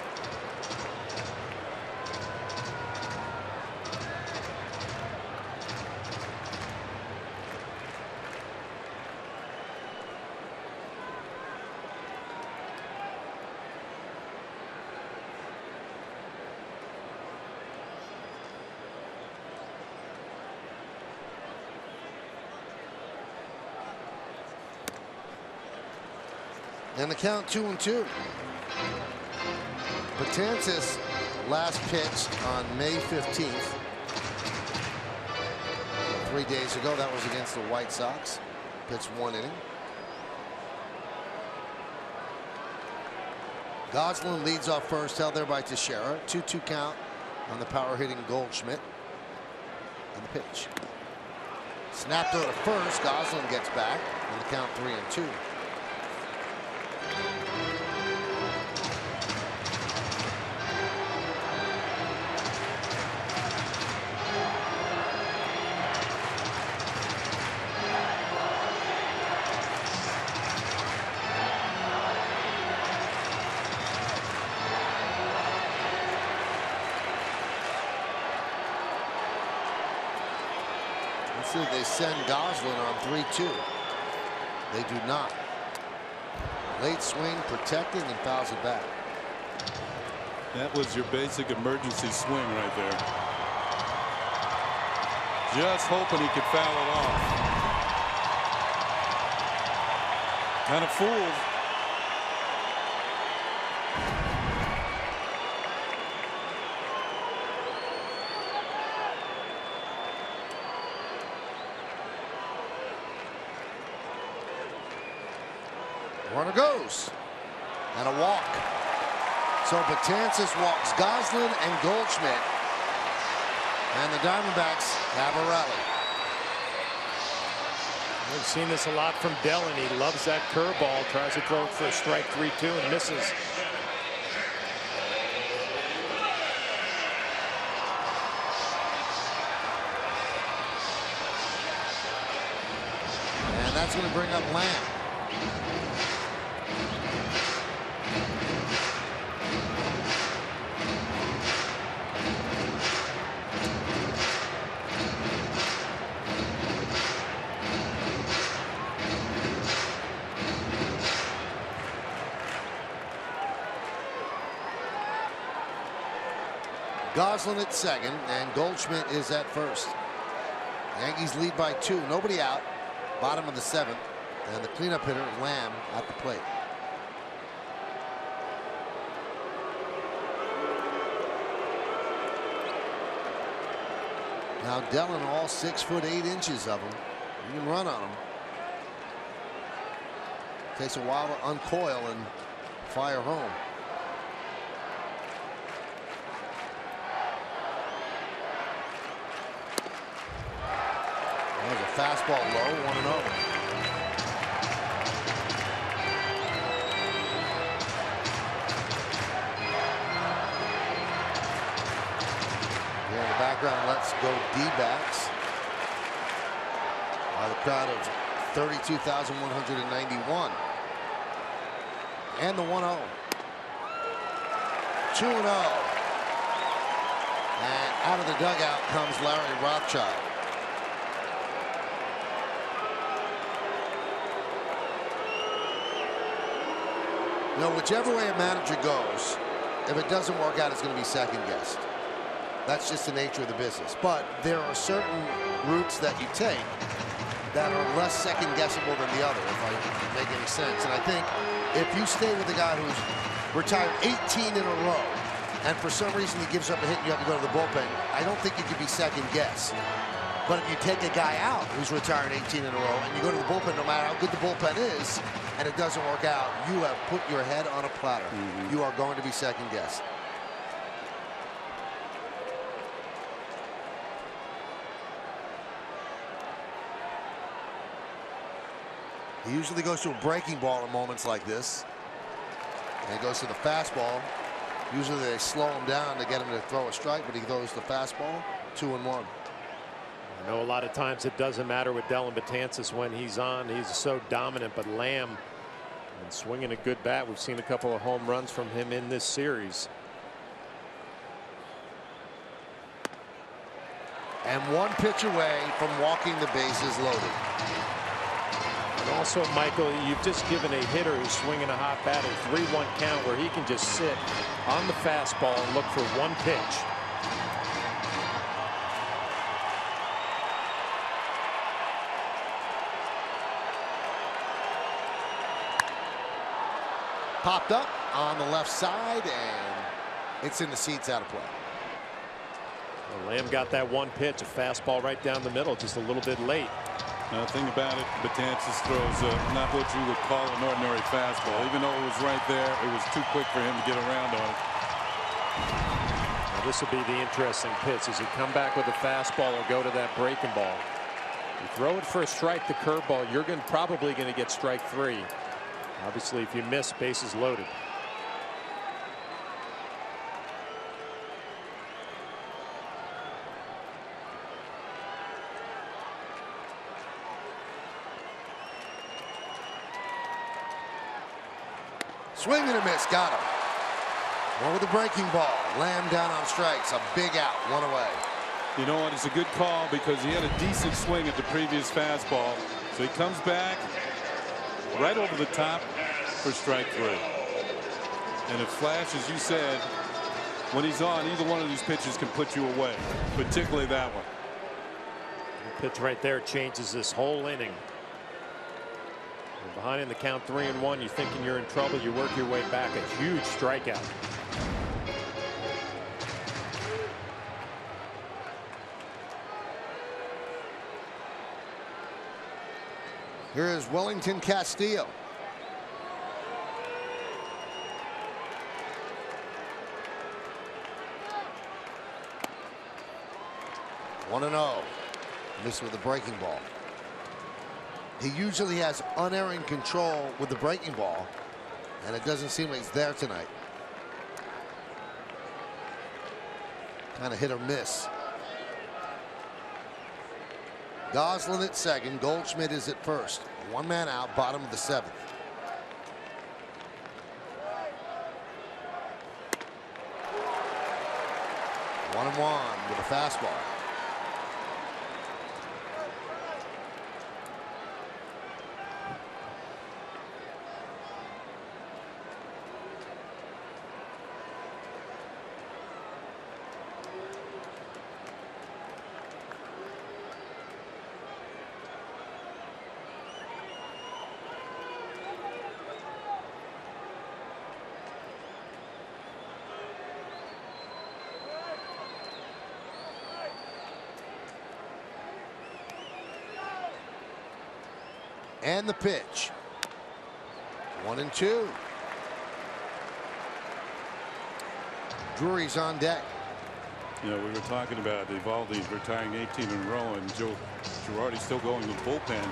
And the count 2-2. Betances last pitched on May 15th. 3 days ago. That was against the White Sox. Pitched 1 inning. Gosselin leads off first, held there by Teixeira. 2-2 count on the power hitting Goldschmidt. And the pitch. Snapped over to first. Gosselin gets back. And the count 3-2. See, they send Goslin on 3-2. They do not. Late swing, protecting, and fouls it back. That was your basic emergency swing right there. Just hoping he could foul it off. Kind of fooled. Runner goes. And a walk. So Betances walks Goslin and Goldschmidt. And the Diamondbacks have a rally. We've seen this a lot from Dellin. He loves that curveball. Tries to throw it for a strike 3-2 and misses. And that's going to bring up Lamb. Goslin at second, and Goldschmidt is at first. Yankees lead by 2. Nobody out. Bottom of the 7th. And the cleanup hitter, Lamb, at the plate. Now Dellin, all 6 foot 8 inches of him. You can run on him. Takes a while to uncoil and fire home. There's a fastball low, 1-0. Here in the background, let's go D-backs. By the crowd of 32,191. And the 1-0. 2-0. And out of the dugout comes Larry Rothschild. You know, whichever way a manager goes, if it doesn't work out, it's going to be second guessed. That's just the nature of the business. But there are certain routes that you take that are less second guessable than the other, if I make any sense. And I think if you stay with a guy who's retired 18 in a row, and for some reason he gives up a hit and you have to go to the bullpen, I don't think you can be second guessed. But if you take a guy out who's retired 18 in a row and you go to the bullpen, no matter how good the bullpen is, and it doesn't work out, you have put your head on a platter. You are going to be second guessed. He usually goes to a breaking ball in moments like this. And he goes to the fastball. Usually they slow him down to get him to throw a strike, but he throws the fastball, 2-1. I know a lot of times it doesn't matter with Dellin Betances when he's on. He's so dominant, but Lamb and swinging a good bat. We've seen a couple of home runs from him in this series. And one pitch away from walking the bases loaded. And also, Michael, you've just given a hitter who's swinging a hot bat a 3-1 count where he can just sit on the fastball and look for one pitch. Popped up on the left side, and it's in the seats, out of play. Well, Lamb got that one pitch, a fastball right down the middle, just a little bit late. The thing about it, Betances throws not what you would call an ordinary fastball. Even though it was right there, it was too quick for him to get around on it. Now, this will be the interesting pitch. Does he come back with a fastball or go to that breaking ball? You throw it for a strike, the curveball, you're probably going to get strike 3. Obviously, if you miss, bases loaded. Swing and a miss, got him. One with the breaking ball. Lamb down on strikes, a big out, one away. You know what? It's a good call because he had a decent swing at the previous fastball. So he comes back right over the top for strike 3. And if Flash, as you said, when he's on, either one of these pitches can put you away, particularly that one. The pitch right there changes this whole inning. You're behind in the count 3-1. You're thinking you're in trouble. You work your way back. A huge strikeout. Here is Wellington Castillo. One and 0. Missed with the breaking ball. He usually has unerring control with the breaking ball, and it doesn't seem like it's there tonight. Kind of hit or miss. Goslin at second. Goldschmidt is at first. One man out, bottom of the 7th. One and 1 with a fastball. And the pitch. 1-2. Drury's on deck. You know, we were talking about Eovaldi retiring 18 in a row, and Joe Girardi still going to the bullpen.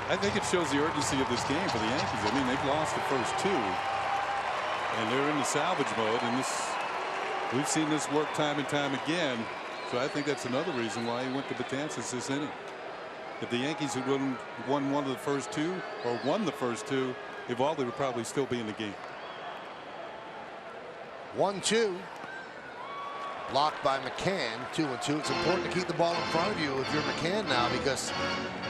I think it shows the urgency of this game for the Yankees. I mean, they've lost the first 2, and they're in the salvage mode. And we've seen this work time and time again. So I think that's another reason why he went to Betances this inning. If the Yankees had won one of the first 2 or won the first 2, Eovaldi would probably still be in the game. 1-2. Blocked by McCann. 2-2. It's important to keep the ball in front of you if you're McCann now, because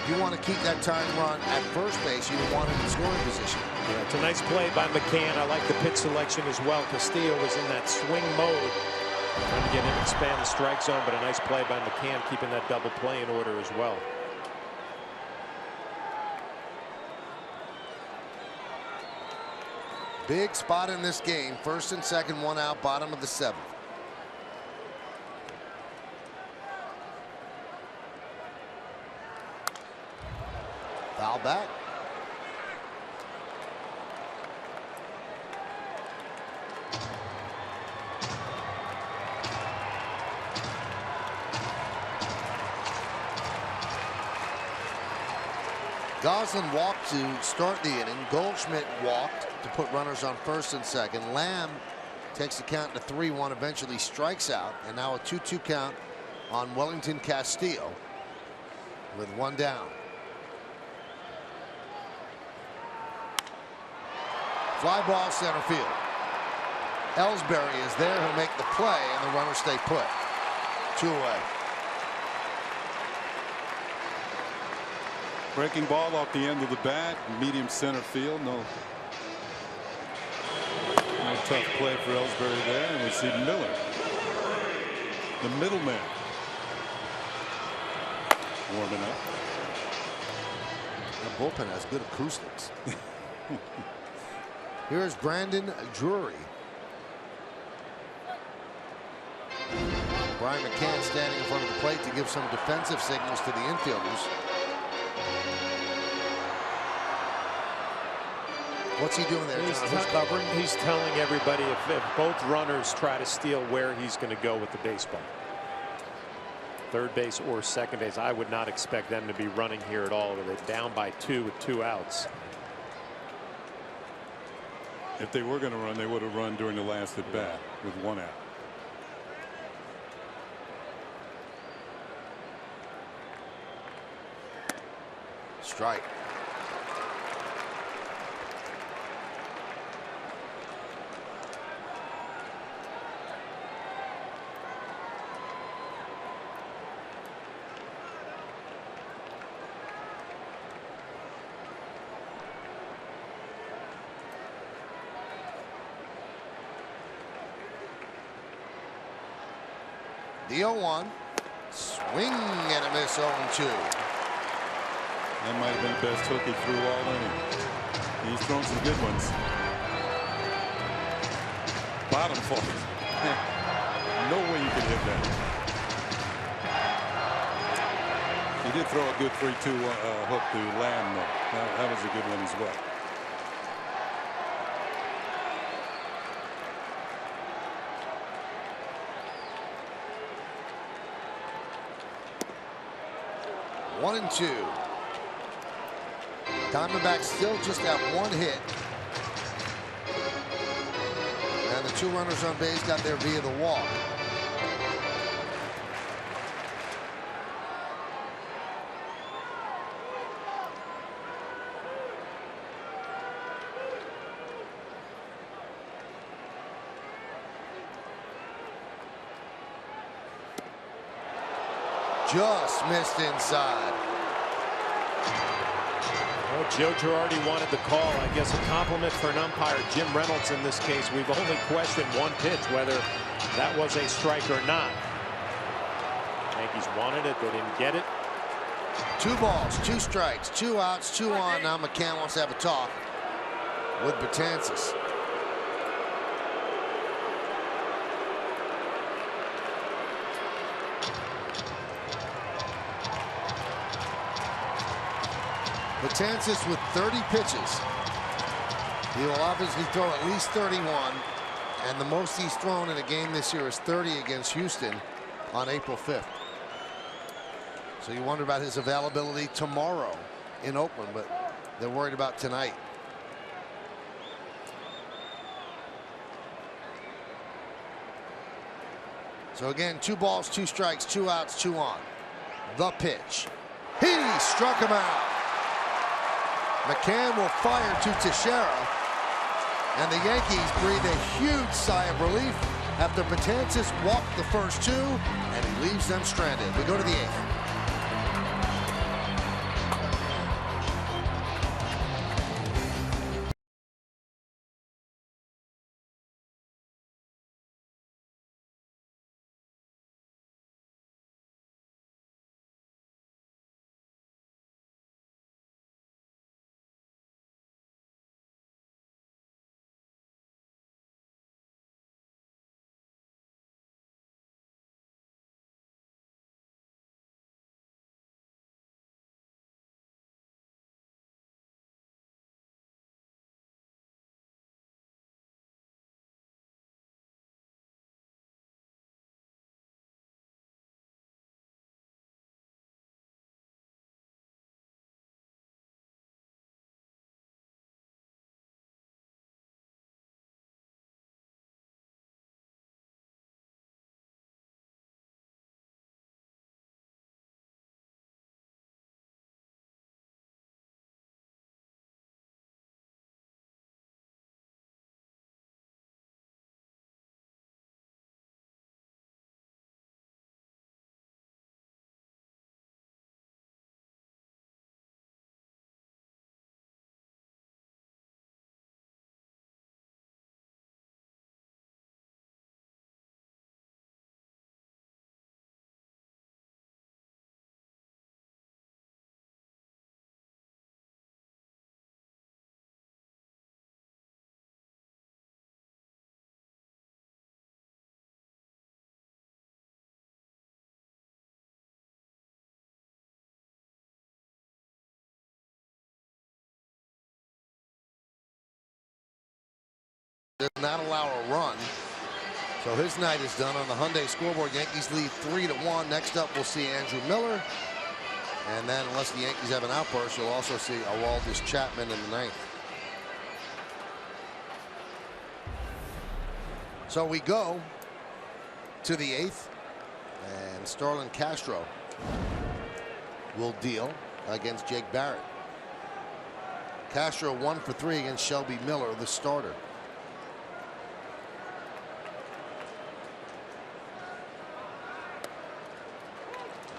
you want to keep that tying run at first base. You want him in scoring position. Yeah, it's a nice play by McCann. I like the pitch selection as well. Castillo was in that swing mode, trying to get him expand the strike zone, but a nice play by McCann, keeping that double play in order as well. Big spot in this game. First and second, one out, bottom of the 7th. Foul back. Goslin walked to start the inning. Goldschmidt walked to put runners on first and second. Lamb takes the count to 3-1, eventually strikes out, and now a 2-2 count on Wellington Castillo with one down. Fly ball center field. Ellsbury is there. He'll make the play, and the runners stay put. 2 away. Breaking ball off the end of the bat, medium center field. No tough play for Ellsbury there, and we see Miller, the middleman, warming up. The bullpen has good acoustics. Here's Brandon Drury. Brian McCann standing in front of the plate to give some defensive signals to the infielders. What's he doing there? He's covering. He's telling everybody if both runners try to steal, where he's going to go with the baseball. Third base or second base. I would not expect them to be running here at all. They're down by 2 with 2 outs. If they were going to run, they would have run during the last at bat with 1 out. Strike. The 0-1. Swing and a miss, 0-2. That might have been the best hook he threw all inning. He's thrown some good ones. Bottom fall. No way you can hit that. He did throw a good 3-2 hook to Lamb, though. That was a good one as well. One and two. Diamondbacks still just have one hit. And the 2 runners on base got there via the walk. Just missed inside. Well, Joe Girardi wanted the call. I guess a compliment for an umpire. Jim Reynolds in this case. We've only questioned one pitch, whether that was a strike or not. Yankees wanted it. They didn't get it. 2 balls, 2 strikes, 2 outs, 2 on. Now McCann wants to have a talk with Betances. Betances with 30 pitches. He will obviously throw at least 31, and the most he's thrown in a game this year is 30 against Houston on April 5th. So you wonder about his availability tomorrow in Oakland, but they're worried about tonight. So again, 2 balls, 2 strikes, 2 outs, 2 on. The pitch. He struck him out. McCann will fire to Teixeira, and the Yankees breathe a huge sigh of relief after Betances walked the first 2, and he leaves them stranded. We go to the 8th. Does not allow a run, so his night is done on the Hyundai scoreboard. Yankees lead 3-1. Next up, we'll see Andrew Miller, and then unless the Yankees have an outburst, you'll also see Aroldis Chapman in the 9th. So we go to the 8th, and Starlin Castro will deal against Jake Barrett. Castro 1 for 3 against Shelby Miller, the starter.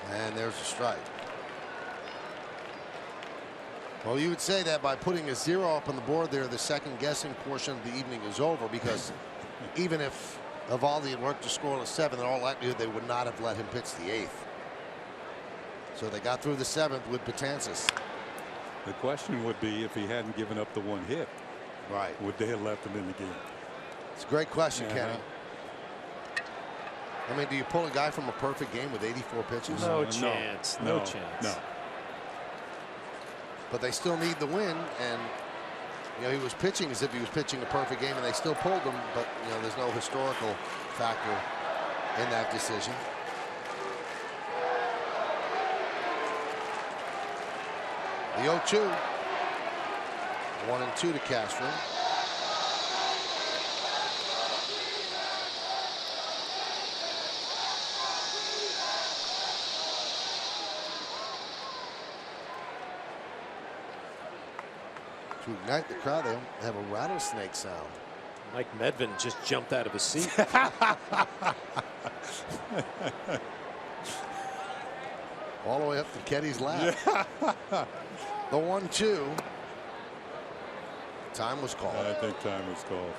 And there's a strike. Well, you would say that by putting a 0 up on the board there, the second guessing portion of the evening is over, because even if Eovaldi had worked to scoreless 7. In all likelihood, they would not have let him pitch the 8th. So they got through the 7th with Betances. The question would be if he hadn't given up the 1 hit. Right. Would they have left him in the game? It's a great question, Kenny. I mean, do you pull a guy from a perfect game with 84 pitches? No chance. No chance. No. But they still need the win, and he was pitching as if he was pitching a perfect game, and they still pulled him. But there's no historical factor in that decision. The 0-2. 1-2 to Castro. To ignite the crowd, they have a rattlesnake sound. Mike Medvin just jumped out of his seat. All the way up to Keddy's lap. The 1-2. Time was called. I think time was called.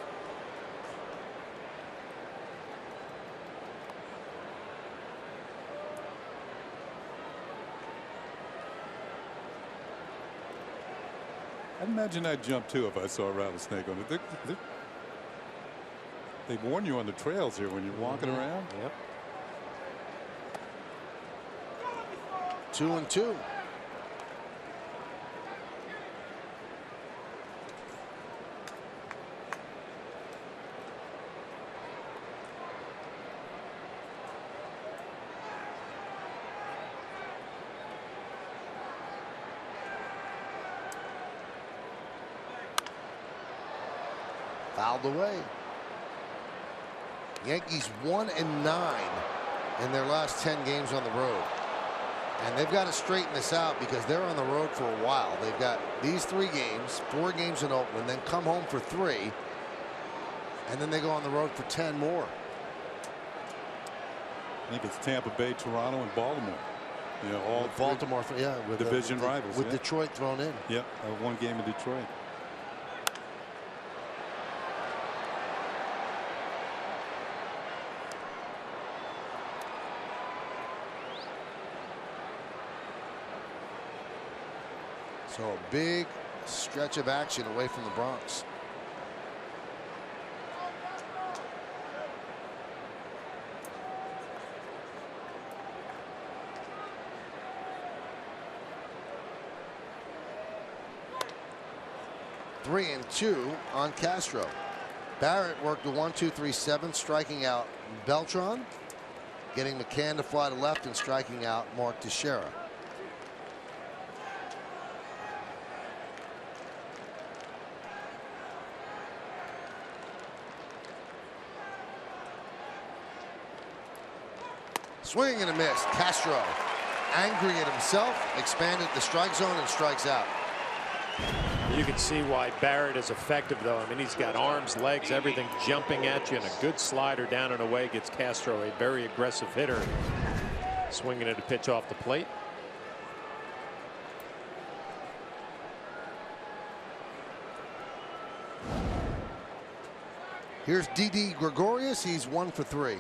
I'd imagine I'd jump too if I saw a rattlesnake on it. They warn you on the trails here when you're walking around. Yep. 2-2. Fouled away. Yankees 1-9 in their last 10 games on the road. And they've got to straighten this out because they're on the road for a while. They've got these 3 games, 4 games in Oakland, then come home for 3. And then they go on the road for 10 more. I think it's Tampa Bay, Toronto, and Baltimore. All with Baltimore, with division rivals. With Detroit thrown in. Yep, 1 game in Detroit. So a big stretch of action away from the Bronx. Three and 2 on Castro. Barrett worked a 1-2-3-7, striking out Beltran, getting McCann to fly to left and striking out Mark Teixeira. Swing and a miss. Castro, angry at himself, expanded the strike zone and strikes out. You can see why Barrett is effective, though. I mean, he's got arms, legs, everything jumping at you, and a good slider down and away gets Castro, a very aggressive hitter, swinging at a pitch off the plate. Here's Didi Gregorius. He's 1 for 3.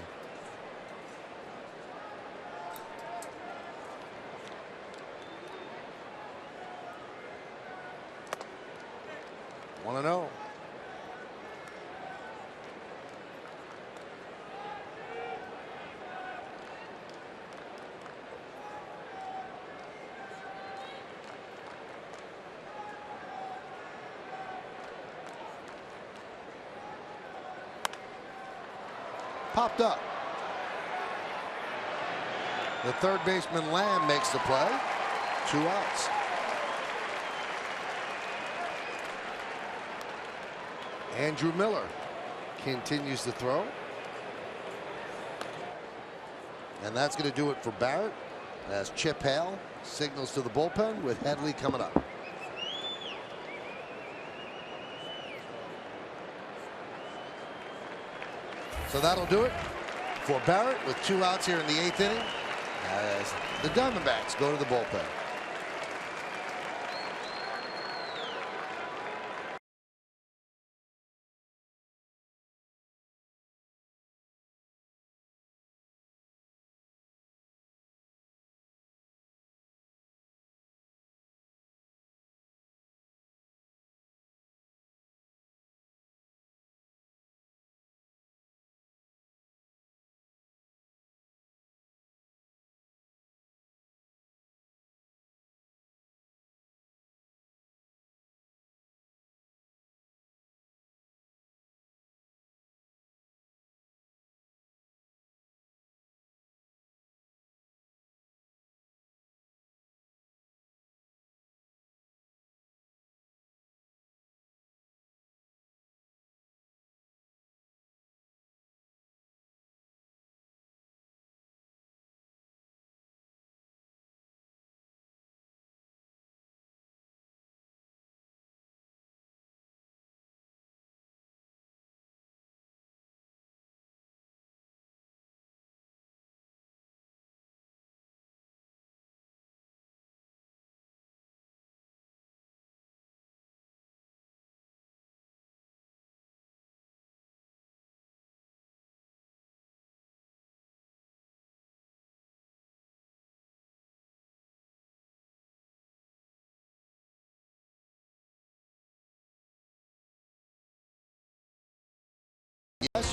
Oh. Popped up. The third baseman Lamb makes the play. 2 outs. Andrew Miller continues to throw. And that's going to do it for Barrett as Chip Hale signals to the bullpen with Headley coming up. So that'll do it for Barrett with 2 outs here in the 8th inning as the Diamondbacks go to the bullpen.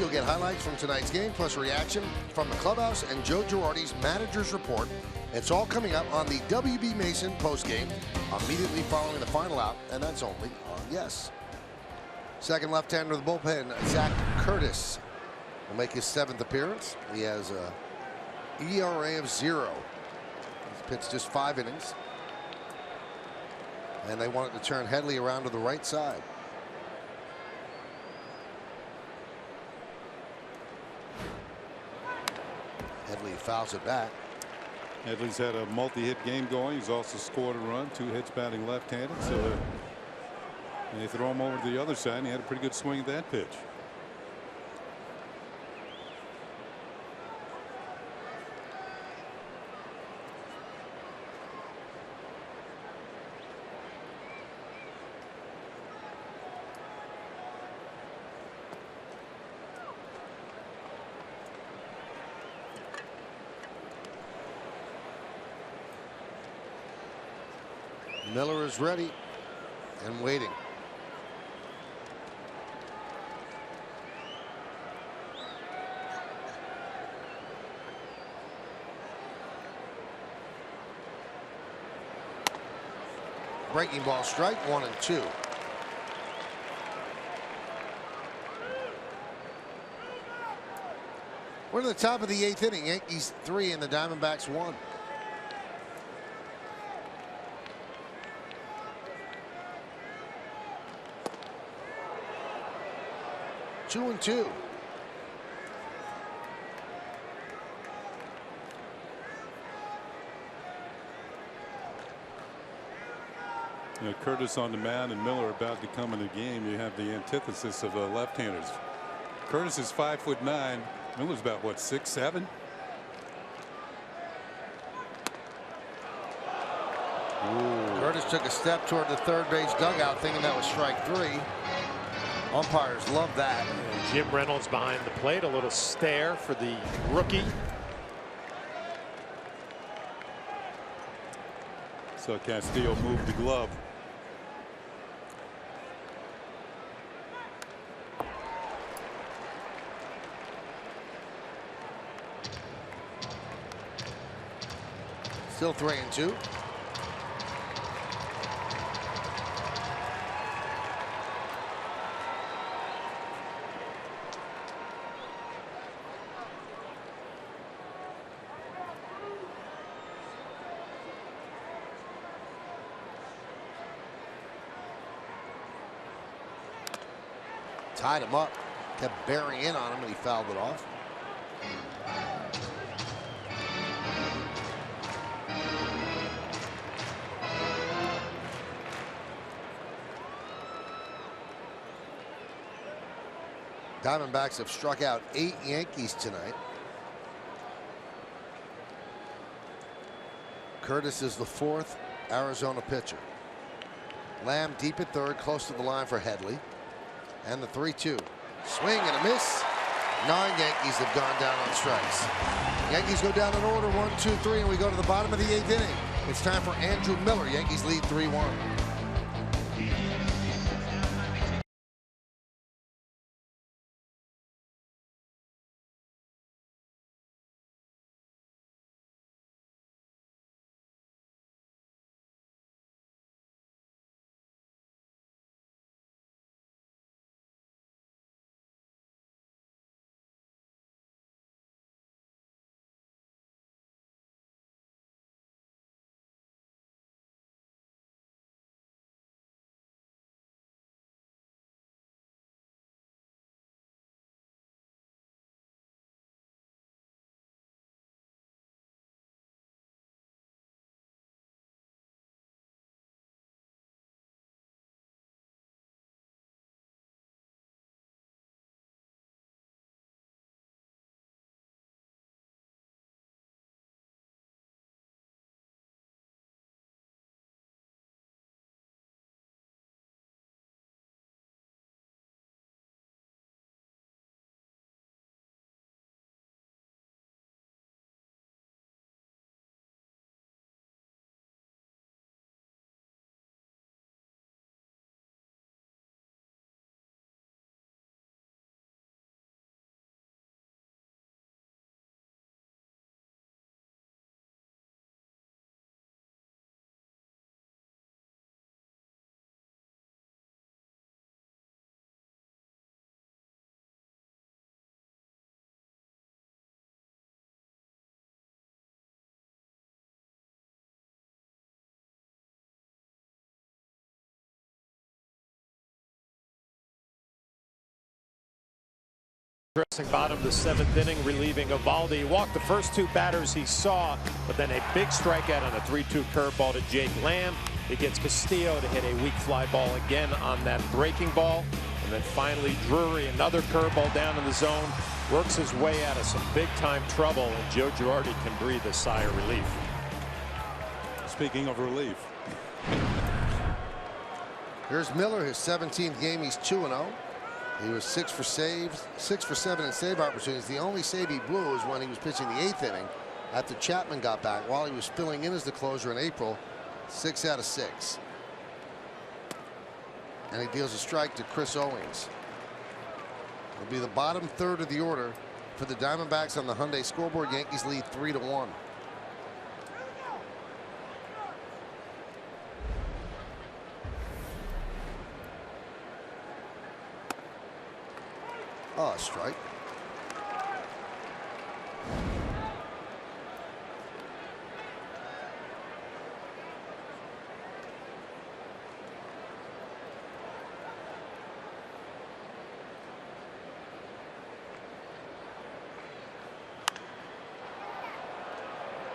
You'll get highlights from tonight's game, plus reaction from the clubhouse and Joe Girardi's manager's report. It's all coming up on the WB Mason postgame immediately following the final out, and that's only on Yes. Second left-hander of the bullpen, Zach Curtis, will make his 7th appearance. He has a ERA of 0. He's pitched just 5 innings. And they wanted to turn Headley around to the right side. Headley fouls it back. Headley's had a multi-hit game going. He's also scored a run, 2 hits batting left-handed. So they throw him over to the other side, and he had a pretty good swing at that pitch. Miller is ready and waiting. Breaking ball strike, 1-2. We're to the top of the 8th inning. Yankees 3 and the Diamondbacks 1. Two and 2. You know, Curtis on the mound and Miller about to come in the game. You have the antithesis of left-handers. Curtis is 5'9". Miller's about what, 6'7". Curtis took a step toward the third base dugout, thinking that was strike 3. Umpires love that. And Jim Reynolds behind the plate, a little stare for the rookie. So Castillo moved the glove. Still 3-2. Tied him up, kept bearing in on him, and he fouled it off. Diamondbacks have struck out 8 Yankees tonight. Curtis is the 4th Arizona pitcher. Lamb deep at third, close to the line for Headley. And the 3-2. Swing and a miss. 9 Yankees have gone down on strikes. Yankees go down in order, 1, 2, 3, and we go to the bottom of the 8th inning. It's time for Andrew Miller. Yankees lead 3-1. Dressing bottom of the 7th inning, relieving Eovaldi. He walked the first 2 batters he saw, but then a big strikeout on a 3-2 curveball to Jake Lamb. He gets Castillo to hit a weak fly ball again on that breaking ball. And then finally Drury, another curveball down in the zone, works his way out of some big-time trouble, and Joe Girardi can breathe a sigh of relief. Speaking of relief. Here's Miller, his 17th game. He's 2-0. He was 6 for 7 in save opportunities. The only save he blew was when he was pitching the 8th inning after Chapman got back while he was filling in as the closer in April. 6 out of 6. And he deals a strike to Chris Owings. It'll be the bottom third of the order for the Diamondbacks on the Hyundai scoreboard. Yankees lead 3-1. Oh, a strike.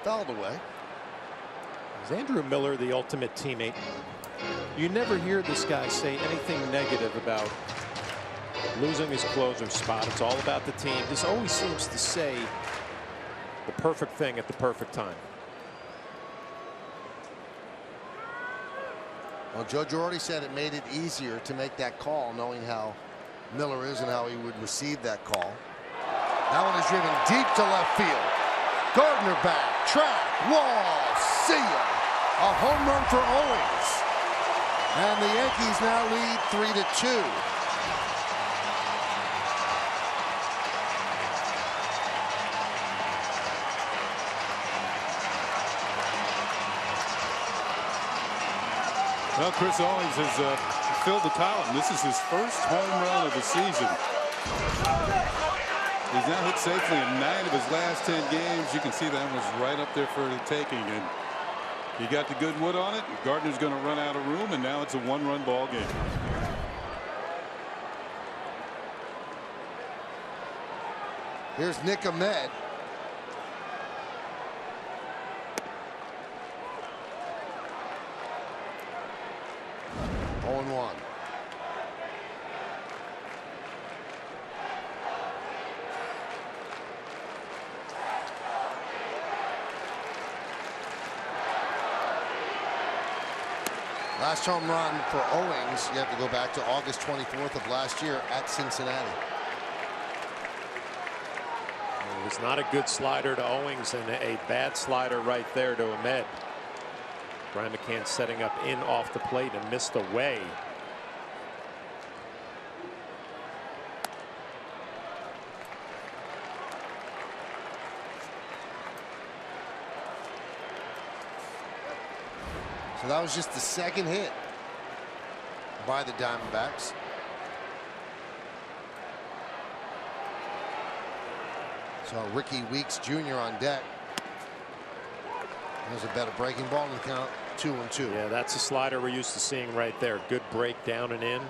Fouled away. Is Andrew Miller the ultimate teammate? You never hear this guy say anything negative about losing his closer spot. It's all about the team. This always seems to say the perfect thing at the perfect time. Well, Joe Girardi said it made it easier to make that call, knowing how Miller is and how he would receive that call. That one is driven deep to left field. Gardner back, track, wall, see ya. A home run for Owings. And the Yankees now lead 3-2. Well, Chris Owings has filled the column. This is his first home run of the season. He's now hit safely in 9 of his last 10 games. You can see that was right up there for the taking. And he got the good wood on it. Gardner's going to run out of room, and now it's a 1-run ball game. Here's Nick Ahmed. Last home run for Owings, you have to go back to August 24th of last year at Cincinnati. It was not a good slider to Owings and a bad slider right there to Ahmed. Brian McCann setting up in off the plate and missed away. So that was just the second hit by the Diamondbacks. So Ricky Weeks Jr. on deck. There's a better breaking ball in the count, 2-2. Yeah, that's a slider we're used to seeing right there. Good break down and in.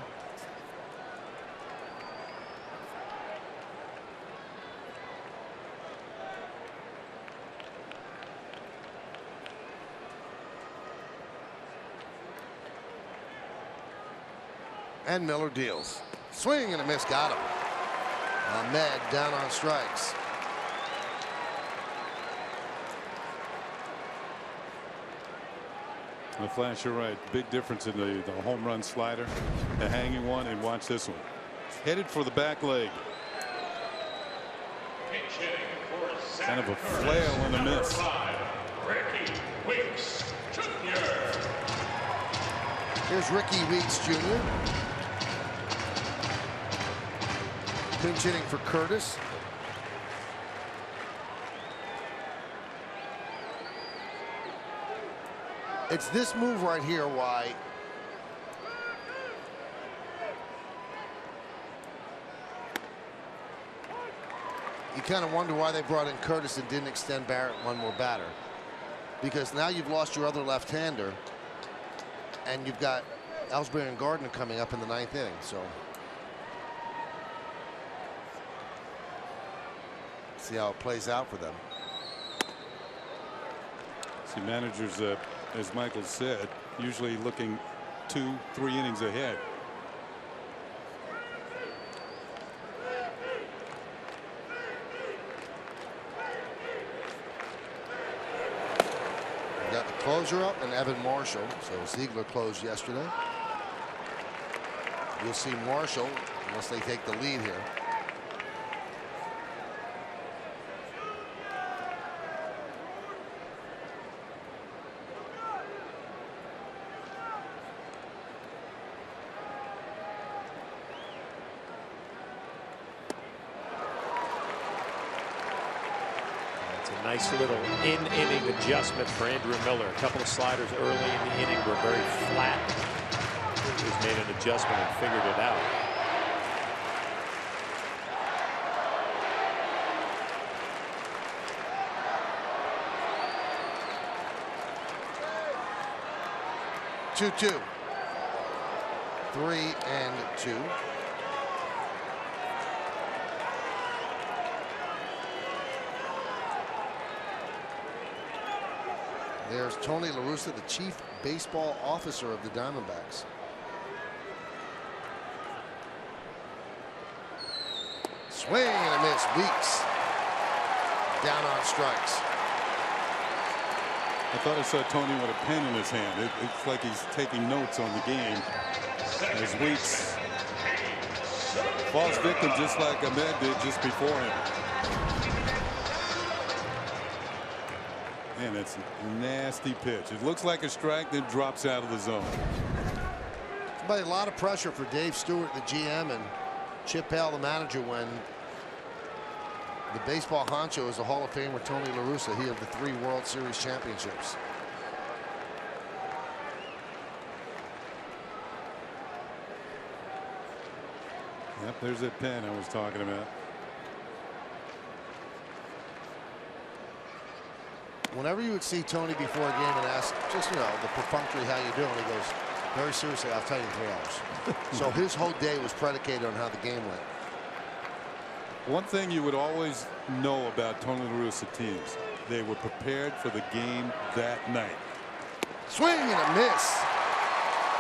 And Miller deals. Swing and a miss, got him. Ahmed down on strikes. The Flash, you're right. Big difference in the home run slider, the hanging one, and watch this one. Headed for the back leg. Kind of a flail and a miss. Ricky Weeks Jr. Here's Ricky Weeks Jr. Pinch hitting for Curtis. It's this move right here why you kind of wonder why they brought in Curtis and didn't extend Barrett one more batter, because now you've lost your other left-hander and you've got Ellsbury and Gardner coming up in the 9th inning. So See how it plays out for them. See, managers, as Michael said, usually looking 2-3 innings ahead. We got the closer up and Evan Marshall. So Ziegler closed yesterday. You'll see Marshall unless they take the lead here. Nice little in-inning adjustment for Andrew Miller. A couple of sliders early in the inning were very flat. He's made an adjustment and figured it out. Two. 3-2. There's Tony La Russa, the chief baseball officer of the Diamondbacks. Swing and a miss. Weeks down on strikes. I thought I saw Tony with a pen in his hand. It's like he's taking notes on the game. As Weeks falls victim just like Ahmed did just before him. Man, that's a nasty pitch. It looks like a strike, then drops out of the zone. But a lot of pressure for Dave Stewart, the GM, and Chip Hale, the manager, when the baseball honcho is the Hall of Famer Tony La Russa, he of the 3 World Series championships. Yep, there's that pen I was talking about. Whenever you would see Tony before a game and ask, just, you know, the perfunctory how you doing, he goes, very seriously, I'll tell you in 3 hours. So his whole day was predicated on how the game went. One thing you would always know about Tony La Russa teams, they were prepared for the game that night. Swing and a miss.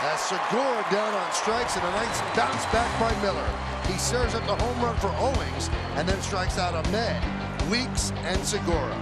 As Segura down on strikes, and a nice bounce back by Miller. He serves up the home run for Owings and then strikes out Ahmed, Weeks, and Segura.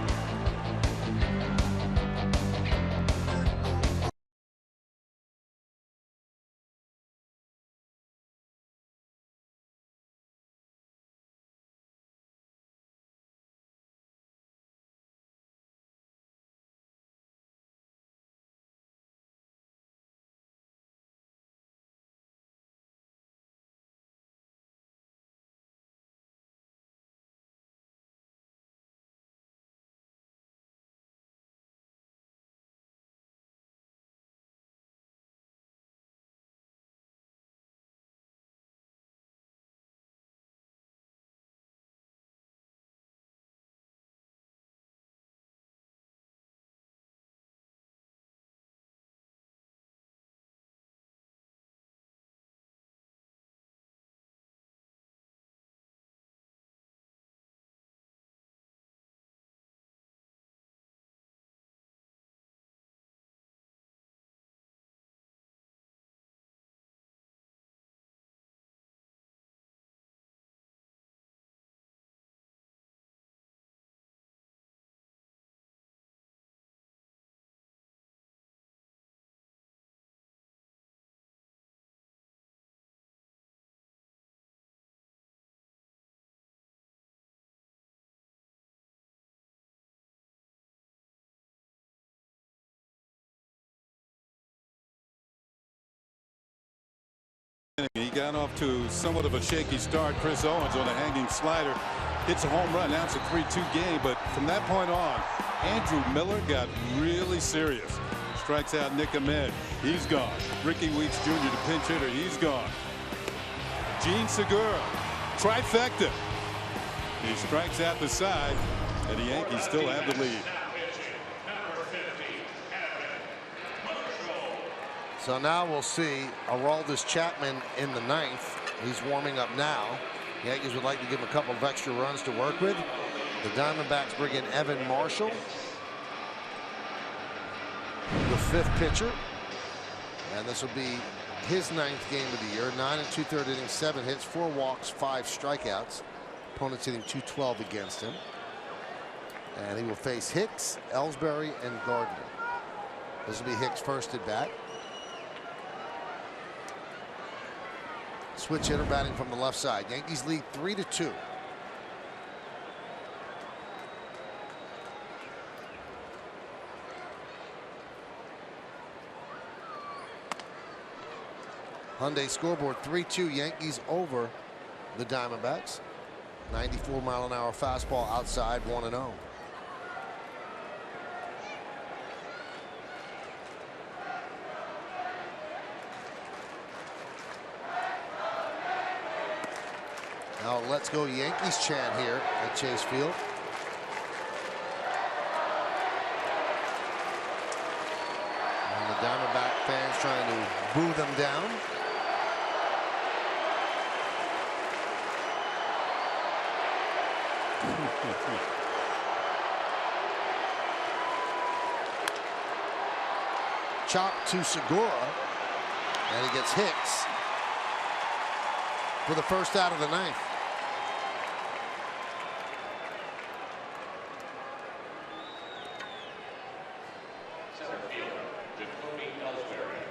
He got off to somewhat of a shaky start. Chris Owens on a hanging slider hits a home run. Now it's a 3-2 game, but from that point on, Andrew Miller got really serious. Strikes out Nick Ahmed. He's gone. Ricky Weeks Jr., the pinch hitter, he's gone. Gene Segura, trifecta. He strikes out the side, and the Yankees still have the lead. So now we'll see Aroldis Chapman in the 9th. He's warming up now. The Yankees would like to give him a couple of extra runs to work with. The Diamondbacks bring in Evan Marshall, the 5th pitcher, and this will be his 9th game of the year. 9 2/3 innings, 7 hits, 4 walks, 5 strikeouts. Opponents hitting .212 against him, and he will face Hicks, Ellsbury, and Gardner. This will be Hicks' first at bat. Switch hitter batting from the left side. Yankees lead 3-2. Hyundai scoreboard 3-2 Yankees over the Diamondbacks. 94-mile-an-hour fastball outside, 1-0. Now let's go Yankees chant here at Chase Field. And the Diamondback fans trying to boo them down. Chop to Segura, and he gets Hicks for the first out of the 9th. Center fielder, Jacoby Ellsbury.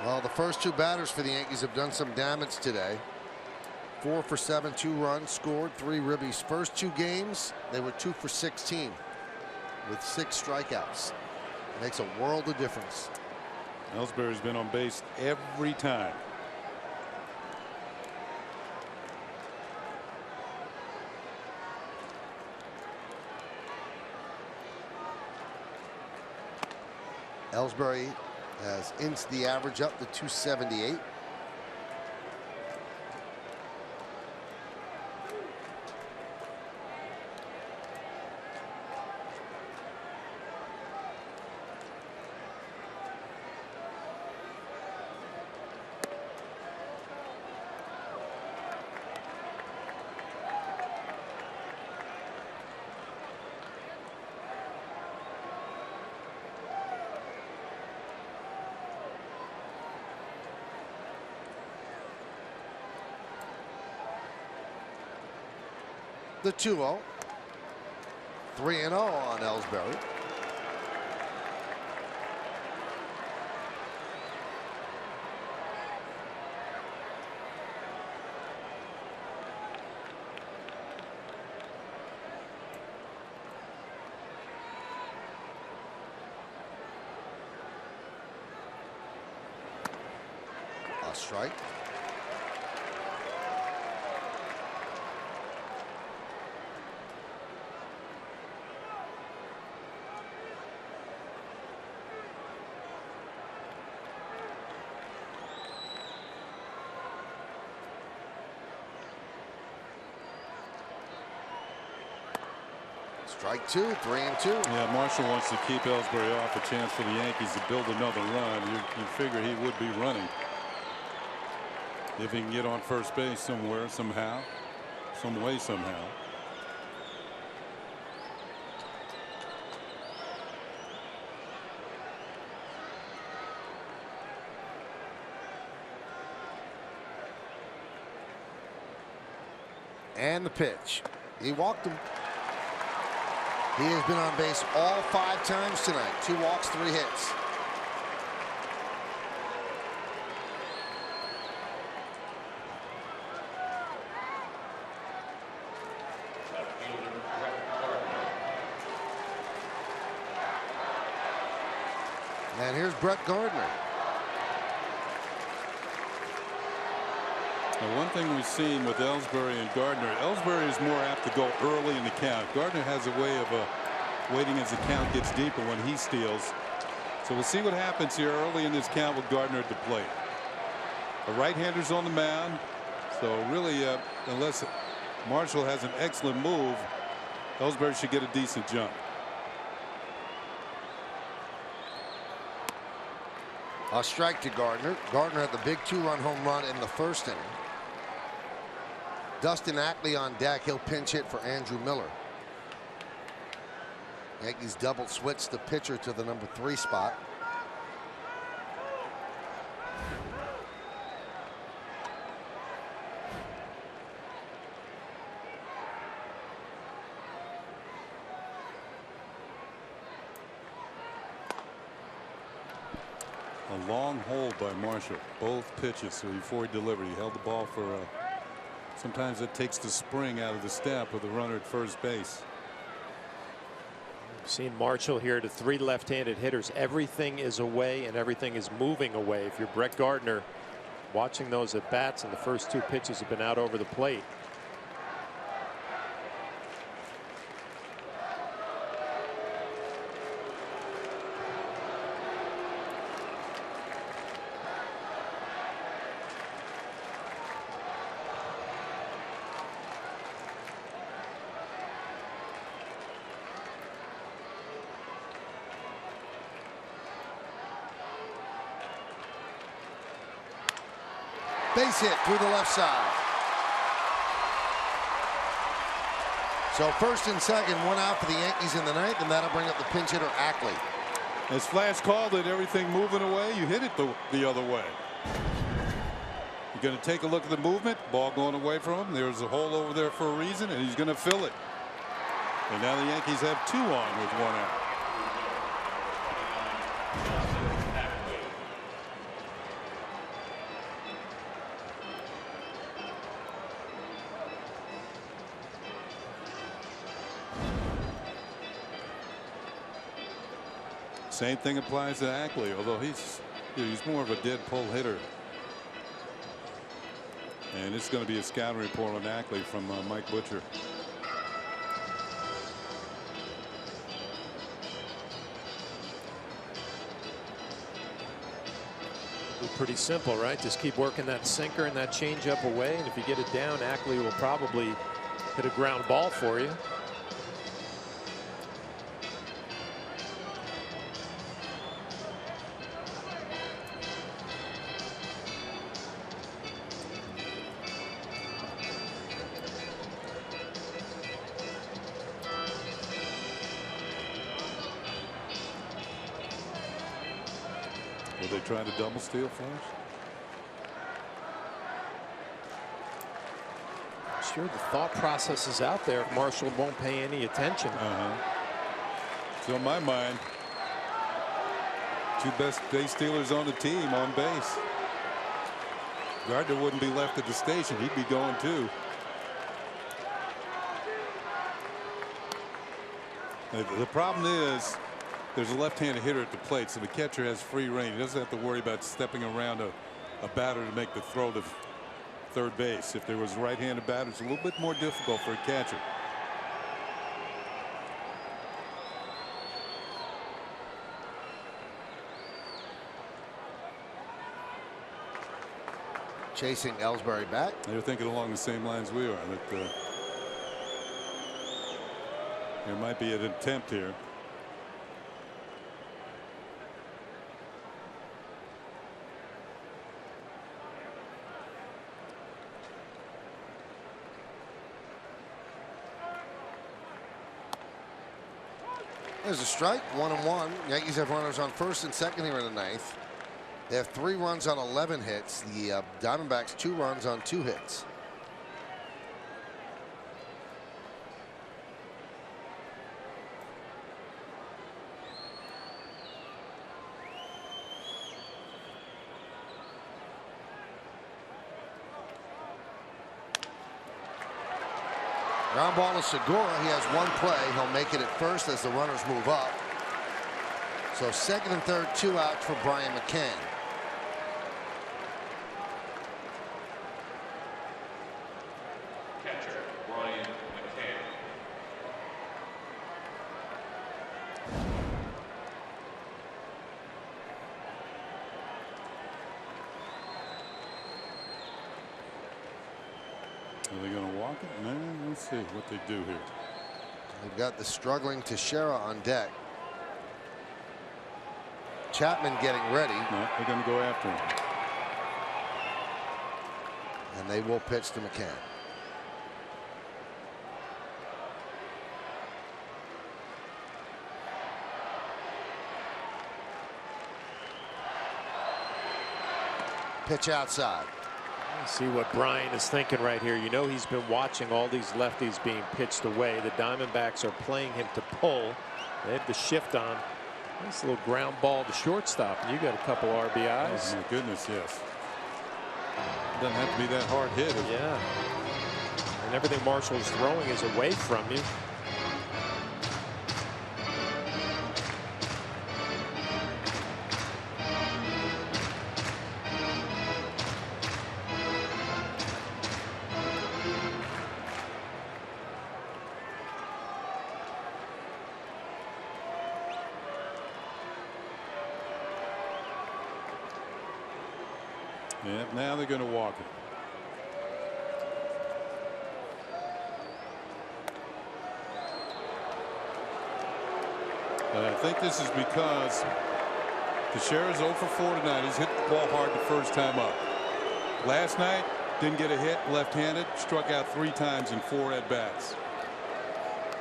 Well, the first 2 batters for the Yankees have done some damage today. 4 for 7, 2 runs scored, 3 ribbies. First 2 games, they were 2 for 16 with 6 strikeouts. It makes a world of difference. Ellsbury's been on base every time. Ellsbury has inched the average up to 278. The 2-0. 3-0 on Ellsbury. A strike. Strike 2, 3-2. Yeah, Marshall wants to keep Ellsbury off, a chance for the Yankees to build another run. You figure he would be running if he can get on first base somewhere, somehow, some way, somehow. And the pitch. He walked him. He has been on base all 5 times tonight. 2 walks, 3 hits. And here's Brett Gardner. Now, one thing we've seen with Ellsbury and Gardner, Ellsbury is more apt to go early in the count. Gardner has a way of waiting as the count gets deeper when he steals. So we'll see what happens here early in this count with Gardner at the plate. The right-hander's on the mound, so really, unless Marshall has an excellent move, Ellsbury should get a decent jump. A strike to Gardner. Gardner had the big 2-run home run in the first inning. Dustin Ackley on deck. He'll pinch hit for Andrew Miller. Yankees double switch the pitcher to the number 3 spot. A long hold by Marshall. Both pitches. So before he delivered, he held the ball for sometimes it takes the spring out of the step of the runner at first base. Seen Marshall here to 3 left-handed hitters. Everything is away and everything is moving away. If you're Brett Gardner, watching those at bats, and the first 2 pitches have been out over the plate. Base hit through the left side. So first and second, 1 out for the Yankees in the ninth, and that'll bring up the pinch hitter Ackley. As Flash called it, everything moving away, you hit it the other way. You're going to take a look at the movement, ball going away from him. There's a hole over there for a reason, and he's going to fill it. And now the Yankees have 2 on with 1 out. Same thing applies to Ackley, although he's more of a dead pull hitter. And it's going to be a scouting report on Ackley from Mike Butcher. Pretty simple, right? Just keep working that sinker and that changeup away, and if you get it down, Ackley will probably hit a ground ball for you. Will they try to double steal, Flash? Sure, the thought process is out there if Marshall won't pay any attention. So in my mind, 2 best base stealers on the team on base. Gardner wouldn't be left at the station. He'd be going too. The problem is there's a left-handed hitter at the plate, so the catcher has free rein. He doesn't have to worry about stepping around a batter to make the throw to third base. If there was a right-handed batter, it's a little bit more difficult for a catcher. Chasing Ellsbury back. They're thinking along the same lines we are, that there might be an attempt here. There's a strike, 1-1. Yankees have runners on first and second here in the ninth. They have 3 runs on 11 hits. The Diamondbacks 2 runs on 2 hits. Ground ball to Segura. He has 1 play. He'll make it at first as the runners move up. So second and third, 2 outs for Brian McCann. Catcher, Brian McCann. Are they going to walk it? No, let's see what they do here. We've got the struggling Teixeira on deck. Chapman getting ready. No, they're going to go after him. And they will pitch to McCann. Pitch outside. See what Brian is thinking right here. You know, he's been watching all these lefties being pitched away. The Diamondbacks are playing him to pull. They have the shift on. Nice little ground ball to shortstop. You got a couple RBIs. Oh, my goodness, yes. Doesn't have to be that hard hit. Yeah. And everything Marshall's throwing is away from you. Yeah, now they're going to walk it. And I think this is because Teixeira's 0 for 4 tonight. He's hit the ball hard the first time up. Last night, didn't get a hit, left-handed, struck out 3 times in 4 at-bats.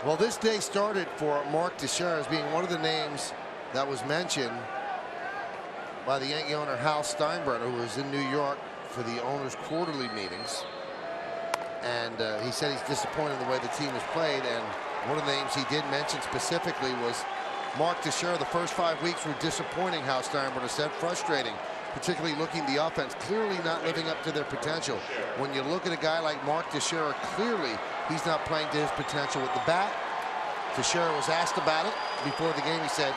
Well, this day started for Mark Teixeira as being one of the names that was mentioned by the Yankee owner Hal Steinbrenner, who was in New York for the owners' quarterly meetings. And he said he's disappointed in the way the team has played. And one of the names he did mention specifically was Mark Teixeira. The first 5 weeks were disappointing, Hal Steinbrenner said, frustrating, particularly looking the offense, clearly not living up to their potential. When you look at a guy like Mark Teixeira, clearly he's not playing to his potential with the bat. Teixeira was asked about it before the game. He said,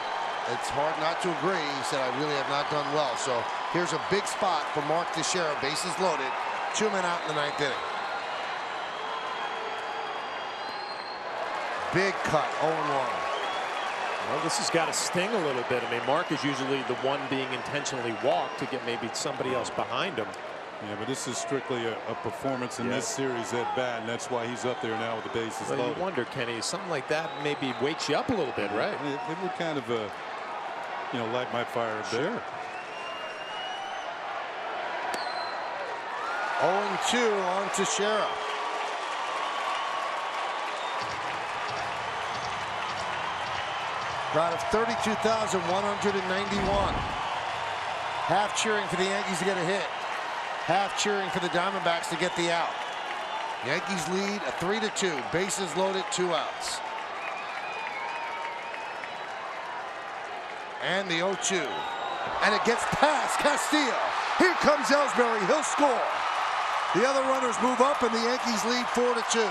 it's hard not to agree. He said, I really have not done well. So here's a big spot for Mark Teixeira, bases loaded, 2 men out in the 9th inning. Big cut, 0-1. Well, this has got to sting a little bit. I mean, Mark is usually the one being intentionally walked to get maybe somebody else behind him. Yeah, but this is strictly a performance in this series at bat, and that's why he's up there now with the bases loaded. Well, you wonder, Kenny, something like that maybe wakes you up a little bit, right? It would kind of, you know, light my fire a bit. Sure. 0-2 on Teixeira. Crowd of 32,191. Half cheering for the Yankees to get a hit. Half cheering for the Diamondbacks to get the out. Yankees lead a 3-2. Bases loaded, 2 outs. And the 0-2. And it gets past Castillo. Here comes Ellsbury. He'll score. The other runners move up, and the Yankees lead 4-2.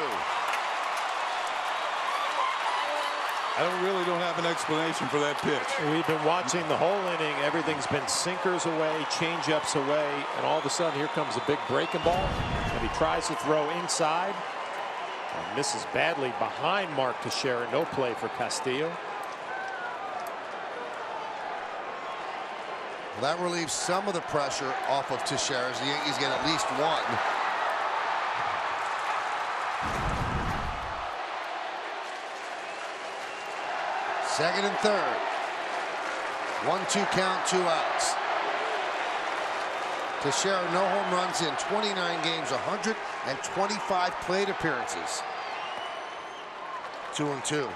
I don't have an explanation for that pitch. We've been watching the whole inning. Everything's been sinkers away, change-ups away, and all of a sudden here comes a big breaking ball, and he tries to throw inside and misses badly behind Mark Teixeira. No play for Castillo. Well, that relieves some of the pressure off of Teixeira as the Yankees get at least 1. Second and third. 1-2 count, 2 outs. Teixeira, no home runs in 29 games, 125 plate appearances. 2-2.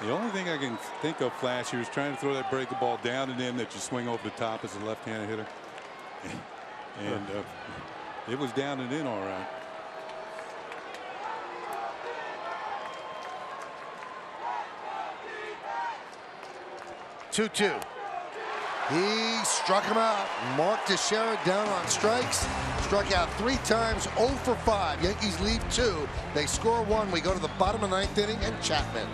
The only thing I can think of, Flash, he was trying to throw that breaking ball down and in that you swing over the top as a left-handed hitter. And it was down and in all right. Two. He struck him out. Mark Teixeira down on strikes. Struck out 3 times, 0 for 5. Yankees lead 2. They score 1. We go to the bottom of the 9th inning, and Chapman.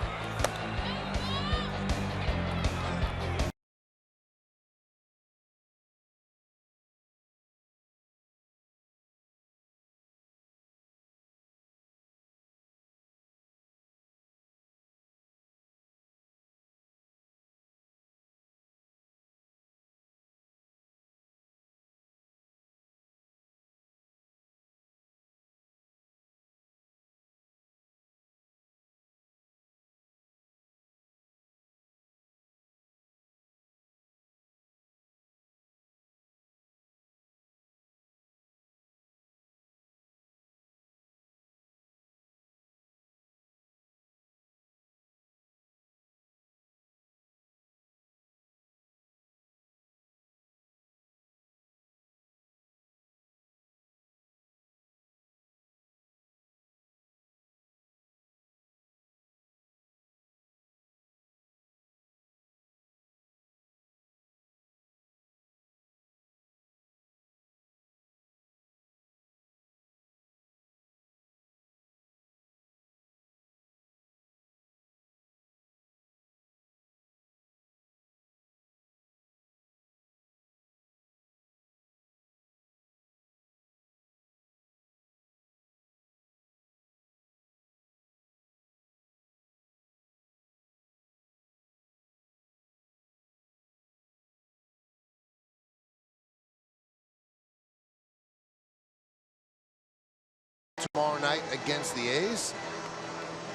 tomorrow night against the A's.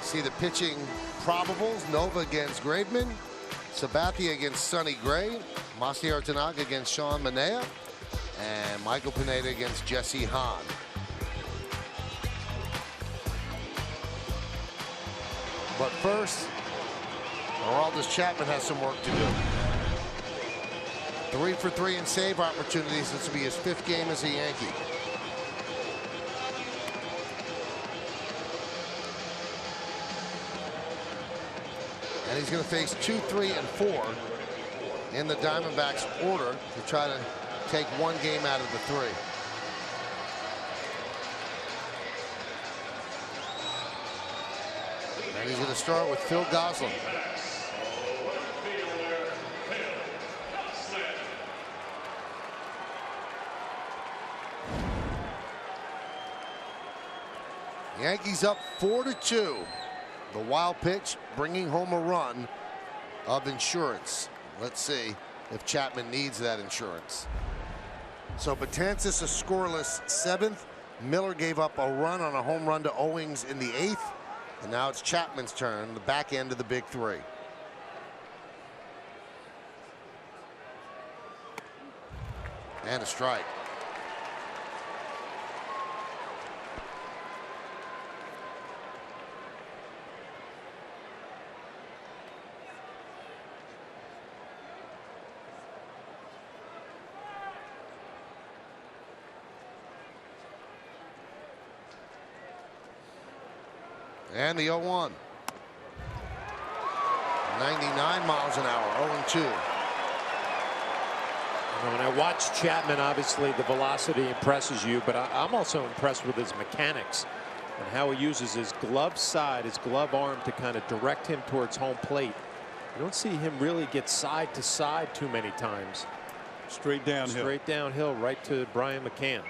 See the pitching probables. Nova against Graveman. Sabathia against Sonny Gray. Masier Tanaga against Sean Manaea. And Michael Pineda against Jesse Hahn. But first, Aroldis Chapman has some work to do. 3 for 3 in save opportunities. This will be his 5th game as a Yankee. And he's going to face 2, 3, and 4 in the Diamondbacks order to try to take 1 game out of the 3. And he's going to start with Phil Gosselin. Yankees up 4-2. The wild pitch bringing home a run of insurance. Let's see if Chapman needs that insurance. So Betances a scoreless 7th. Miller gave up a run on a home run to Owings in the 8th. And now it's Chapman's turn, the back end of the big 3. And a strike. And the 0-1. 99 miles an hour, 0-2. When I watch Chapman, obviously the velocity impresses you, but I'm also impressed with his mechanics and how he uses his glove side, his glove arm to kind of direct him towards home plate. You don't see him really get side to side too many times. Straight downhill. Straight downhill right to Brian McCann.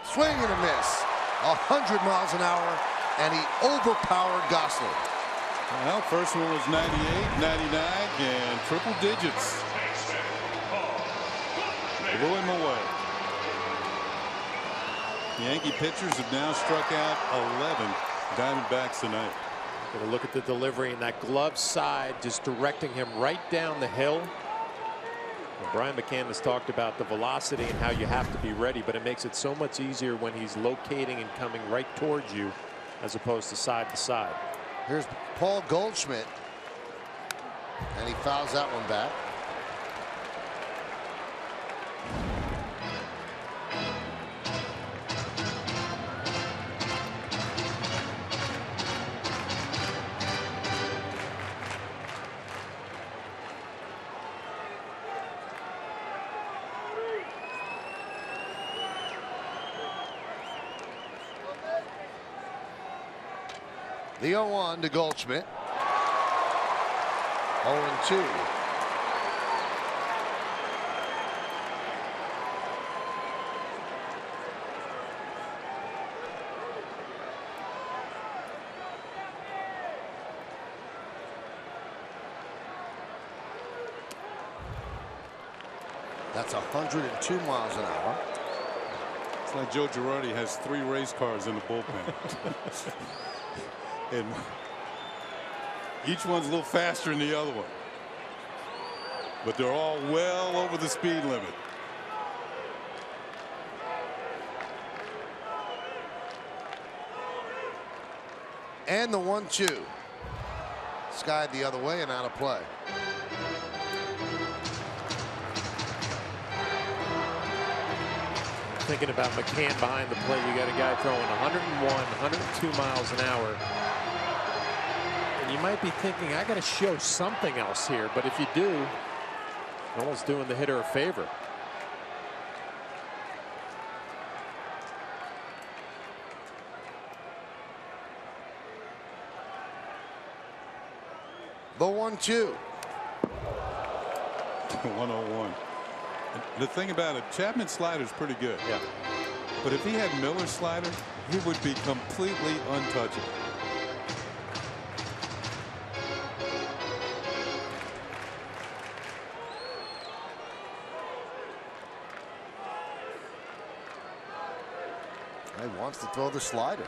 Swing and a miss. 100 miles an hour, and he overpowered Gosselin. Well, first one was 98, 99, and triple digits. Blew him away. The Yankee pitchers have now struck out 11 Diamondbacks tonight. Going to look at the delivery and that glove side just directing him right down the hill. Well, Brian McCann has talked about the velocity and how you have to be ready, but it makes it so much easier when he's locating and coming right towards you as opposed to side. Here's Paul Goldschmidt, and he fouls that one back. The 0-1 to Goldschmidt. 0-2. That's 102 miles an hour. It's like Joe Girardi has 3 race cars in the bullpen. And each one's a little faster than the other one. But they're all well over the speed limit. And the 1-2. Skied the other way and out of play. Thinking about McCann behind the plate, you got a guy throwing 101, 102 miles an hour. And you might be thinking, I got to show something else here. But if you do, you're almost doing the hitter a favor. The 1-2. 101. The thing about it, Chapman's slider is pretty good. Yeah. But if he had Miller's slider, he would be completely untouchable. He wants to throw the slider.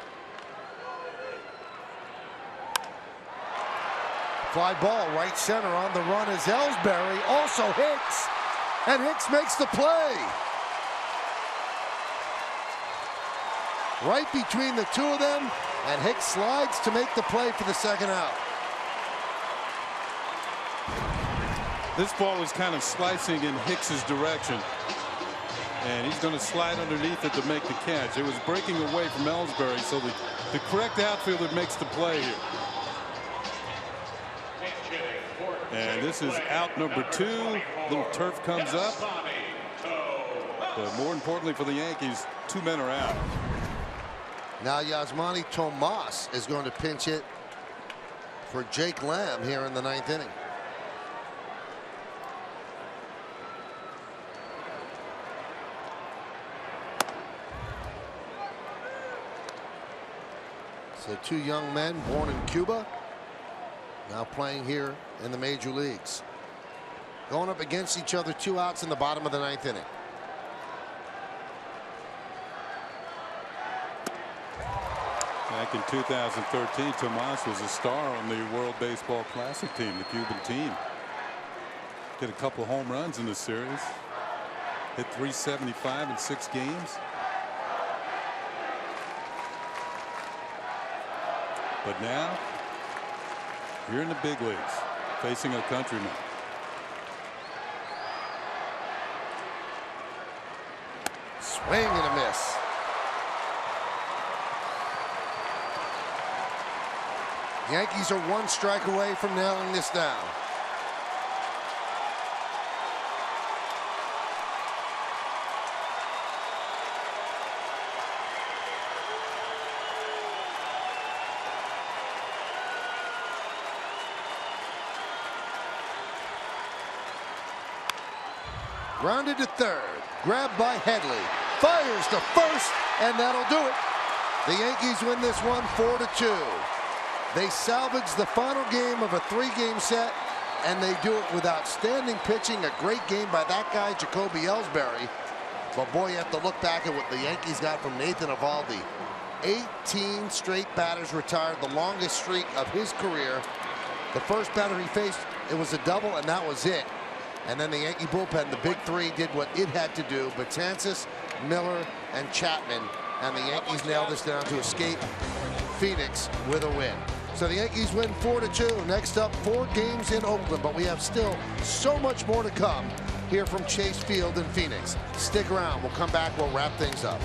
Fly ball right center. On the run is Ellsbury. Also Hicks. And Hicks makes the play. Right between the two of them. And Hicks slides to make the play for the second out. This ball was kind of slicing in Hicks's direction. And he's going to slide underneath it to make the catch. It was breaking away from Ellsbury, so the correct outfielder makes the play here. And this is out number 2. Little turf comes up. But more importantly for the Yankees, 2 men are out. Now Yasmani Tomas is going to pinch hit for Jake Lamb here in the 9th inning. So 2 young men born in Cuba, now playing here in the major leagues. Going up against each other, 2 outs in the bottom of the 9th inning. Back in 2013, Tomas was a star on the World Baseball Classic team, the Cuban team. Hit a couple of home runs in the series. Hit .375 in 6 games. But now, you're in the big leagues, facing a countryman. Swing and a miss. Yankees are 1 strike away from nailing this down. Grounded to third, grabbed by Headley, fires to first, and that'll do it. The Yankees win this one 4-2. They salvage the final game of a 3-game set, and they do it with outstanding pitching. A great game by that guy, Jacoby Ellsbury. But boy, you have to look back at what the Yankees got from Nathan Eovaldi. 18 straight batters retired, the longest streak of his career. The first batter he faced, it was a double, and that was it. And then the Yankee bullpen, the big 3, did what it had to do. Betances, Miller, and Chapman. And the Yankees nailed this down to escape Phoenix with a win. So the Yankees win 4-2. Next up, 4 games in Oakland. But we have still so much more to come here from Chase Field in Phoenix. Stick around. We'll come back. We'll wrap things up.